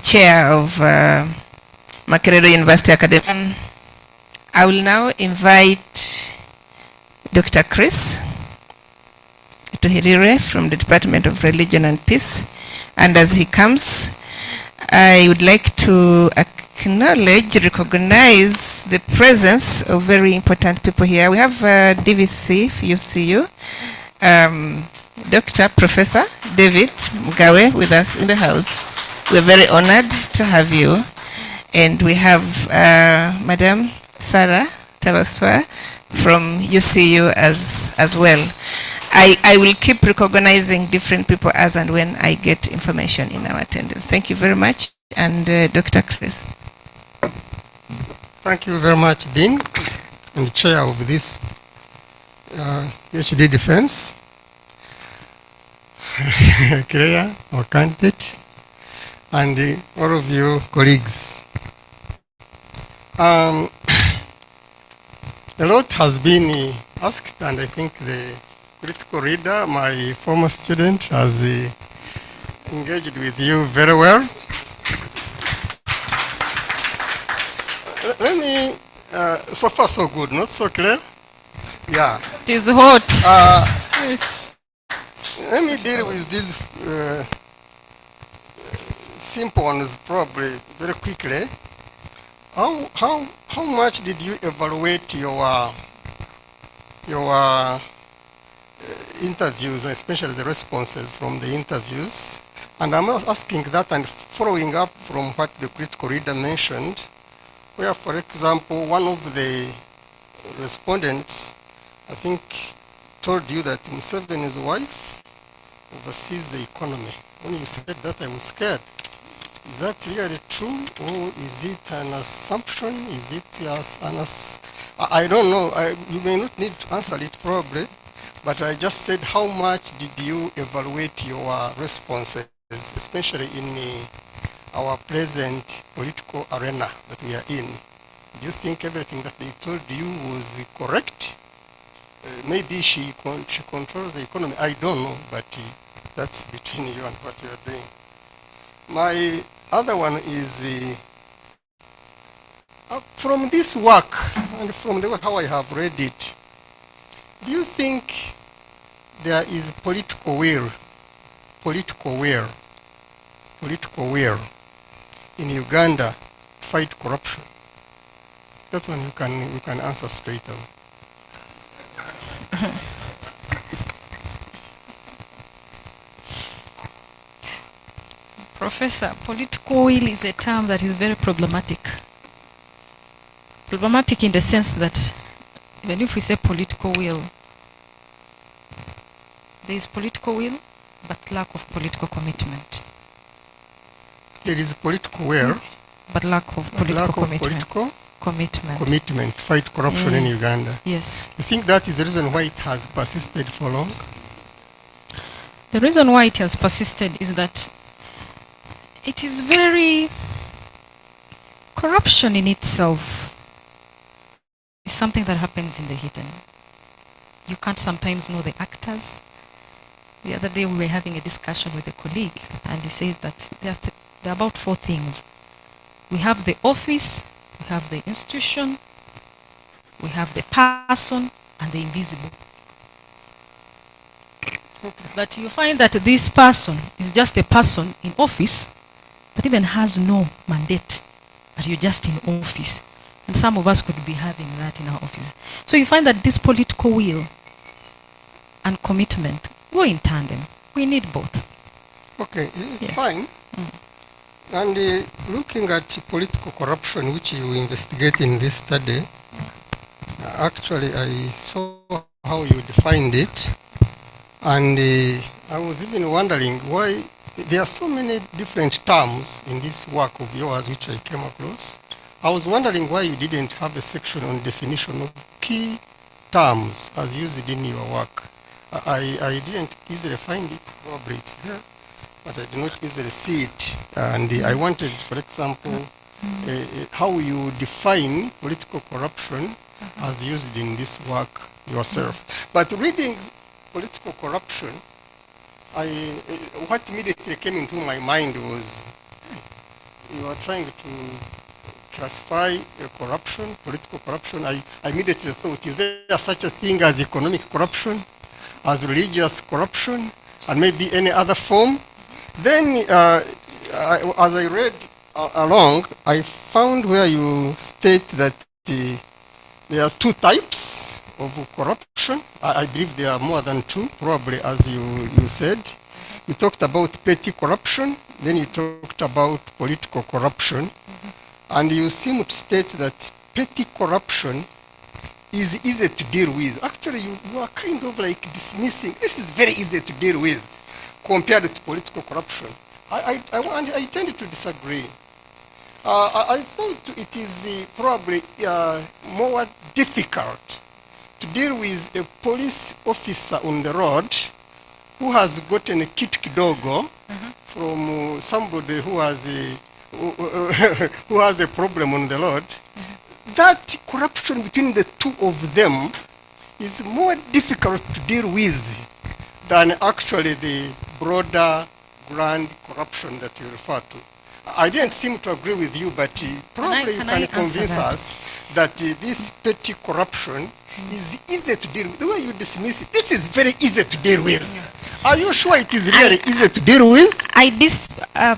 chair of Makerere University Academy. I will now invite Dr. Chris Tuhirire from the Department of Religion and Peace, and as he comes, I would like to acknowledge, recognize the presence of very important people here. We have DVC, UCU, Dr. Professor David Mugawe with us in the house. We're very honored to have you. And we have Madam Sarah Tavaswa from UCU as well. I will keep recognizing different people as and when I get information in our attendance. Thank you very much. And Dr. Chris. Thank you very much, Dean, and Chair of this PhD defense. Clare, our candidate, and all of you colleagues. A lot has been asked, and I think the critical reader, my former student, has engaged with you very well. Let me, so far so good, not so clear? Yeah. It is hot. Let me deal with these simple ones probably very quickly. How much did you evaluate your interviews, especially the responses from the interviews? And I'm asking that and following up from what the critical reader mentioned, where, for example, one of the respondents, I think, told you that Museveni's wife oversees the economy. When you said that, I was scared. Is that really true, or is it an assumption? Is it I don't know. You may not need to answer it probably, but I just said, how much did you evaluate your responses, especially in our present political arena that we are in? Do you think everything that they told you was correct? Maybe she controls the economy. I don't know, but that's between you and what you are doing. My other one is from this work and from the way how I have read it, do you think there is political will in Uganda to fight corruption? That one you can answer straight away. Professor, political will is a term that is very problematic. Problematic in the sense that even if we say political will, there is political will, but lack of political commitment. There is political will, but lack of political commitment. Fight corruption in Uganda. Yes. You think that is the reason why it has persisted for long? The reason why it has persisted is that it is very, corruption in itself is something that happens in the hidden. You can't sometimes know the actors. The other day we were having a discussion with a colleague, and he says that there are about 4 things. We have the office, we have the institution, we have the person, and the invisible. But you find that this person is just a person in office, but even has no mandate, but you're just in office. And some of us could be having that in our office. So you find that this political will and commitment go in tandem. We need both. Okay, it's fine. And looking at political corruption, which you investigate in this study, Actually, I saw how you defined it, and I was even wondering why there are so many different terms in this work of yours which I came across. I was wondering why you didn't have a section on definition of key terms as used in your work. I didn't easily find it, probably it's there, but I did not easily see it. And I wanted, for example, how you define political corruption as used in this work yourself. But reading political corruption, what immediately came into my mind was you are trying to classify corruption, political corruption. I immediately thought, is there such a thing as economic corruption, as religious corruption, and maybe any other form? Then, as I read along, I found where you state that there are two types of corruption. I believe there are more than two, probably, as you said. You talked about petty corruption, then you talked about political corruption, and you seem to state that petty corruption is easy to deal with. Actually, you are kind of like dismissing, this is very easy to deal with compared to political corruption. I tend to disagree. I thought it is probably more difficult to deal with a police officer on the road who has gotten a kit kidogo from somebody who has a problem on the road. That corruption between the two of them is more difficult to deal with than actually the broader grand corruption that you refer to. I didn't seem to agree with you, but probably you can convince us that this petty corruption is easy to deal with. The way you dismiss it, this is very easy to deal with. Are you sure it is really easy to deal with?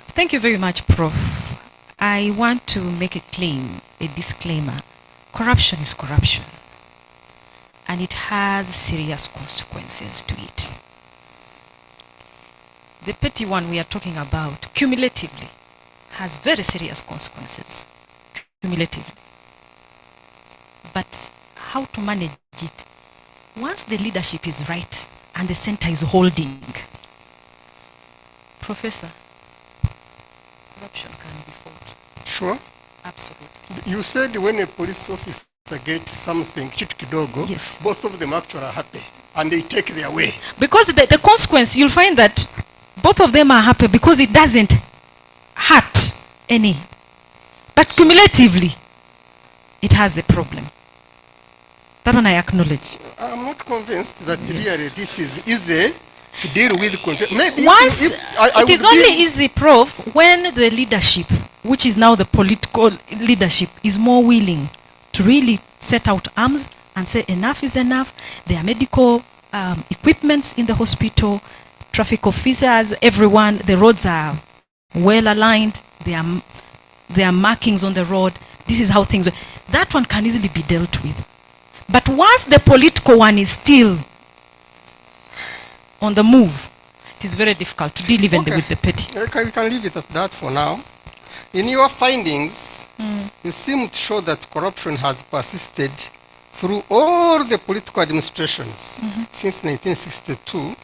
Thank you very much, Prof. I want to make a claim, a disclaimer. Corruption is corruption, and it has serious consequences to it. The petty one we are talking about, cumulatively, has very serious consequences, cumulatively. But how to manage it? Once the leadership is right and the center is holding, Professor, corruption can be fought. Sure. Absolutely. You said when a police officer gets something, chit kidogo, yes, both of them actually are happy and they take their way. Because the consequence, you'll find that both of them are happy because it doesn't hurt any. But cumulatively, it has a problem. That one I acknowledge. I'm not convinced that really this is easy to deal with. Maybe once it is only easy, Prof, when the leadership, which is now the political leadership, is more willing to really set out arms and say enough is enough. There are medical equipments in the hospital, traffic officers, everyone, the roads are well aligned, there are markings on the road. This is how things work. That one can easily be dealt with. But once the political one is still on the move, it is very difficult to deal even with the petty. Okay, we can leave it at that for now. In your findings, you seem to show that corruption has persisted through all the political administrations since 1962,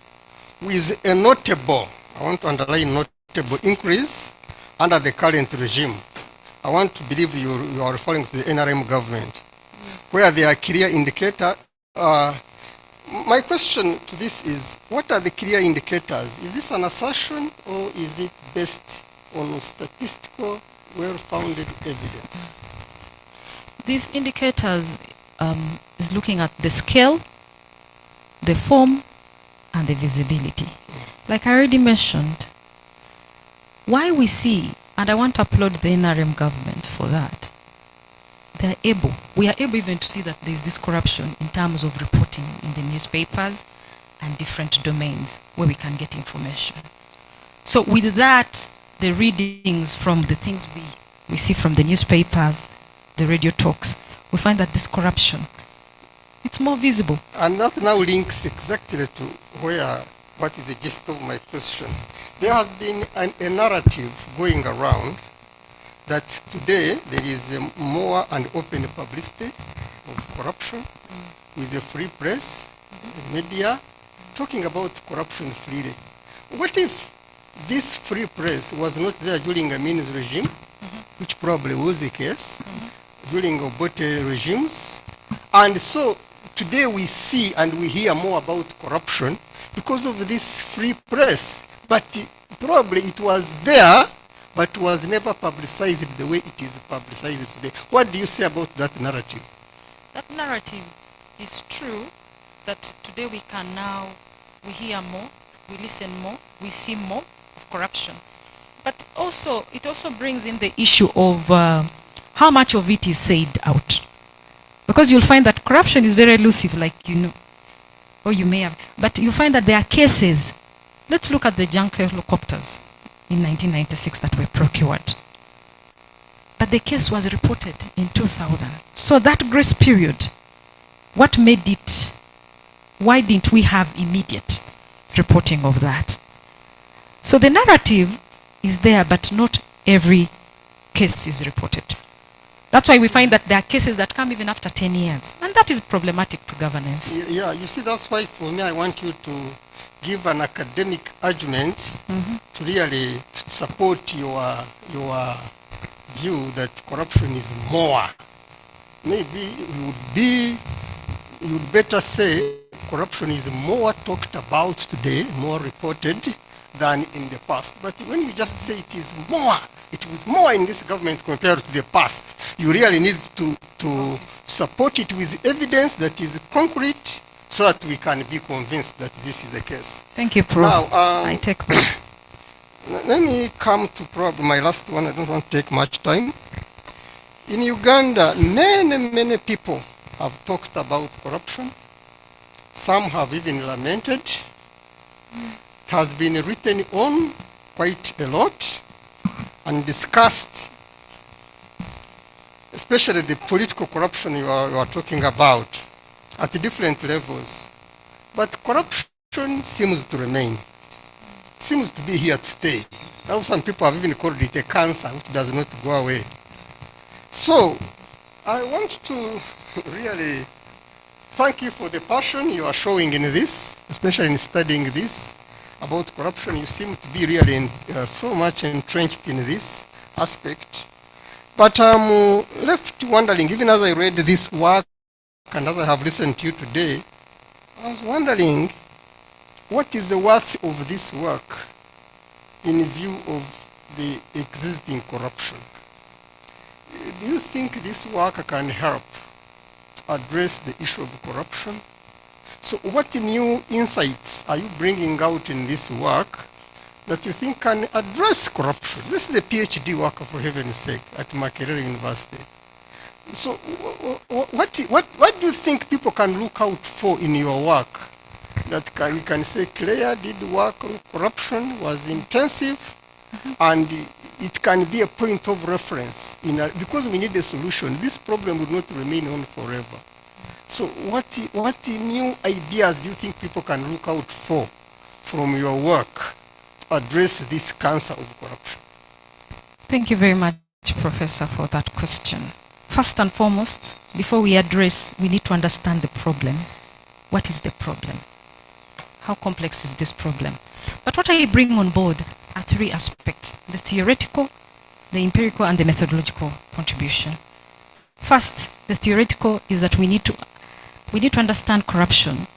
with a notable, I want to underline notable increase under the current regime. I want to believe you are referring to the NRM government, where there are clear indicators. My question to this is, what are the clear indicators? Is this an assertion or is it based on statistical, well-founded evidence? These indicators is looking at the scale, the form, and the visibility. Like I already mentioned, why we see, and I want to applaud the NRM government for that, we are able even to see that there is this corruption in terms of reporting in the newspapers and different domains where we can get information. So with that, the readings from the things we see from the newspapers, the radio talks, we find that this corruption, it's more visible. And that now links exactly to what is the gist of my question. There has been a narrative going around that today there is more and open publicity of corruption with the free press, media, talking about corruption freely. What if this free press was not there during Amin's regime, which probably was the case, during Obote regimes? And so today we see and we hear more about corruption because of this free press. But probably it was there, but was never publicized the way it is publicized today. What do you say about that narrative? That narrative is true, that today we hear more, we listen more, we see more of corruption. But also, it also brings in the issue of how much of it is said out. Because you'll find that corruption is very elusive, like you know, or you may have. But you find that there are cases. Let's look at the junk helicopters in 1996 that were procured. But the case was reported in 2000. So that grace period, what made it, why didn't we have immediate reporting of that? So the narrative is there, but not every case is reported. That's why we find that there are cases that come even after 10 years. And that is problematic to governance. Yeah, you see, that's why for me, I want you to give an academic argument to really support your view that corruption is more. Maybe you would better say corruption is more talked about today, more reported than in the past. But when you just say it was more in this government compared to the past, you really need to support it with evidence that is concrete so that we can be convinced that this is the case. Thank you, Prof. Now, I take that. Let me come to probably my last one. I don't want to take much time. In Uganda, many people have talked about corruption. Some have even lamented. It has been written on quite a lot and discussed, especially the political corruption you are talking about at different levels. But corruption seems to remain. It seems to be here to stay. Now some people have even called it a cancer which does not go away. So I want to really thank you for the passion you are showing in this, especially in studying this about corruption. You seem to be really so much entrenched in this aspect. But I'm left wondering, even as I read this work and as I have listened to you today, I was wondering, what is the worth of this work in view of the existing corruption? Do you think this work can help to address the issue of corruption? So what new insights are you bringing out in this work that you think can address corruption? This is a PhD work, for heaven's sake, at Makerere University. So what do you think people can look out for in your work? That you can say Clare did work on corruption, was intensive, and it can be a point of reference because we need a solution. This problem will not remain on forever. So what new ideas do you think people can look out for from your work to address this cancer of corruption? Thank you very much, Professor, for that question. First and foremost, before we address, we need to understand the problem. What is the problem? How complex is this problem? But what I bring on board are three aspects: the theoretical, the empirical, and the methodological contribution. First, the theoretical is that we need to understand corruption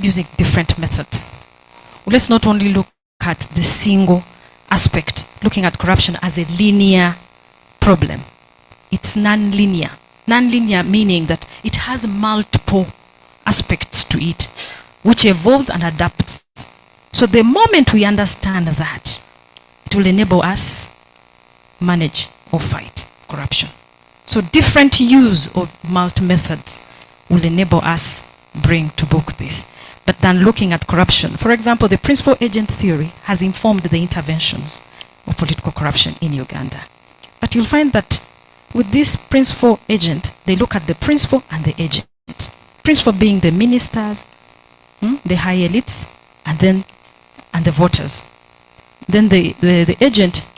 using different methods. Let's not only look at the single aspect, looking at corruption as a linear problem. It's non-linear. Non-linear meaning that it has multiple aspects to it, which evolves and adapts. So the moment we understand that, it will enable us manage or fight corruption. So different use of multi-methods will enable us bring to book this. But then looking at corruption, for example, the principal agent theory has informed the interventions of political corruption in Uganda. But you'll find that with this principal agent, they look at the principal and the agent. Principal being the ministers, the high elites, and the voters. Then the agent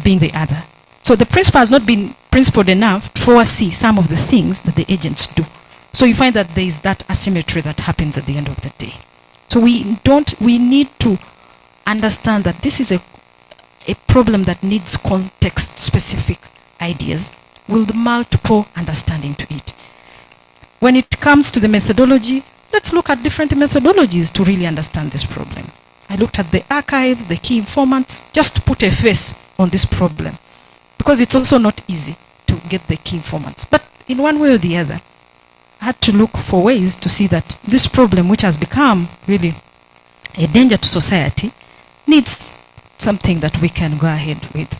being the other. So the principal has not been principled enough to foresee some of the things that the agents do. So you find that there is that asymmetry that happens at the end of the day. So we need to understand that this is a problem that needs context-specific ideas with multiple understanding to it. When it comes to the methodology, let's look at different methodologies to really understand this problem. I looked at the archives, the key informants, just to put a face on this problem. Because it's also not easy to get the key informants. But in one way or the other, I had to look for ways to see that this problem, which has become really a danger to society, needs something that we can go ahead with.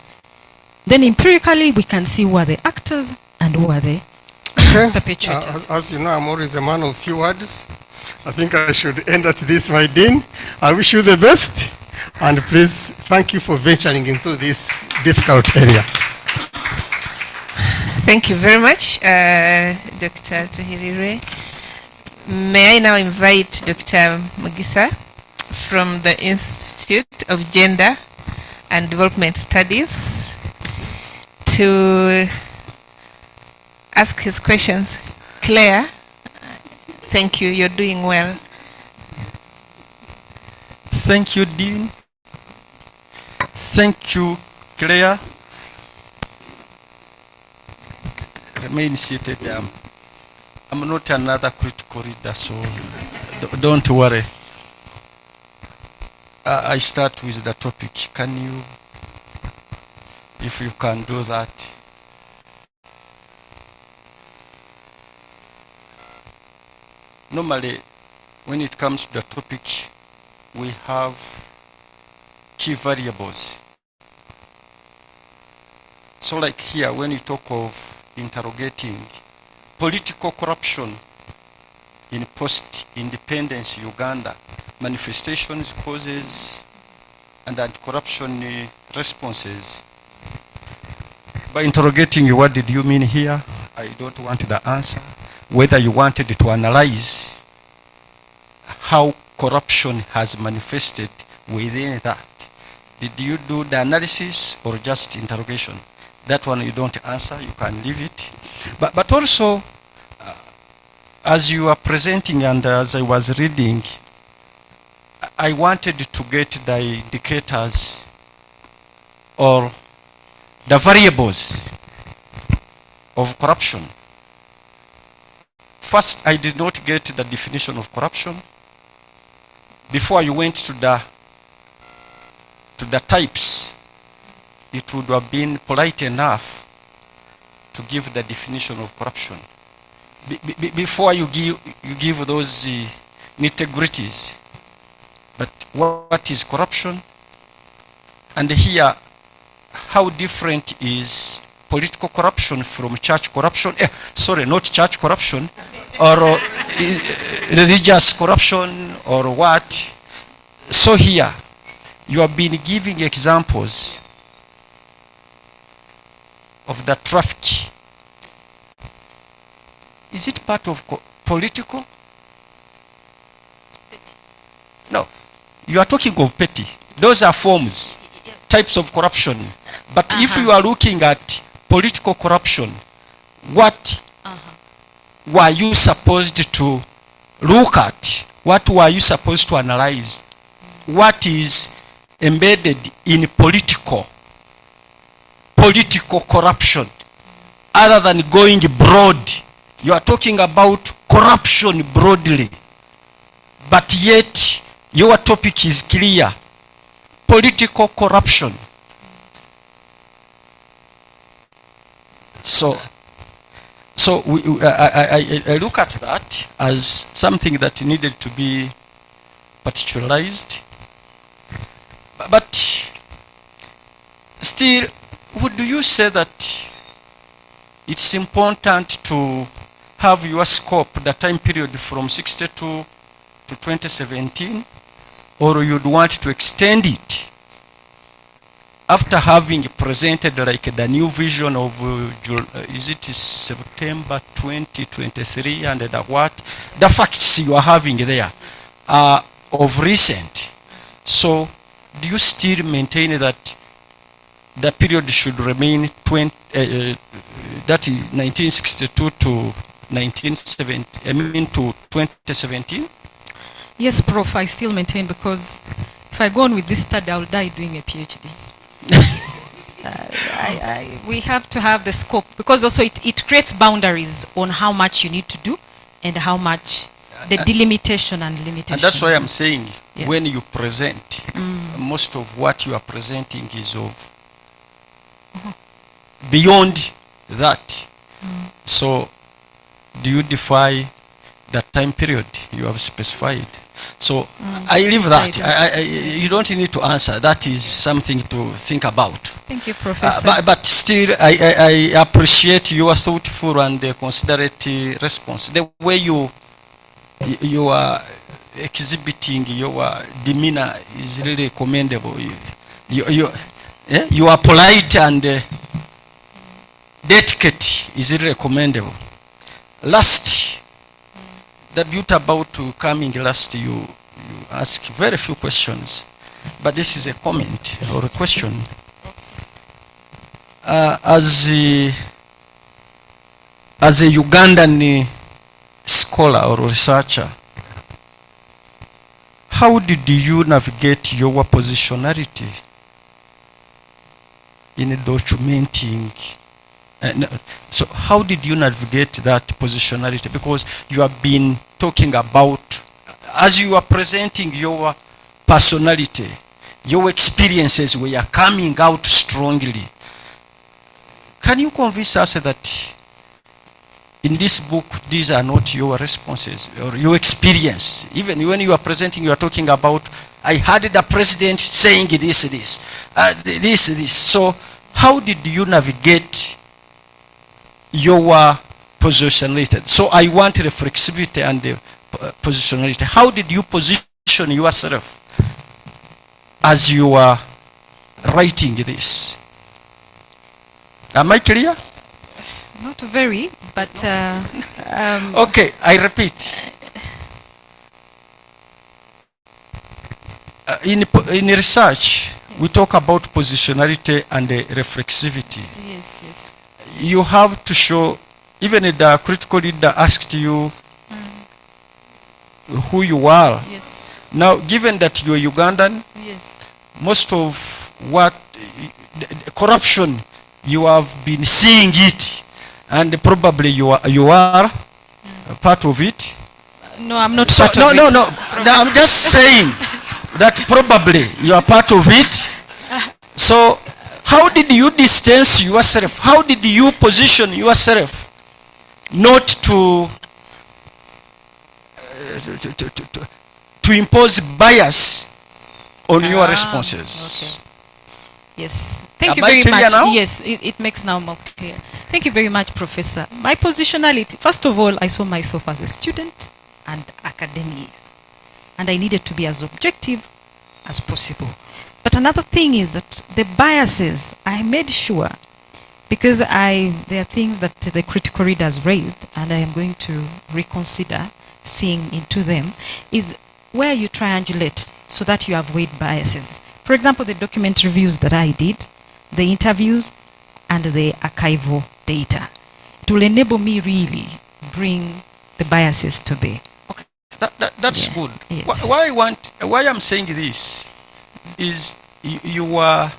Then empirically, we can see who are the actors and who are the perpetrators. As you know, I'm always a man of few words. I think I should end at this, my Dean. I wish you the best. And please, thank you for venturing into this difficult area. Thank you very much, Dr. Tahirire. May I now invite Dr. Mugisa from the Institute of Gender and Development Studies to ask his questions. Clare, thank you, you're doing well. Thank you, Dean. Thank you, Clare. Remain seated. I'm not another critical reader, so don't worry. I start with the topic. Can you, if you can do that? Normally, when it comes to the topic, we have key variables. So like here, when you talk of interrogating political corruption in post-independence Uganda, manifestations, causes, and anti-corruption responses. By interrogating you, what did you mean here? I don't want the answer. Whether you wanted to analyze how corruption has manifested within that. Did you do the analysis or just interrogation? That one you don't answer, you can leave it. But also, as you are presenting and as I was reading, I wanted to get the indicators or the variables of corruption. First, I did not get the definition of corruption. Before you went to the types, it would have been polite enough to give the definition of corruption. Before you give those nitty-gritties. But what is corruption? And here, how different is political corruption from church corruption? Sorry, not church corruption, or religious corruption, or what? So here, you have been giving examples of the traffic. Is it part of political? No. You are talking of petty. Those are forms, types of corruption. But if you are looking at political corruption, what were you supposed to look at? What were you supposed to analyze? What is embedded in political corruption, other than going broad? You are talking about corruption broadly, but yet your topic is clear: political corruption. So I look at that as something that needed to be particularized. But still, would you say that it's important to have your scope, the time period from 62 to 2017, or you'd want to extend it after having presented like the new vision of, is it September 2023, and the facts you are having there of recent. So do you still maintain that the period should remain 20, that is 1962 to 1970, I mean to 2017? Yes, Prof, I still maintain, because if I go on with this study, I'll die doing a PhD. We have to have the scope, because also it creates boundaries on how much you need to do and how much the delimitation and limitation. And that's why I'm saying, Yeah. when you present, most of what you are presenting is of beyond that. So do you defy that time period you have specified? So I leave that. You don't need to answer. That is something to think about. Thank you, Professor. But still, I appreciate your thoughtful and considerate response. The way you are exhibiting your demeanor is really commendable. You are polite, and the etiquette is really commendable. Last, the beauty about coming last, you ask very few questions, but this is a comment or a question. As a Ugandan scholar or researcher, how did you navigate your positionality in documenting? So how did you navigate that positionality? Because you have been talking about, as you are presenting your personality, your experiences were coming out strongly. Can you convince us that in this book, these are not your responses or your experience? Even when you are presenting, you are talking about, I heard the president saying this. So how did you navigate your positionality? So I want reflexivity and positionality. How did you position yourself as you are writing this? Am I clear? Not very, but okay, I repeat. In research, we talk about positionality and reflexivity. yes, yes. You have to show, even the critical leader asked you who you are. Yes, Now, given that you are Ugandan, yes. most of what corruption, you have been seeing it, and probably you are part of it. No, I'm not So, part no, of no, it. no. I'm just saying that probably you are part of it. So how did you distance yourself? How did you position yourself not to impose bias on your responses? Okay. Yes. Thank Am you I very clear much. now? Yes, it makes now more clear. Thank you very much, Professor. My positionality, first of all, I saw myself as a student and academia, and I needed to be as objective as possible. But another thing is that the biases, I made sure, because there are things that the critical readers raised, and I am going to reconsider seeing into them, is where you triangulate so that you avoid biases. For example, the document reviews that I did, the interviews, and the archival data. It will enable me really bring the biases to bear. Okay, that's Yeah. good. Yes. Why I'm saying this is you are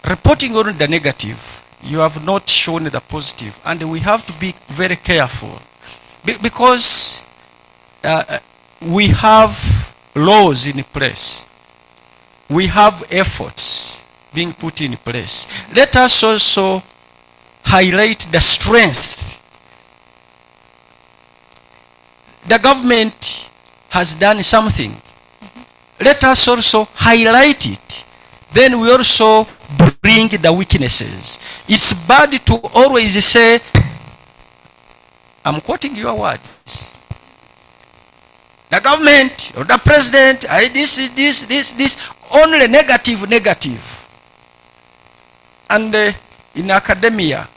reporting on the negative. You have not shown the positive, and we have to be very careful because we have laws in place. We have efforts being put in place. Let us also highlight the strength. The government has done something. Let us also highlight it. Then we also bring the weaknesses. It's bad to always say, I'm quoting your words, the government or the president, this, only negative. And in academia,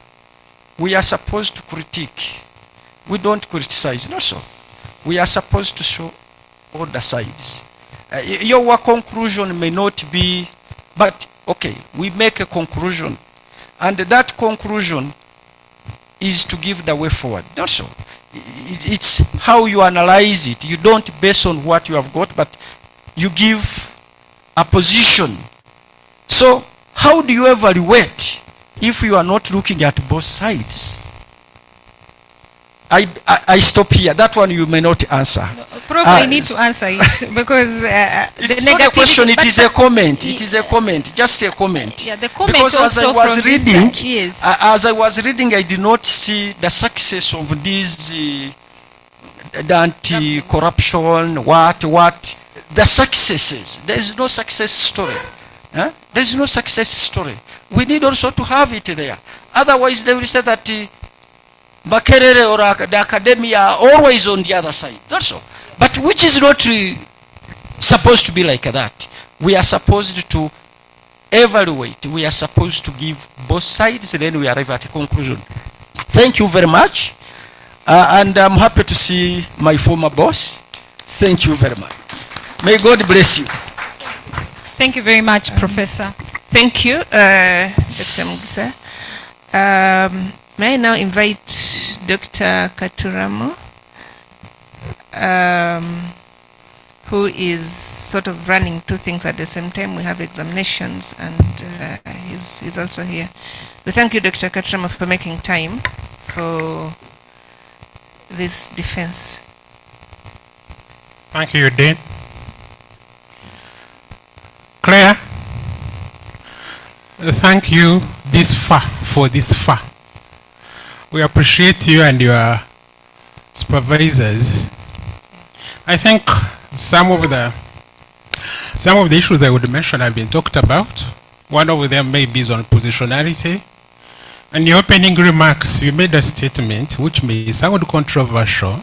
we are supposed to critique. We don't criticize, no so. We are supposed to show all the sides. Your conclusion may not be, but okay, we make a conclusion, and that conclusion is to give the way forward. Not so. It's how you analyze it. You don't base on what you have got, but you give a position. So how do you evaluate if you are not looking at both sides? I stop here. That one you may not answer. No, Prof, I need to answer it because it's not a question, it is a comment. It is a comment, just a comment. Yeah, the comment because as I also was from reading, this side, yes. as I was reading, I did not see the success of this, the anti-corruption, what, the successes. There is no success story. Huh? There is no success story. We need also to have it there. Otherwise, they will say that Makerere or the academia are always on the other side. That's all. But which is not supposed to be like that. We are supposed to evaluate. We are supposed to give both sides, and then we arrive at a conclusion. Thank you very much. And I'm happy to see my former boss. Thank you very much. May God bless you. Thank you very much, Professor. Thank you, Dr. Mugisa. May I now invite Dr. Katuramo, who is sort of running two things at the same time. We have examinations, and he's also here. We thank you, Dr. Katuramo, for making time for this defense. Thank you, Dean. Clare, thank you for this far. We appreciate you and your supervisors. I think some of the issues I would mention have been talked about. One of them maybe is on positionality. In your opening remarks, you made a statement which may sound controversial.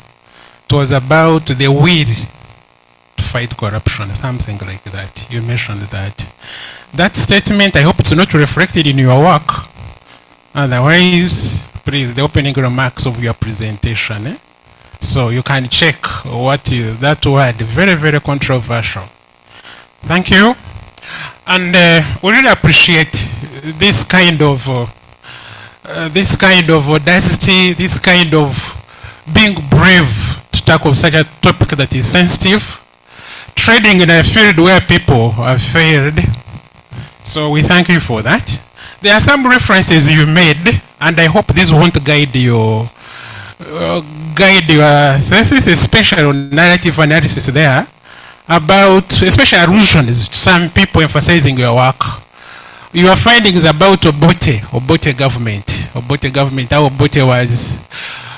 It was about the will to fight corruption, something like that. You mentioned that. That statement, I hope it's not reflected in your work. Otherwise, please, the opening remarks of your presentation. So you can check that word, very, very controversial. Thank you. And we really appreciate this kind of audacity, this kind of being brave to tackle such a topic that is sensitive, trading in a field where people have failed. So we thank you for that. There are some references you made, and I hope this won't guide your thesis, especially on narrative analysis there, about especially allusions to some people emphasizing your work. Your findings about Obote government, how Obote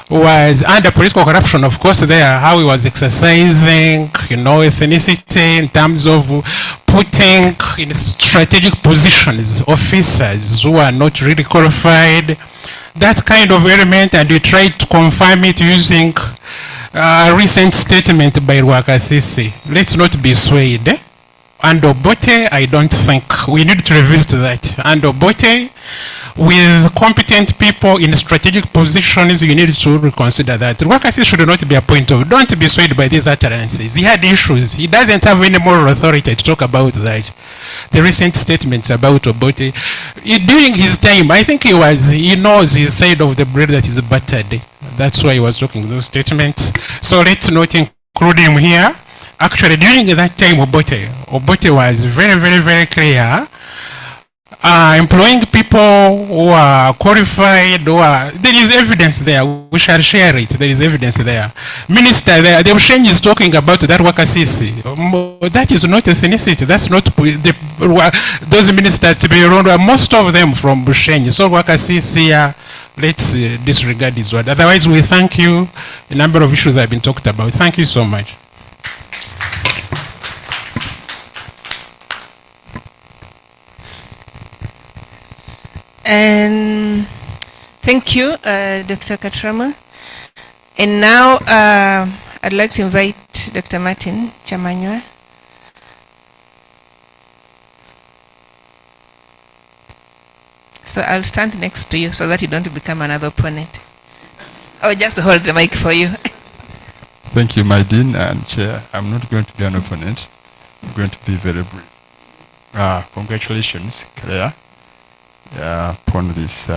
was under political corruption, of course, there, how he was exercising, ethnicity in terms of putting in strategic positions officers who are not really qualified, that kind of element, and you tried to confirm it using a recent statement by Rwakasisi. Let's not be swayed. And Obote, I don't think we need to revisit that. And Obote, with competent people in strategic positions, you need to reconsider that. Rwakasisi should not be a point of, don't be swayed by these utterances. He had issues. He doesn't have any moral authority to talk about that. The recent statements about Obote, during his time, I think he knows his side of the bread that is buttered. That's why he was talking those statements. So let's not include him here. Actually, during that time, Obote was very, very, very clear. Employing people who are qualified, there is evidence there. We shall share it. There is evidence there. Minister there, the Bushenyi is talking about that Rwakasisi. That is not ethnicity. That's not those ministers to be around. Most of them from Bushenyi. So Rwakasisi, let's disregard his word. Otherwise, we thank you. A number of issues have been talked about. Thank you so much. And thank you, Dr. Katuramo. And now I'd like to invite Dr. Martin Chamanywa. So I'll stand next to you so that you don't become another opponent. Or just hold the mic for you. Thank you, my Dean and Chair. I'm not going to be an opponent. I'm going to be very brief. Congratulations, Clare, upon this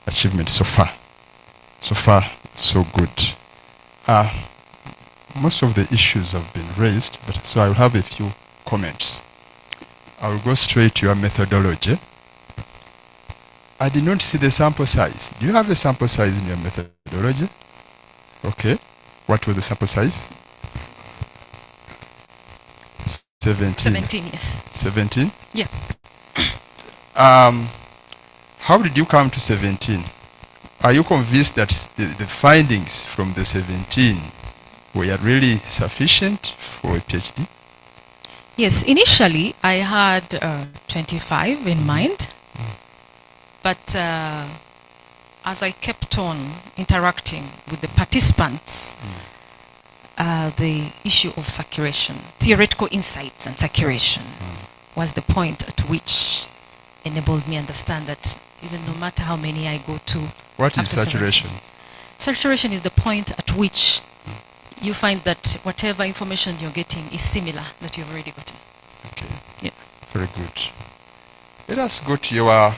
achievement so far. So far, so good. Most of the issues have been raised, but so I will have a few comments. I will go straight to your methodology. I did not see the sample size. Do you have a sample size in your methodology? Okay. What was the sample size? 17. 17, yes. 17? Yeah. How did you come to 17? Are you convinced that the findings from the 17 were really sufficient for a PhD? Yes, initially I had 25 in mind, but as I kept on interacting with the participants, the issue of saturation, theoretical insights and saturation was the point at which enabled me understand that even no matter how many I go to. What is saturation? Saturation is the point at which you find that whatever information you're getting is similar that you've already gotten. Okay. Yeah. Very good. Let us go to your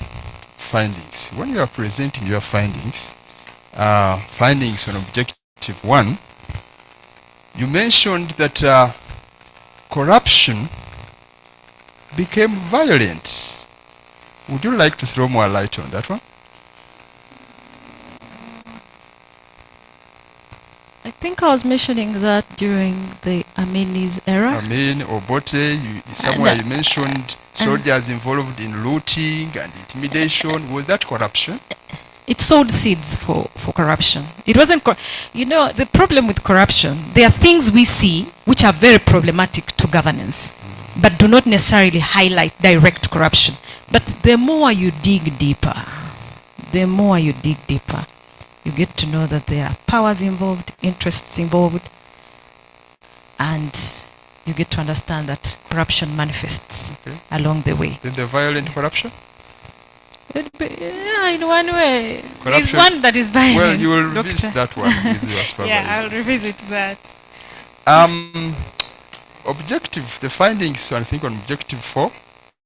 findings. When you are presenting your findings, findings on objective 1, you mentioned that corruption became violent. Would you like to throw more light on that one? I think I was mentioning that during the Amini's era. Amin, Obote, somewhere you mentioned soldiers involved in looting and intimidation. Was that corruption? It sowed seeds for corruption. It wasn't, the problem with corruption, there are things we see which are very problematic to governance, but do not necessarily highlight direct corruption. But the more you dig deeper, you get to know that there are powers involved, interests involved, and you get to understand that corruption manifests along the way. In the violent corruption? Yeah, in one way. Corruption. There's one that is violent. Well, you will revisit that one with your supervisors. Yeah, I'll revisit that. Objective, the findings, I think on objective 4,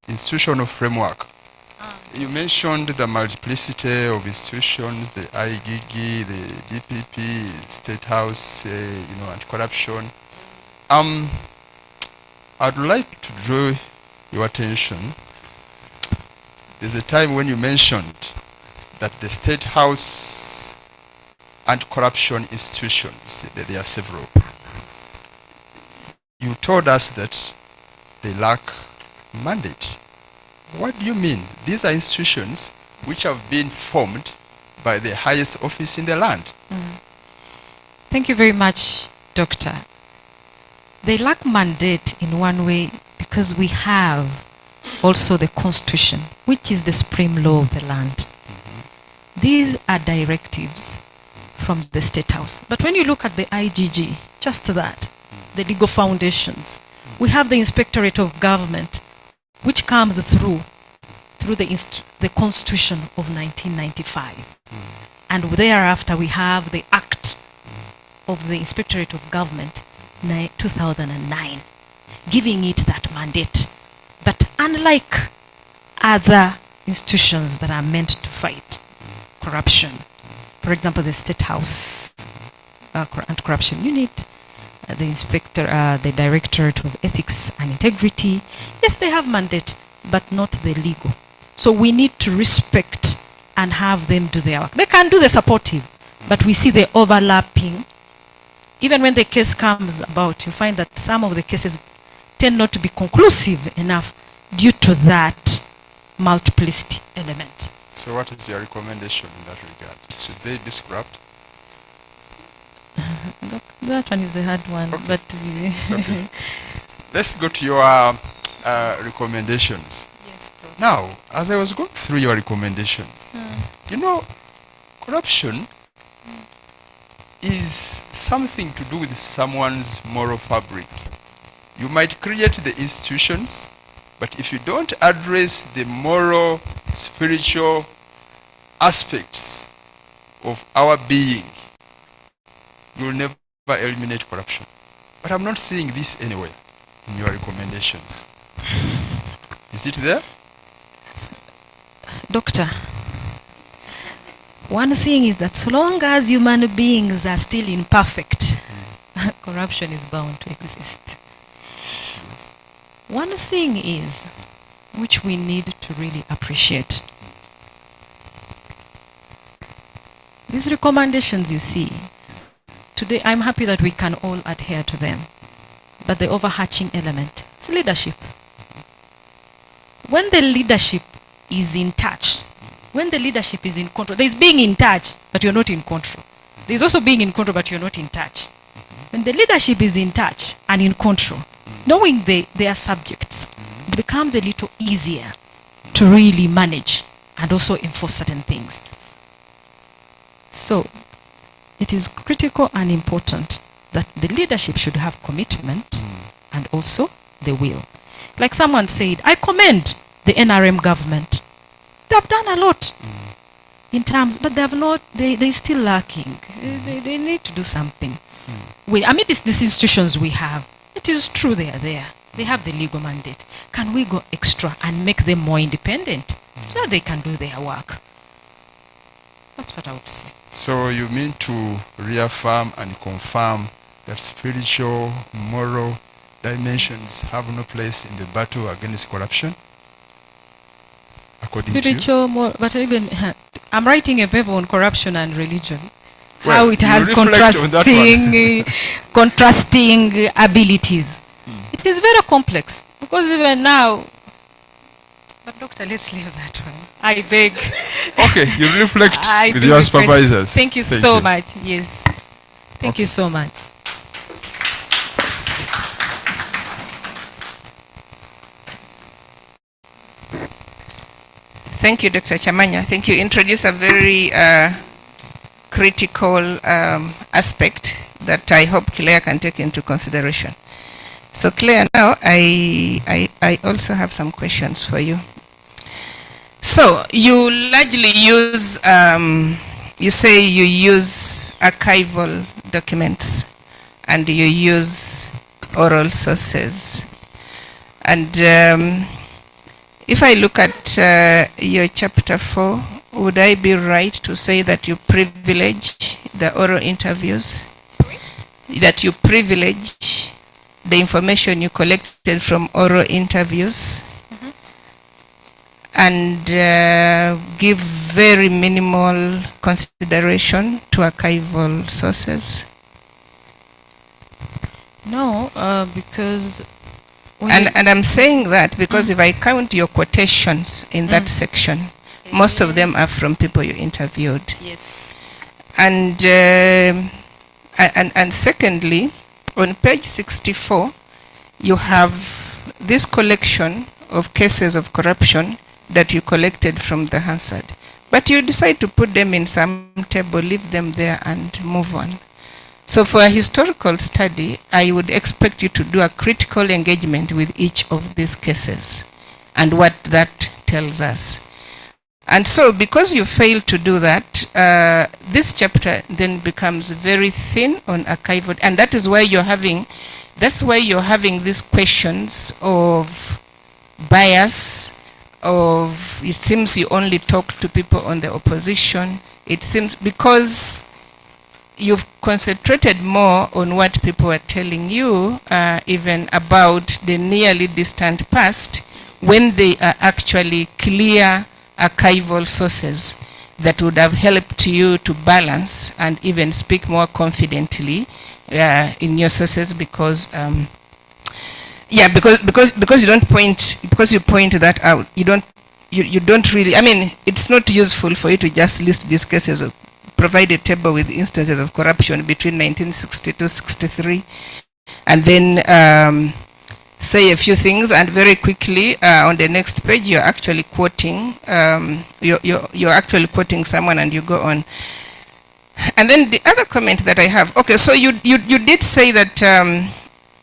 institutional framework. You mentioned the multiplicity of institutions, the IGG, the DPP, State House, anti-corruption. I'd like to draw your attention. There's a time when you mentioned that the State House anti-corruption institutions, there are several. You told us that they lack mandate. What do you mean? These are institutions which have been formed by the highest office in the land. Thank you very much, Doctor. They lack mandate in one way because we have also the Constitution, which is the supreme law of the land. These are directives from the State House. But when you look at the IGG, just that, the legal foundations, we have the Inspectorate of Government, which comes through the Constitution of 1995. And thereafter we have the Act of the Inspectorate of Government 2009, giving it that mandate. But unlike other institutions that are meant to fight corruption, for example, the State House Anti-Corruption Unit, the the Directorate of Ethics and Integrity, yes, they have mandate, but not the legal. So we need to respect and have them do their work. They can do the supportive, but we see the overlapping. Even when the case comes about, you find that some of the cases tend not to be conclusive enough due to that multiplicity element. So what is your recommendation in that regard? Should they be scrapped? That one is a hard one, okay. But okay. Let's go to your recommendations. Yes, Prof. Now, as I was going through your recommendations, corruption is something to do with someone's moral fabric. You might create the institutions, but if you don't address the moral, spiritual aspects of our being, you will never eliminate corruption. But I'm not seeing this anywhere in your recommendations. Is it there? Doctor, one thing is that so long as human beings are still imperfect, corruption is bound to exist. One thing is, which we need to really appreciate. These recommendations you see, today I'm happy that we can all adhere to them. But the overarching element is leadership. When the leadership is in touch, when the leadership is in control, there's being in touch, but you're not in control. There's also being in control, but you're not in touch. When the leadership is in touch and in control, knowing their subjects, it becomes a little easier to really manage and also enforce certain things. So, it is critical and important that the leadership should have commitment and also the will. Like someone said, I commend the NRM government. They have done a lot in terms, but they have not, they're still lacking. They need to do something. Amidst these institutions we have, it is true they are there. They have the legal mandate. Can we go extra and make them more independent so that they can do their work? That's what I would say. So you mean to reaffirm and confirm that spiritual, moral dimensions have no place in the battle against corruption? According spiritual, but even I'm writing a paper on corruption and religion. Well, how it has contrasting abilities. It is very complex because even now. But doctor, let's leave that one. I beg. Okay, you reflect with your supervisors. Thank you so much. Yes. Thank you so much. Thank you, Dr. Chamanya. Thank you. Introduce a very critical aspect that I hope Clare can take into consideration. So Clare, now I also have some questions for you. So you largely use, you say you use archival documents and you use oral sources. And if I look at your chapter 4, would I be right to say that you privilege the oral interviews? Sorry? That you privilege the information you collected from oral interviews? And give very minimal consideration to archival sources? No, because... And I'm saying that because if I count your quotations in that section, most of them are from people you interviewed. Yes. And secondly, on page 64, you have this collection of cases of corruption that you collected from the Hansard. But you decide to put them in some table, leave them there and move on. So for a historical study, I would expect you to do a critical engagement with each of these cases and what that tells us. And so because you failed to do that, this chapter then becomes very thin on archival, and that is why you're having, these questions of bias, of it seems you only talk to people on the opposition. It seems because you've concentrated more on what people are telling you, even about the nearly distant past, when they are actually clear archival sources that would have helped you to balance and even speak more confidently in your sources, because because you don't point, because you point that out, you don't really, I mean, it's not useful for you to just list these cases or provide a table with instances of corruption between 1960 to 63 and then say a few things, and very quickly on the next page you're actually quoting you're actually quoting someone and you go on. And then the other comment that I have, okay, so you did say that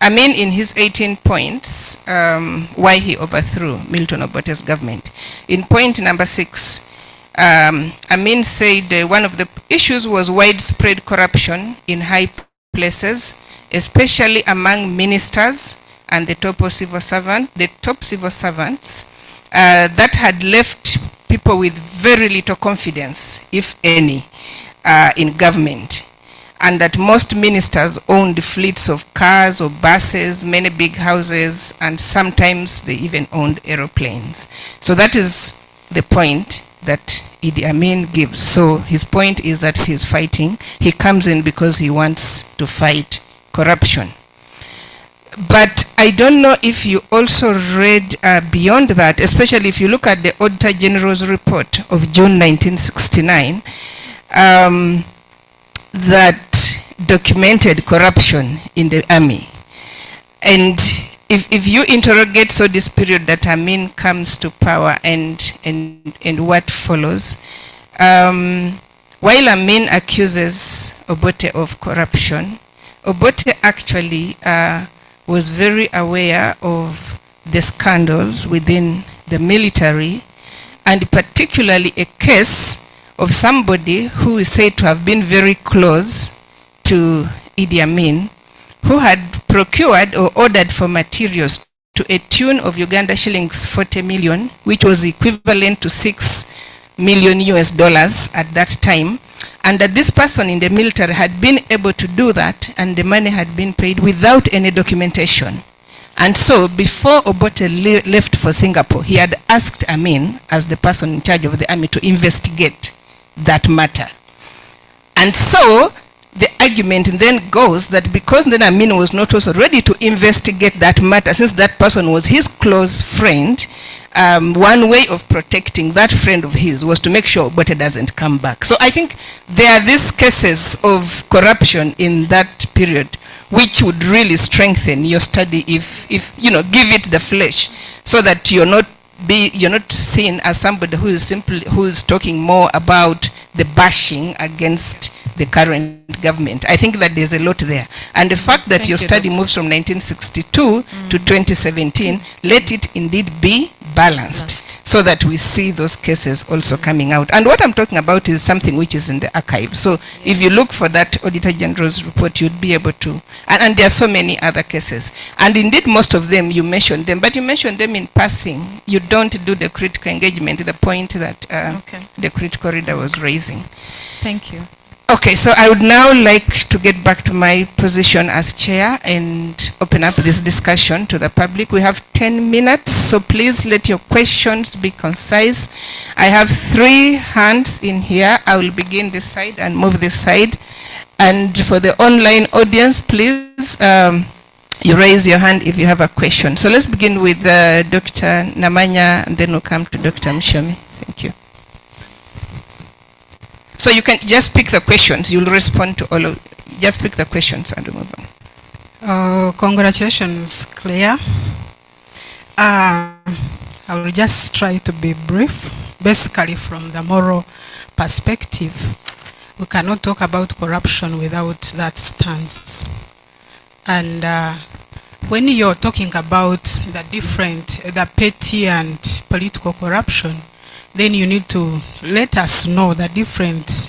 Amin in his 18 points why he overthrew Milton Obote's government. In point number 6, Amin said one of the issues was widespread corruption in high places, especially among ministers and the top civil servants, that had left people with very little confidence, if any, in government, and that most ministers owned fleets of cars or buses, many big houses, and sometimes they even owned aeroplanes. So that is the point that Idi Amin gives. So his point is that he's fighting. He comes in because he wants to fight corruption. But I don't know if you also read beyond that, especially if you look at the Auditor General's report of June 1969, that documented corruption in the army. And if you interrogate this period that Amin comes to power and what follows, while Amin accuses Obote of corruption, Obote actually was very aware of the scandals within the military, and particularly a case of somebody who is said to have been very close to Idi Amin, who had procured or ordered for materials to a tune of Uganda shillings 40 million, which was equivalent to $6 million at that time, and that this person in the military had been able to do that, and the money had been paid without any documentation. And so before Obote left for Singapore, he had asked Amin, as the person in charge of the army, to investigate that matter. And so the argument then goes that because then Amin was not also ready to investigate that matter, since that person was his close friend, one way of protecting that friend of his was to make sure Obote doesn't come back. So I think there are these cases of corruption in that period which would really strengthen your study if you know, give it the flesh, so that you're not seen as somebody who is talking more about the bashing against the current government. I think that there's a lot there. And the fact that your study moves from 1962 to 2017, let it indeed be balanced, so that we see those cases also coming out. And what I'm talking about is something which is in the archive. So if you look for that Auditor General's report, you'd be able to. And there are so many other cases. And indeed, most of them, you mentioned them, but you mentioned them in passing. You don't do the critical engagement, the point that the critical reader was raising. Thank you. Okay, so I would now like to get back to my position as chair and open up this discussion to the public. We have 10 minutes, so please let your questions be concise. I have 3 hands in here. I will begin this side and move this side. And for the online audience, please, you raise your hand if you have a question. So let's begin with Dr. Namanya, and then we'll come to Dr. Mshomi. Thank you. So you can just pick the questions. You'll respond to all of. Just pick the questions and move on. Congratulations, Clare. I will just try to be brief. Basically, from the moral perspective, we cannot talk about corruption without that stance. And when you're talking about the petty and political corruption, then you need to let us know the different,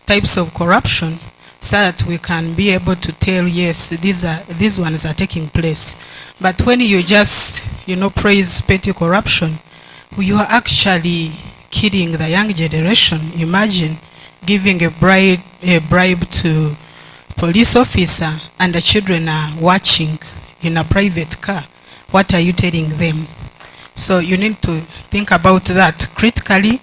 types of corruption, so that we can be able to tell, yes, these ones are taking place. But when you just, praise petty corruption, you are actually killing the young generation. Imagine giving a bribe to police officer and the children are watching in a private car. What are you telling them? So you need to think about that critically.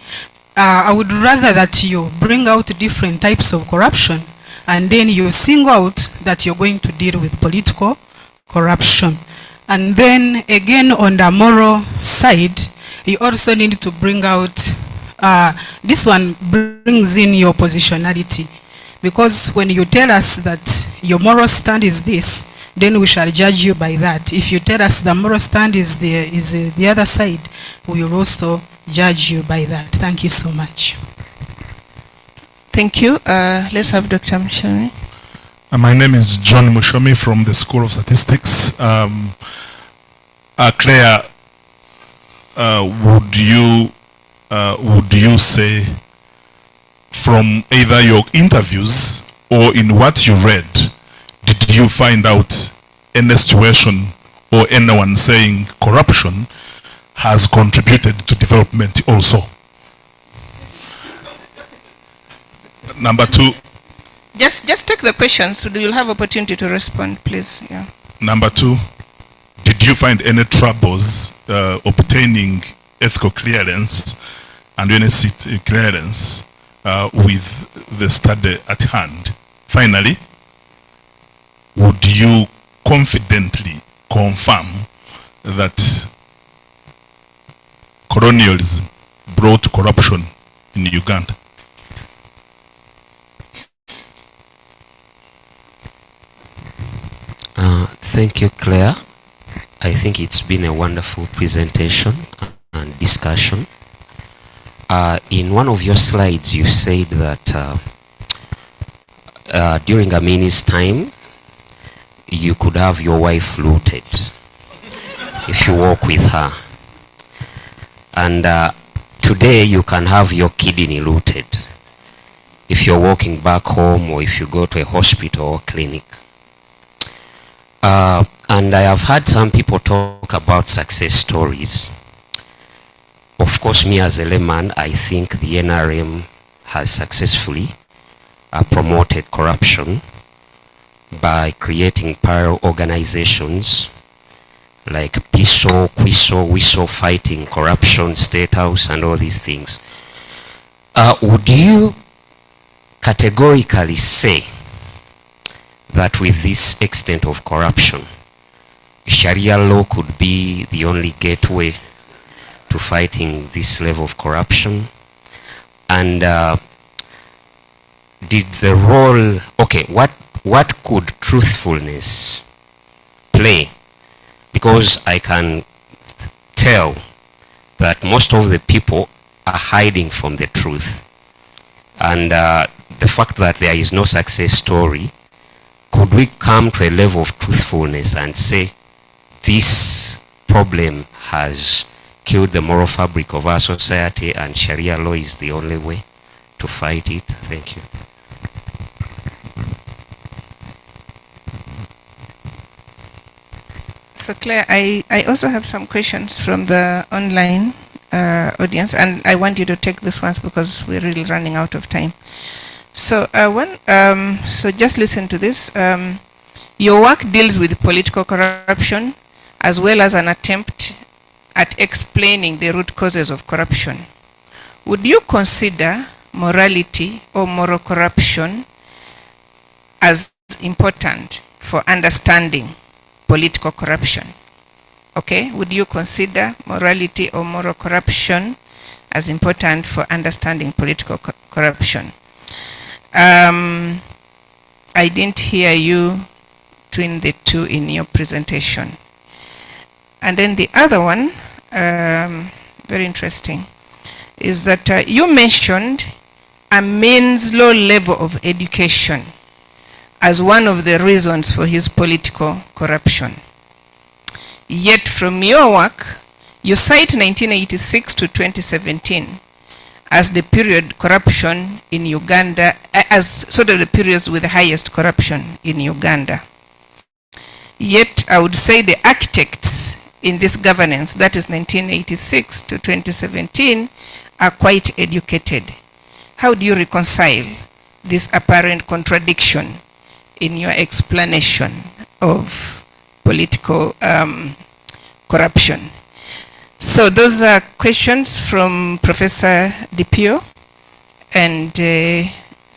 I would rather that you bring out different types of corruption, and then you single out that you're going to deal with political corruption. And then again, on the moral side, you also need to bring out, this one brings in your positionality. Because when you tell us that your moral stand is this, then we shall judge you by that. If you tell us the moral stand is the other side, we will also judge you by that. Thank you so much. Thank you. Let's have Dr. Mshomi. My name is John Mushomi from the School of Statistics. Clare, would you say, from either your interviews or in what you read, did you find out any situation or anyone saying corruption has contributed to development also? Number two. Just take the questions, so you'll have opportunity to respond, please. Yeah. Number two, did you find any troubles obtaining ethical clearance and university clearance with the study at hand? Finally, would you confidently confirm that colonialism brought corruption in Uganda? Thank you, Claire. I think it's been a wonderful presentation and discussion. In one of your slides, you said that during Amini's time, you could have your wife looted if you walk with her. And today, you can have your kidney looted if you're walking back home or if you go to a hospital or clinic. And I have heard some people talk about success stories. Of course, me as a layman, I think the NRM has successfully promoted corruption by creating parallel organizations like PISO, QUISO, WISO, fighting corruption, State House, and all these things. Would you categorically say that with this extent of corruption, Sharia law could be the only gateway to fighting this level of corruption? And did the role, okay, what could truthfulness play? Because I can tell that most of the people are hiding from the truth. And the fact that there is no success story, could we come to a level of truthfulness and say this problem has killed the moral fabric of our society and Sharia law is the only way to fight it? Thank you. So Claire, I also have some questions from the online audience, and I want you to take these ones because we're really running out of time. So so just listen to this. Your work deals with political corruption as well as an attempt at explaining the root causes of corruption. Would you consider morality or moral corruption as important for understanding political corruption? Okay, would you consider morality or moral corruption as important for understanding political corruption? I didn't hear you between the two in your presentation. And then the other one, very interesting, is that you mentioned Amin's low level of education as one of the reasons for his political corruption. Yet from your work, you cite 1986 to 2017 as the period corruption in Uganda, as sort of the periods with the highest corruption in Uganda. Yet I would say the architects in this governance, that is 1986 to 2017, are quite educated. How do you reconcile this apparent contradiction in your explanation of political corruption? So those are questions from Professor DiPio, and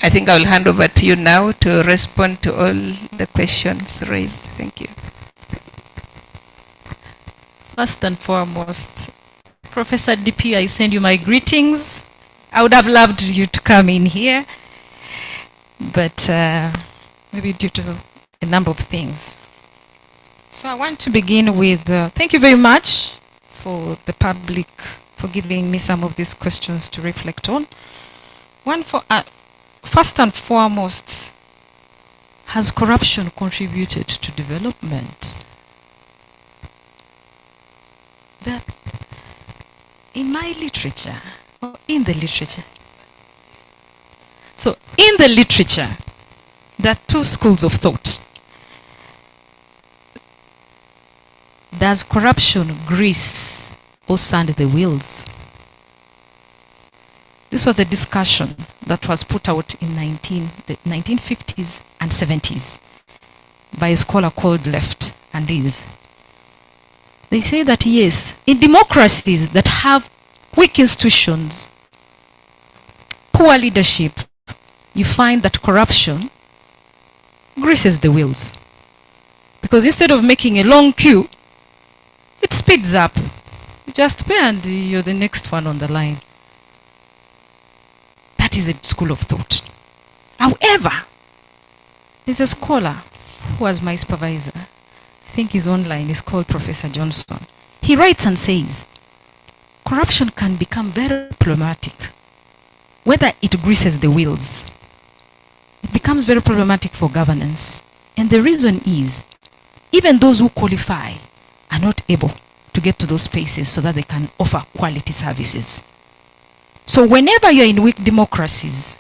I think I'll hand over to you now to respond to all the questions raised. Thank you. First and foremost, Professor DiPio, I send you my greetings. I would have loved you to come in here, but maybe due to a number of things. So I want to begin with, thank you very much for the public for giving me some of these questions to reflect on. One for, first and foremost, has corruption contributed to development? That in my literature, or in the literature, so in the literature, there are two schools of thought. Does corruption grease or sand the wheels? This was a discussion that was put out in the 1950s and 70s by a scholar called Left and Lees. They say that yes, in democracies that have weak institutions, poor leadership, you find that corruption greases the wheels. Because instead of making a long queue, it speeds up. You just pay and you're the next one on the line. That is a school of thought. However, there's a scholar who was my supervisor. I think he's online. He's called Professor Johnson. He writes and says, corruption can become very problematic, whether it greases the wheels. It becomes very problematic for governance. And the reason is, even those who qualify are not able to get to those spaces so that they can offer quality services. So whenever you're in weak democracies,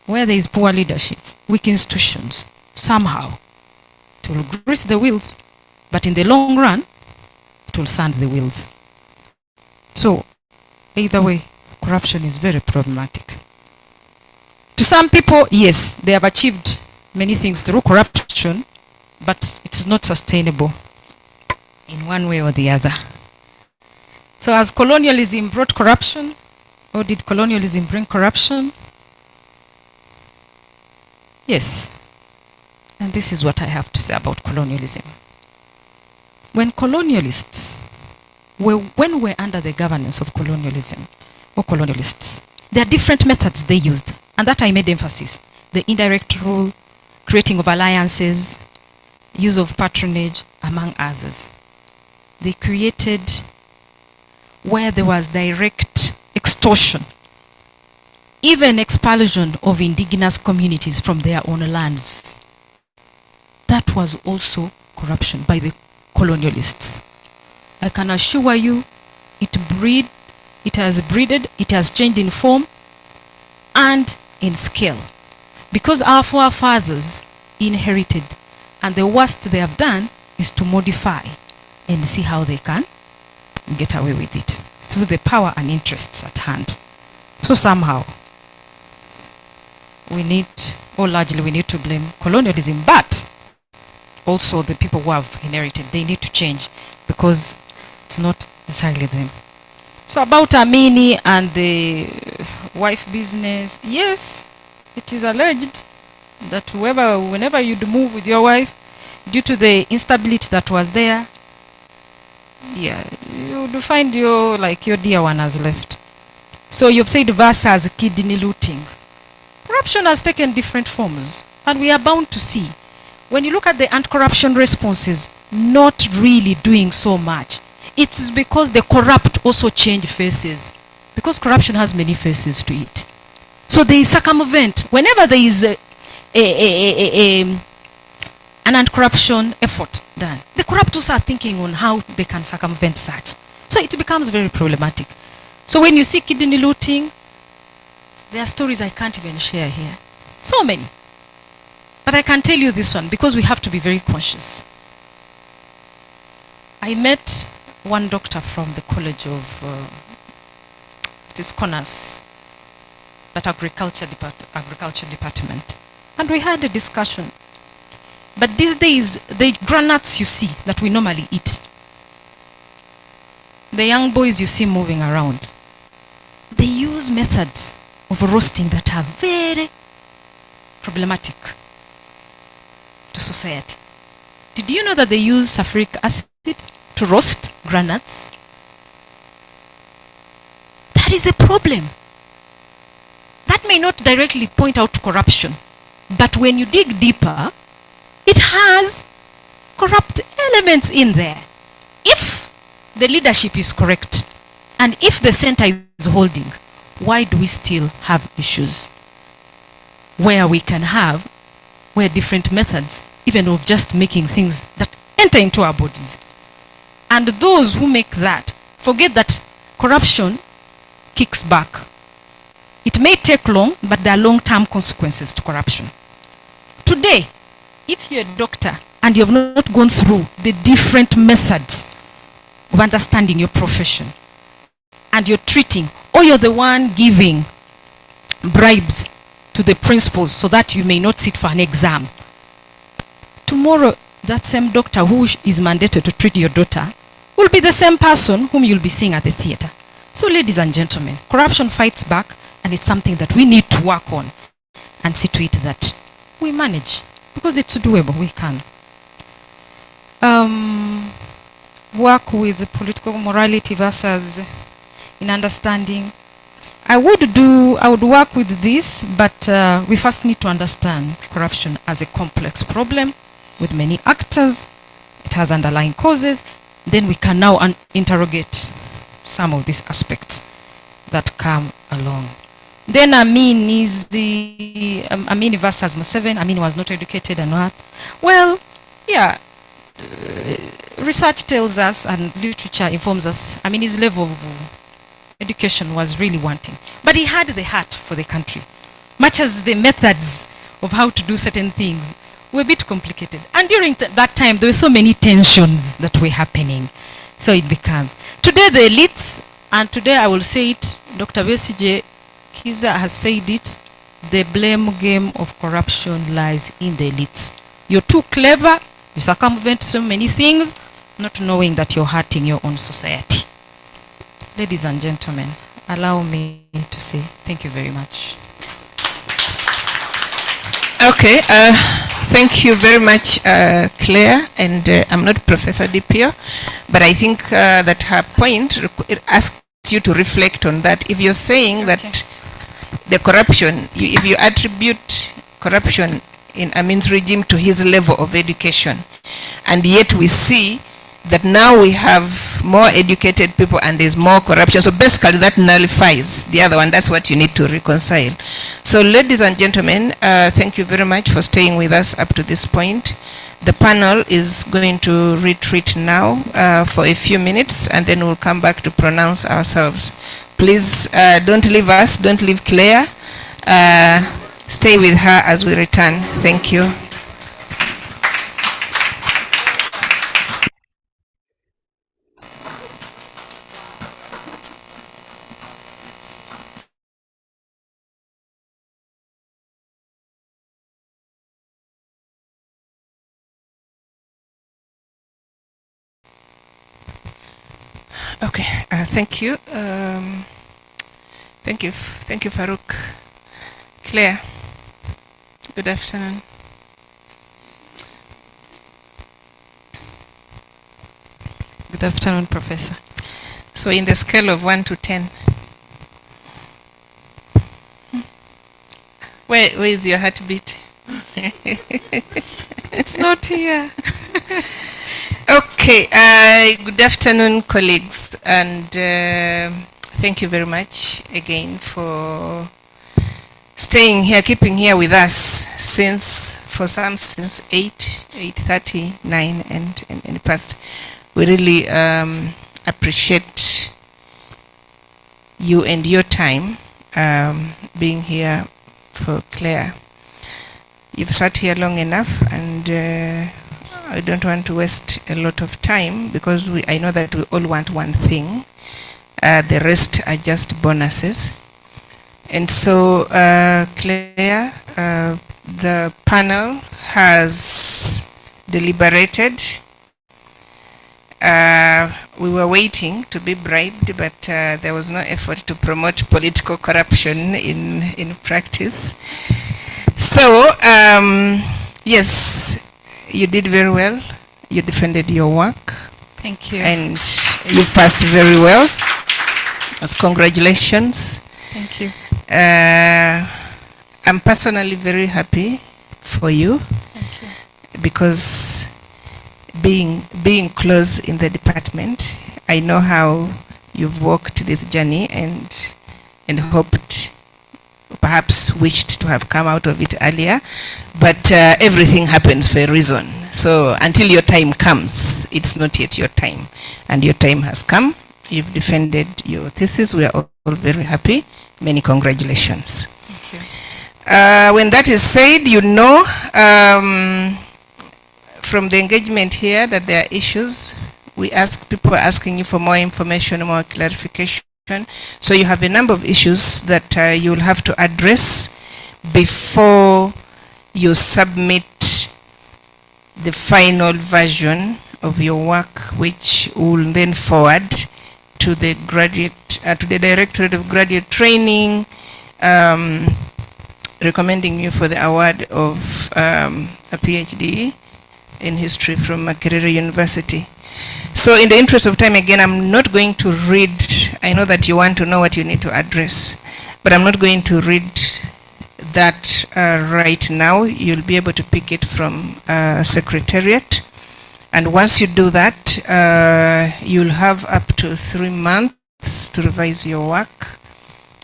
where there is poor leadership, weak institutions, somehow it will grease the wheels, but in the long run, it will sand the wheels. So either way, corruption is very problematic. To some people, yes, they have achieved many things through corruption, but it's not sustainable in one way or the other. So has colonialism brought corruption? Or did colonialism bring corruption? Yes. And this is what I have to say about colonialism. When colonialists, when we're under the governance of colonialism, or colonialists, there are different methods they used. And that I made emphasis. The indirect rule, creating of alliances, use of patronage, among others. They created where there was direct extortion, even expulsion of indigenous communities from their own lands. That was also corruption by the colonialists. I can assure you, it has changed in form and in scale. Because our forefathers inherited, and the worst they have done is to modify and see how they can get away with it through the power and interests at hand. So somehow, we need, or largely we need to blame colonialism, but also the people who have inherited, they need to change because it's not necessarily them. So about Amini and the wife business, yes, it is alleged that whenever you'd move with your wife, due to the instability that was there, yeah, you'd find your dear one has left. So you've said versus kidney looting. Corruption has taken different forms, and we are bound to see. When you look at the anti-corruption responses, not really doing so much. It's because the corrupt also change faces. Because corruption has many faces to it. So they circumvent. Whenever there is an anti-corruption effort done, the corrupt also are thinking on how they can circumvent such. So it becomes very problematic. So when you see kidney looting, there are stories I can't even share here. So many. But I can tell you this one because we have to be very conscious. I met one doctor from the College of Connors, that agriculture department, and we had a discussion. But these days, the granuts you see that we normally eat, the young boys you see moving around, they use methods of roasting that are very problematic to society. Did you know that they use sulfuric acid to roast granuts? That is a problem. That may not directly point out to corruption, but when you dig deeper, it has corrupt elements in there. If the leadership is correct, and if the center is holding, why do we still have issues where we can have different methods, even of just making things that enter into our bodies? And those who make that forget that corruption kicks back. It may take long, but there are long-term consequences to corruption. Today, if you're a doctor and you have not gone through the different methods of understanding your profession, and you're treating, or you're the one giving bribes to the principals so that you may not sit for an exam, tomorrow that same doctor who is mandated to treat your daughter will be the same person whom you'll be seeing at the theater. So ladies and gentlemen, corruption fights back, and it's something that we need to work on and see to it that we manage, because it's doable. We can work with the political morality versus in understanding. I would work with this, but we first need to understand corruption as a complex problem with many actors. It has underlying causes. Then we can now interrogate some of these aspects that come along. Then Amin is the Amin versus Museveni. Amin was not educated and what? Well, yeah, research tells us and literature informs us, I mean, his level of education was really wanting. But he had the heart for the country, much as the methods of how to do certain things were a bit complicated. And during that time, there were so many tensions that were happening. So it becomes, today the elites, and today I will say it, Dr. Besigye Kiza has said it, the blame game of corruption lies in the elites. You're too clever, you circumvent so many things, not knowing that you're hurting your own society. Ladies and gentlemen, allow me to say thank you very much. Okay, thank you very much, Claire, and I'm not Professor Dipio, but I think that her point asks you to reflect on that. If you're saying that the corruption, if you attribute corruption in Amin's regime to his level of education, and yet we see that now we have more educated people and there's more corruption. So basically that nullifies the other one. That's what you need to reconcile. So ladies and gentlemen, thank you very much for staying with us up to this point. The panel is going to retreat now for a few minutes, and then we'll come back to pronounce ourselves. Please don't leave us, don't leave Claire. Stay with her as we return. Thank you. Okay, thank you. Thank you, Farouk. Claire, good afternoon. Good afternoon, Professor. So in the scale of 1 to 10, where is your heartbeat? It's not here. Okay, good afternoon, colleagues, and thank you very much again for staying here, keeping here with us since 8:39 and in the past. We really appreciate you and your time being here for Clare. You've sat here long enough, and I don't want to waste a lot of time, because I know that we all want one thing. The rest are just bonuses. And so, Claire, the panel has deliberated. We were waiting to be bribed, but there was no effort to promote political corruption in practice. So, yes, you did very well. You defended your work. Thank you. And you passed very well. Congratulations. Thank you. I'm personally very happy for you. Thank you. Because being close in the department, I know how you've walked this journey and hoped, perhaps wished to have come out of it earlier, but everything happens for a reason. So until your time comes, it's not yet your time, and your time has come. You've defended your thesis. We are all very happy. Many congratulations. Thank you. When that is said, you know from the engagement here that there are issues we ask people asking you for more information, more clarification. So you have a number of issues that you'll have to address before you submit the final version of your work, which will then forward to the to the Directorate of Graduate Training, recommending you for the award of a PhD in history from Makerere University. So in the interest of time, again, I'm not going to read, I know that you want to know what you need to address, but I'm not going to read that right now. You'll be able to pick it from Secretariat. And once you do that, you'll have up to 3 months to revise your work.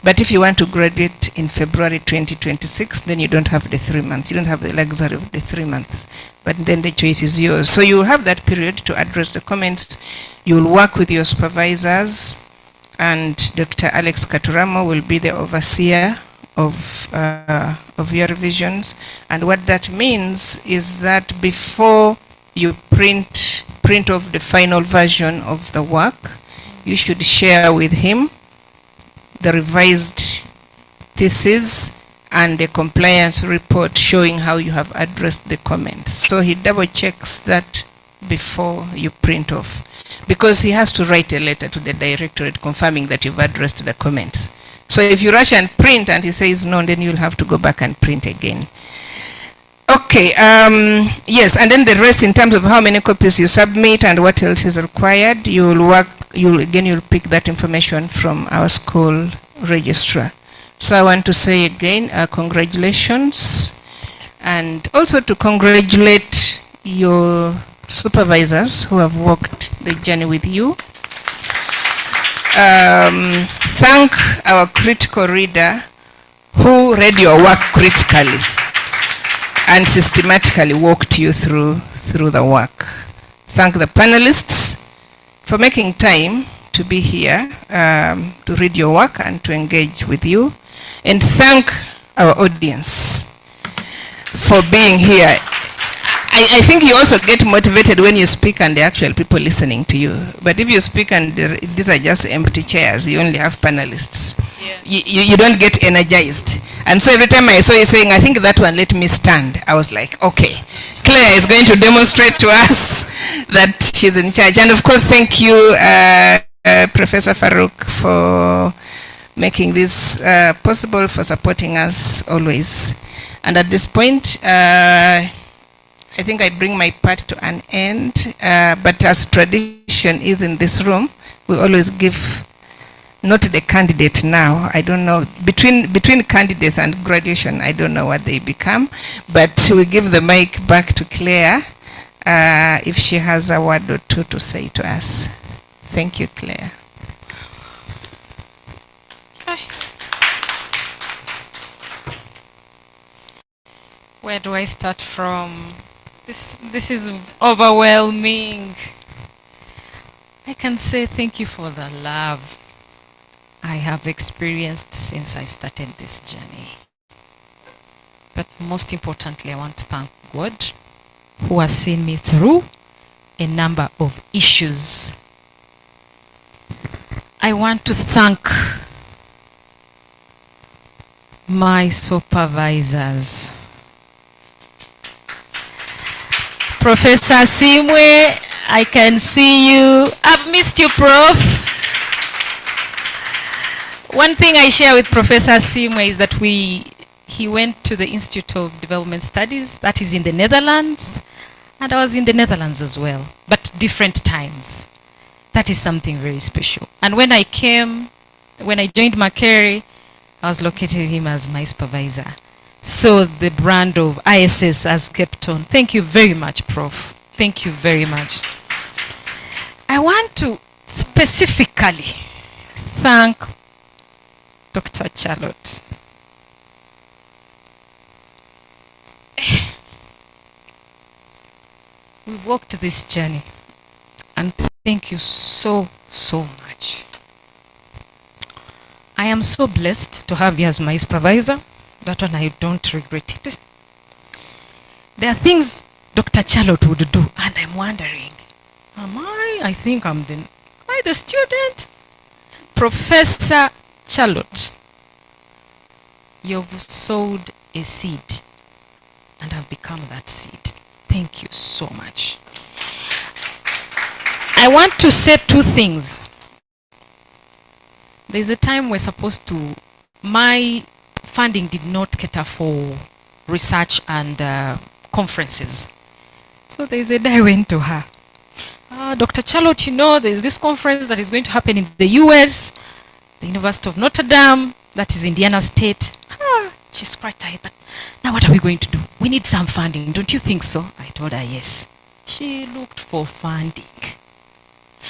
But if you want to graduate in February 2026, then you don't have the 3 months. You don't have the luxury of the 3 months. But then the choice is yours. So you'll have that period to address the comments. You'll work with your supervisors, and Dr. Alex Katuramo will be the overseer of your revisions. And what that means is that before you print off the final version of the work, you should share with him the revised thesis and the compliance report showing how you have addressed the comments. So he double checks that before you print off, because he has to write a letter to the directorate confirming that you've addressed the comments. So if you rush and print and he says no, then you'll have to go back and print again. Okay, yes, and then the rest in terms of how many copies you submit and what else is required, you'll pick that information from our school registrar. So I want to say again, congratulations, and also to congratulate your supervisors who have walked the journey with you. Thank our critical reader who read your work critically and systematically walked you through the work. Thank the panelists for making time to be here to read your work and to engage with you. And thank our audience for being here. I think you also get motivated when you speak and the actual people listening to you. But if you speak and these are just empty chairs, you only have panelists. Yeah. You don't get energized. And so every time I saw you saying, I think that one, let me stand, I was like, okay, Claire is going to demonstrate to us that she's in charge. And of course, thank you, Professor Farouk, for making this possible, for supporting us always. And at this point, I think I bring my part to an end, but as tradition is in this room, we always give, not the candidate now, I don't know, between candidates and graduation, I don't know what they become, but we give the mic back to Claire if she has a word or two to say to us. Thank you, Claire. Where do I start from? This is overwhelming. I can say thank you for the love I have experienced since I started this journey. But most importantly, I want to thank God who has seen me through a number of issues. I want to thank my supervisors. Professor Asiimwe, I can see you. I've missed you, Prof. One thing I share with Professor Asiimwe is that he went to the Institute of Development Studies, that is in the Netherlands, and I was in the Netherlands as well, but different times. That is something very special. And when I joined Makerere, I was located him as my supervisor. So the brand of ISS has kept on. Thank you very much, Prof. Thank you very much. I want to specifically thank Dr. Charlotte. We've walked this journey, and thank you so, so much. I am so blessed to have you as my supervisor. That one I don't regret it. There are things Dr. Charlotte would do, and I'm wondering, I think am I the student? Professor Charlotte, you've sowed a seed and have become that seed. Thank you so much. I want to say two things. There's a time we're supposed to, my funding did not cater for research and conferences. So there's a day I went to her. Dr. Charlotte, you know, there's this conference that is going to happen in the US, the University of Notre Dame, that is Indiana State. She's quite tired, but now what are we going to do? We need some funding, don't you think so? I told her yes. She looked for funding.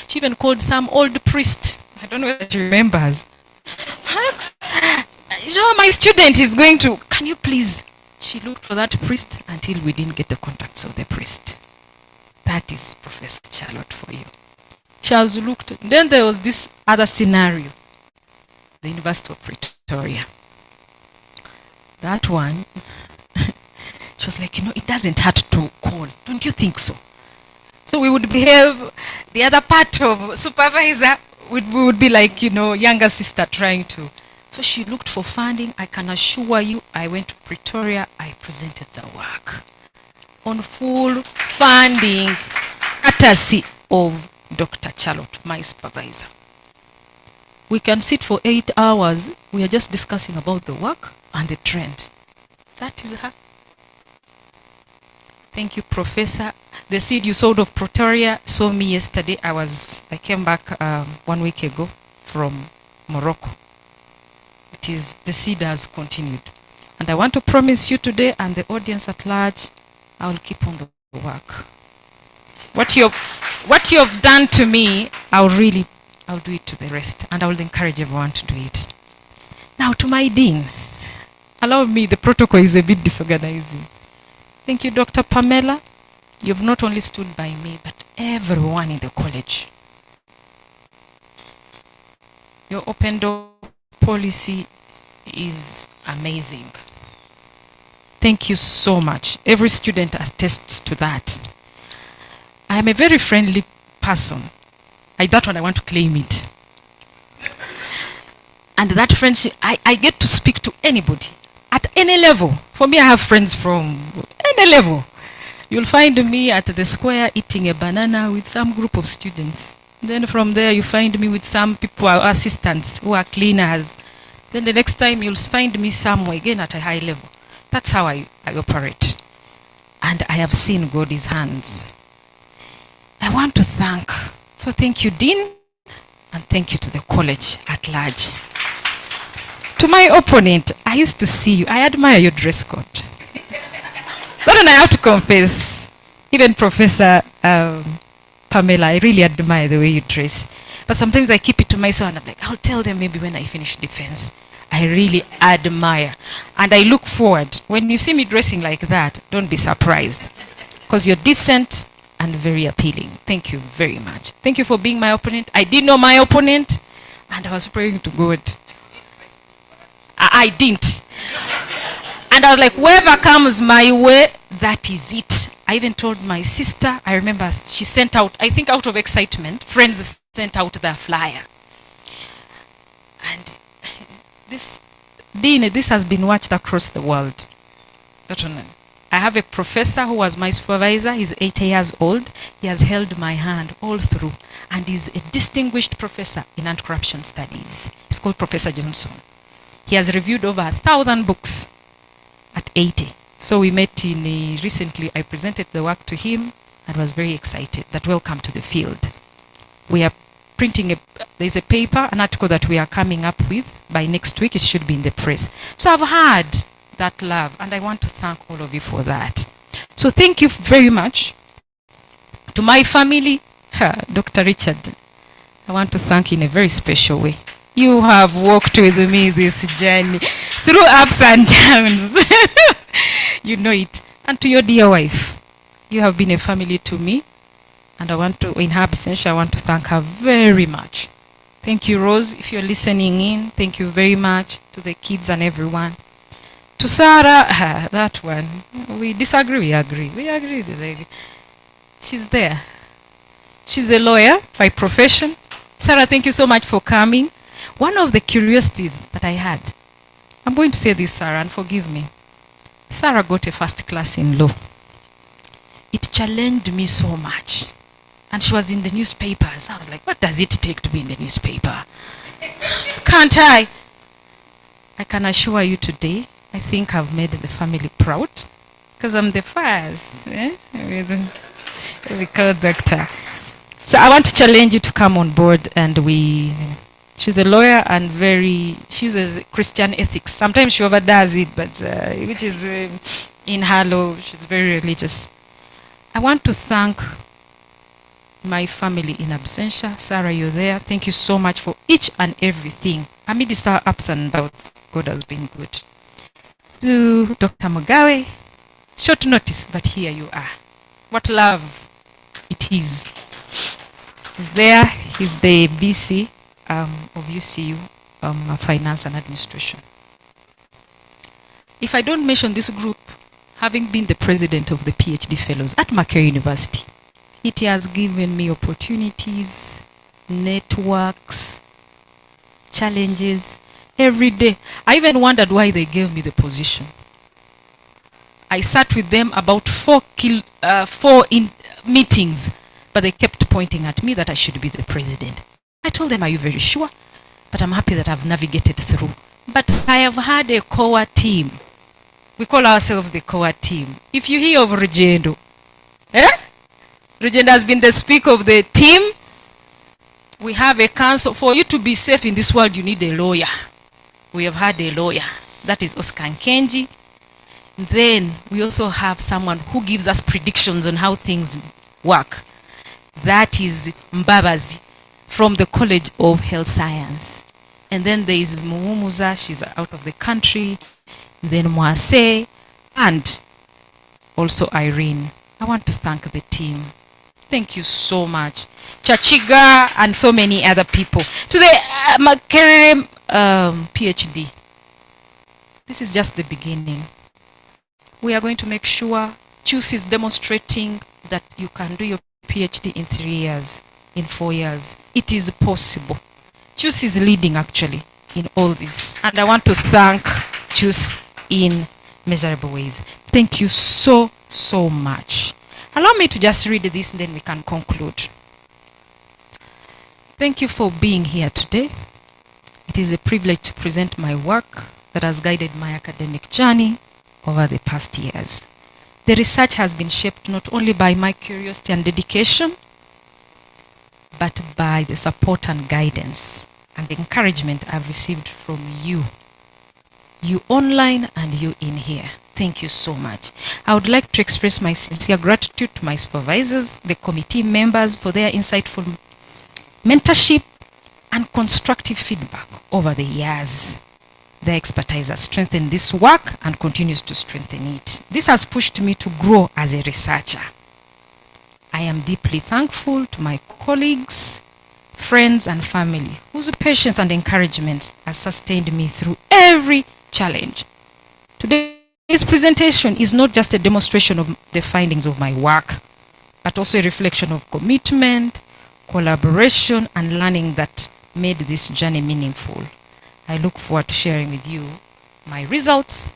She even called some old priest. I don't know if she remembers. You know, my student is going to, can you please? She looked for that priest until we didn't get the contacts of the priest. That is Professor Charlotte for you. She has looked. Then there was this other scenario. The University of Pretoria. That one, she was like, you know, it doesn't hurt to call. Don't you think so? So we would behave, the other part of supervisor, we would be like, you know, younger sister trying to. So she looked for funding. I can assure you, I went to Pretoria, I presented the work on full funding, courtesy of Dr. Charlotte, my supervisor. We can sit for 8 hours. We are just discussing about the work and the trend. That is her. Thank you, Professor. The seed you sowed of Pretoria saw me yesterday. I came back 1 week ago from Morocco. It is, the seed has continued. And I want to promise you today and the audience at large, I will keep on the work. What you've done to me, I'll do it to the rest. And I will encourage everyone to do it. Now to my dean. Allow me, the protocol is a bit disorganizing. Thank you, Dr. Pamela. You've not only stood by me, but everyone in the college. Your open door policy is amazing. Thank you so much. Every student attests to that. I am a very friendly person. That one I want to claim it. And that friendship, I get to speak to anybody at any level. For me, I have friends from any level. You'll find me at the square eating a banana with some group of students. Then from there, you find me with some people, our assistants, who are cleaners. Then the next time, you'll find me somewhere, again at a high level. That's how I operate. And I have seen God's hands. I want to thank you, Dean, and thank you to the college at large. To my opponent, I used to see you. I admire your dress code. But then I have to confess, even Professor Pamela, I really admire the way you dress. But sometimes I keep it to myself and I'm like, I'll tell them maybe when I finish defense. I really admire. And I look forward. When you see me dressing like that, don't be surprised. Because you're decent and very appealing. Thank you very much. Thank you for being my opponent. I did know my opponent, and I was praying to God. I didn't. And I was like, whoever comes my way, that is it. I even told my sister, I remember she sent out, I think out of excitement, friends sent out their flyer. And this has been watched across the world. I have a professor who was my supervisor. He's 80 years old. He has held my hand all through. And he's a distinguished professor in anti-corruption studies. He's called Professor Johnson. He has reviewed over 1,000 books at 80. So we met recently. I presented the work to him and was very excited that welcome to the field. We are printing there's a paper, an article that we are coming up with. By next week, it should be in the press. So I've had that love, and I want to thank all of you for that. So thank you very much. To my family, Dr. Richard, I want to thank you in a very special way. You have walked with me this journey through ups and downs. You know it. And to your dear wife, you have been a family to me. And I want to, in her absence, I want to thank her very much. Thank you, Rose, if you're listening in. Thank you very much to the kids and everyone. To Sarah, that one, we disagree, we agree. We agree, disagree. She's there. She's a lawyer by profession. Sarah, thank you so much for coming. One of the curiosities that I had, I'm going to say this, Sarah, and forgive me. Sarah got a first class in law. It challenged me so much. And she was in the newspapers. I was like, what does it take to be in the newspaper? Can't I? I can assure you today, I think I've made the family proud. Because I'm the first. We call doctor. So I want to challenge you to come on board, and she's a lawyer and she uses Christian ethics. Sometimes she overdoes it, but which is in her law, she's very religious. I want to thank my family in absentia. Sarah, you're there. Thank you so much for each and everything. Amidst our ups and downs, God has been good. To Dr. Mugawe, short notice, but here you are. What love it is. He's there. He's the VC of UCU, Finance and Administration. If I don't mention this group, having been the president of the PhD Fellows at Makerere University, it has given me opportunities, networks, challenges every day. I even wondered why they gave me the position. I sat with them about four meetings, but they kept pointing at me that I should be the president. I told them, are you very sure? But I'm happy that I've navigated through. But I have had a core team. We call ourselves the core team. If you hear of Regendo, Regendo has been the speaker of the team. We have a council. For you to be safe in this world, you need a lawyer. We have had a lawyer. That is Oscar Nkenji. Then we also have someone who gives us predictions on how things work. That is Mbabazi from the College of Health Science. And then there is Muumuza, she's out of the country. Then Mwase, and also Irene. I want to thank the team. Thank you so much. Chachiga and so many other people. To the Makerere PhD. This is just the beginning. We are going to make sure CHUS is demonstrating that you can do your PhD in 3 years, in 4 years. It is possible. CHUS is leading actually in all this. And I want to thank CHUS in measurable ways. Thank you so, so much. Allow me to just read this and then we can conclude. Thank you for being here today. It is a privilege to present my work that has guided my academic journey over the past years. The research has been shaped not only by my curiosity and dedication, but by the support and guidance and the encouragement I've received from you online and you in here. Thank you so much. I would like to express my sincere gratitude to my supervisors, the committee members for their insightful mentorship and constructive feedback over the years. Their expertise has strengthened this work and continues to strengthen it. This has pushed me to grow as a researcher. I am deeply thankful to my colleagues, friends, and family whose patience and encouragement has sustained me through every challenge. Today's presentation is not just a demonstration of the findings of my work, but also a reflection of commitment, collaboration, and learning that made this journey meaningful. I look forward to sharing with you my results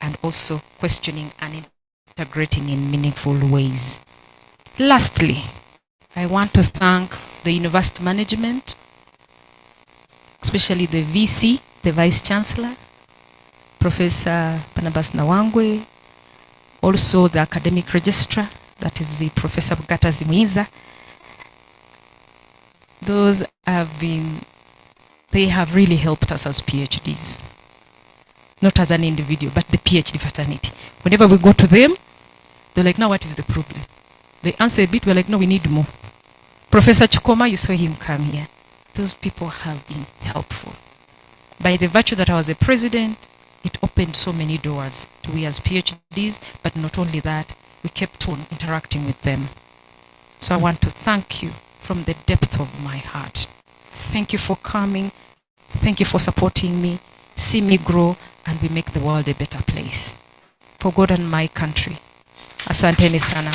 and also questioning and integrating in meaningful ways. Lastly, I want to thank the university management, especially the VC, the Vice Chancellor, Professor Barnabas Nawangwe, also the academic registrar, that is the Professor Bugata Zimwiza. Those they have really helped us as PhDs. Not as an individual, but the PhD fraternity. Whenever we go to them, they're like, now what is the problem? They answer a bit, we're like, no, we need more. Professor Chukoma, you saw him come here. Those people have been helpful. By the virtue that I was a president, it opened so many doors to we as PhDs, but not only that, we kept on interacting with them. So I want to thank you from the depth of my heart. Thank you for coming. Thank you for supporting me. See me grow and we make the world a better place. For God and my country. Asanteni sana.